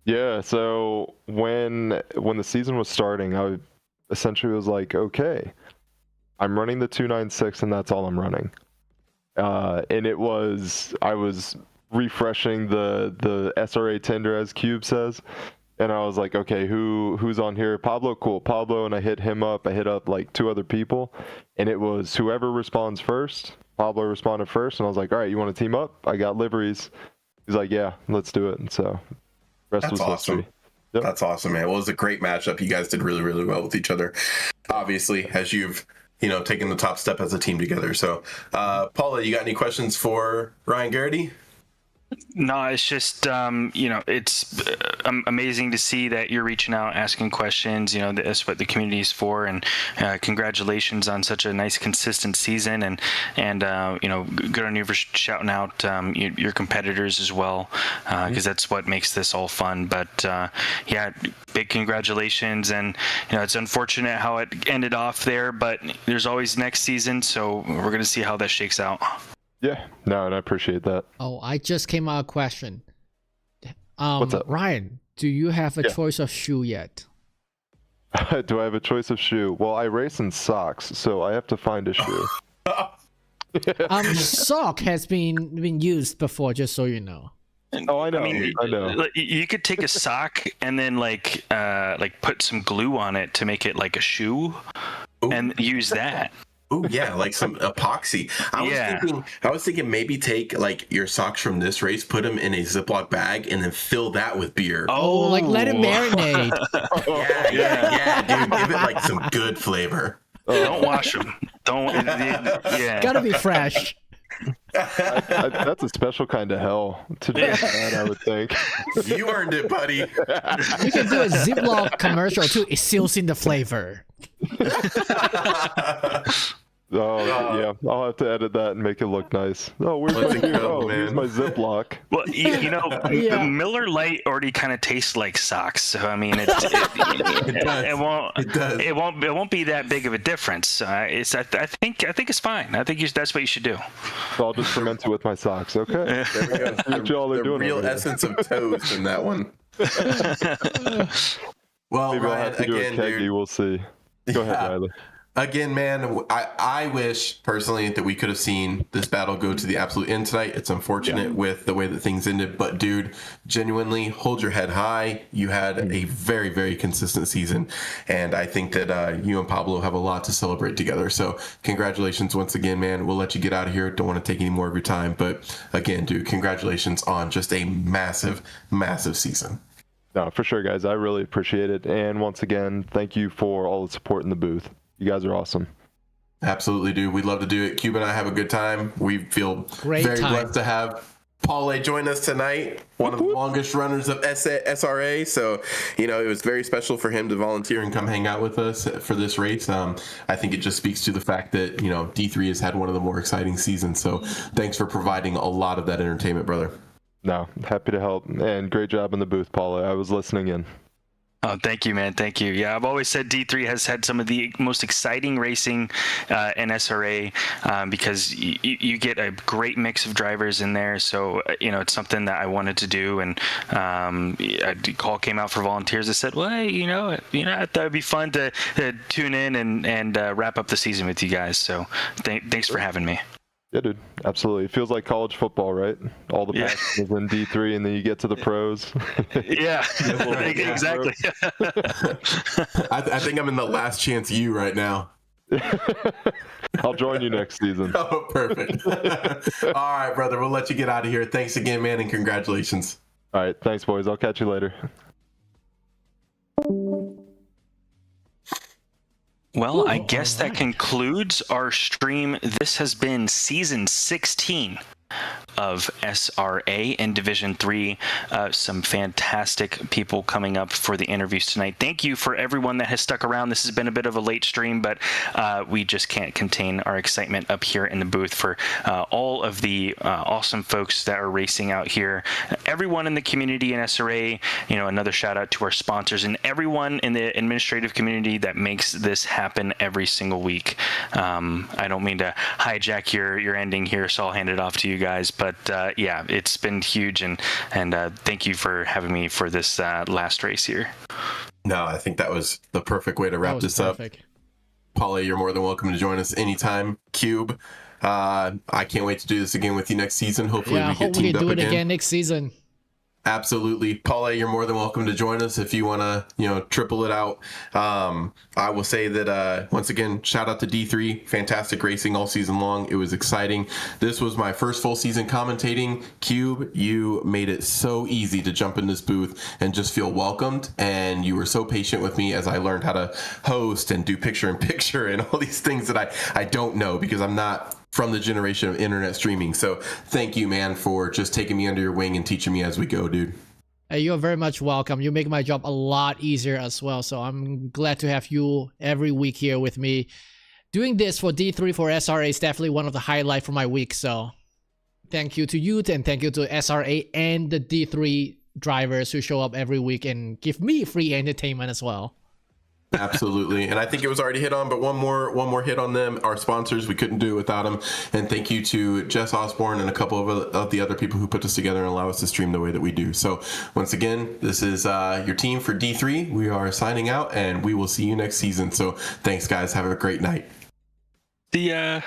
Yeah, so when the season was starting, I essentially was like, okay, I'm running the 296 and that's all I'm running. And I was refreshing the SRA Tinder, as Cube says, and I was like, okay, who's on here? Pablo, cool, Pablo, and I hit him up. I hit up like 2 other people, and it was whoever responds first. Pablo responded first, and I was like, all right, you want to team up? I got liveries. He's like, yeah, let's do it. And so rest was awesome. Yep. That's awesome, man. Well, it was a great matchup. You guys did really, really well with each other, obviously, as you've, you know, taken the top step as a team together. So, Paula, you got any questions for Ryan Garrity? No, it's just, you know, it's amazing to see that you're reaching out, asking questions. You know, that's what the community is for. And congratulations on such a nice, consistent season. And you know, good on you for shouting out your competitors as well, because that's what makes this all fun. But yeah, big congratulations. And, you know, it's unfortunate how it ended off there, but there's always next season. So we're going to see how that shakes out. Yeah, no, and I appreciate that. Oh, I just came out a question. What's up? Ryan, do you have a choice of shoe yet? Do I have a choice of shoe? Well, I race in socks, so I have to find a shoe. Sock has been used before, just so you know. Oh, I know. I know. You could take a sock and then like put some glue on it to make it like a shoe, and use that. Oh yeah, like some epoxy. I was thinking maybe take like your socks from this race, put them in a Ziploc bag, and then fill that with beer. Oh, like let it marinate. yeah, dude. Give it like some good flavor. Don't wash them. Don't. Yeah. Gotta be fresh. That's a special kind of hell to do that, I would think. You earned it, buddy. You can do a Ziploc commercial too. It seals in the flavor. Yeah, I'll have to edit that and make it look nice. Oh, where's my beer? Oh, here's my Ziploc. Well, you know, Yeah. Miller Lite already kind of tastes like socks, so I mean, it won't be that big of a difference. I think it's fine. I think that's what you should do. So I'll just ferment it with my socks. Okay. There we go. That's all they're The doing real over here. essence of toast in that one. Well, Maybe I'll Ryan, have to do again, a keggy. dude. We'll see. Go ahead, Riley. Again, man, I wish personally that we could have seen this battle go to the absolute end tonight. It's unfortunate with the way that things ended, but dude, genuinely hold your head high. You had a very, very consistent season, and I think that you and Pablo have a lot to celebrate together. So congratulations once again, man. We'll let you get out of here. Don't want to take any more of your time, but again, dude, congratulations on just a massive, massive season. No, for sure, guys. I really appreciate it. And once again, thank you for all the support in the booth. You guys are awesome. Absolutely, dude. We'd love to do it. Cube and I have a good time. We feel Great very time. blessed to have Paul join us tonight, one of the longest runners of SRA. So, you know, it was very special for him to volunteer and come hang out with us for this race. I think it just speaks to the fact that, you know, D3 has had one of the more exciting seasons. So thanks for providing a lot of that entertainment, brother. No, happy to help. And great job in the booth, Paula. I was listening in. Oh, thank you, man. Thank you. Yeah, I've always said D3 has had some of the most exciting racing in SRA because you get a great mix of drivers in there. So, you know, it's something that I wanted to do. And a call came out for volunteers that said, well, hey, you know, I thought it'd be fun to tune in and wrap up the season with you guys. So thanks for having me. Yeah, dude, absolutely. It feels like college football, right? All the passion is in D3, and then you get to the pros. Yeah, exactly. I think I'm in the last chance you right now. I'll join you next season. Oh, perfect. All right, brother. We'll let you get out of here. Thanks again, man, and congratulations. All right, thanks, boys. I'll catch you later. Well, I guess that concludes our stream. This has been season 16 of SRA in Division 3. Some fantastic people coming up for the interviews tonight. Thank you for everyone that has stuck around. This has been a bit of a late stream, but we just can't contain our excitement up here in the booth for all of the awesome folks that are racing out here. Everyone in the community in SRA, you know, another shout out to our sponsors and everyone in the administrative community that makes this happen every single week. I don't mean to hijack your ending here, so I'll hand it off to you guys. But yeah, it's been huge, and thank you for having me for this last race here. No, I think that was the perfect way to wrap this up. Paula, you're more than welcome to join us anytime. Cube, I can't wait to do this again with you next season. Hopefully we get teamed up do it again next season. Absolutely. Paula, you're more than welcome to join us if you want to, you know, triple it out. I will say that, once again, shout out to D3. Fantastic racing all season long. It was exciting. This was my first full season commentating. Cube, you made it so easy to jump in this booth and just feel welcomed. And you were so patient with me as I learned how to host and do picture-in-picture and all these things that I don't know because I'm not from the generation of internet streaming. So thank you, man, for just taking me under your wing and teaching me as we go, dude. Hey, you're very much welcome. You make my job a lot easier as well. So I'm glad to have you every week here with me. Doing this for D3 for SRA is definitely one of the highlights for my week. So thank you to you and thank you to SRA and the D3 drivers who show up every week and give me free entertainment as well. Absolutely. And I think it was already hit on, but one more hit on them. Our sponsors, we couldn't do it without them. And thank you to Jess Osborne and a couple of the other people who put this together and allow us to stream the way that we do. So once again, this is your team for D3. We are signing out and we will see you next season. So thanks, guys. Have a great night. See ya.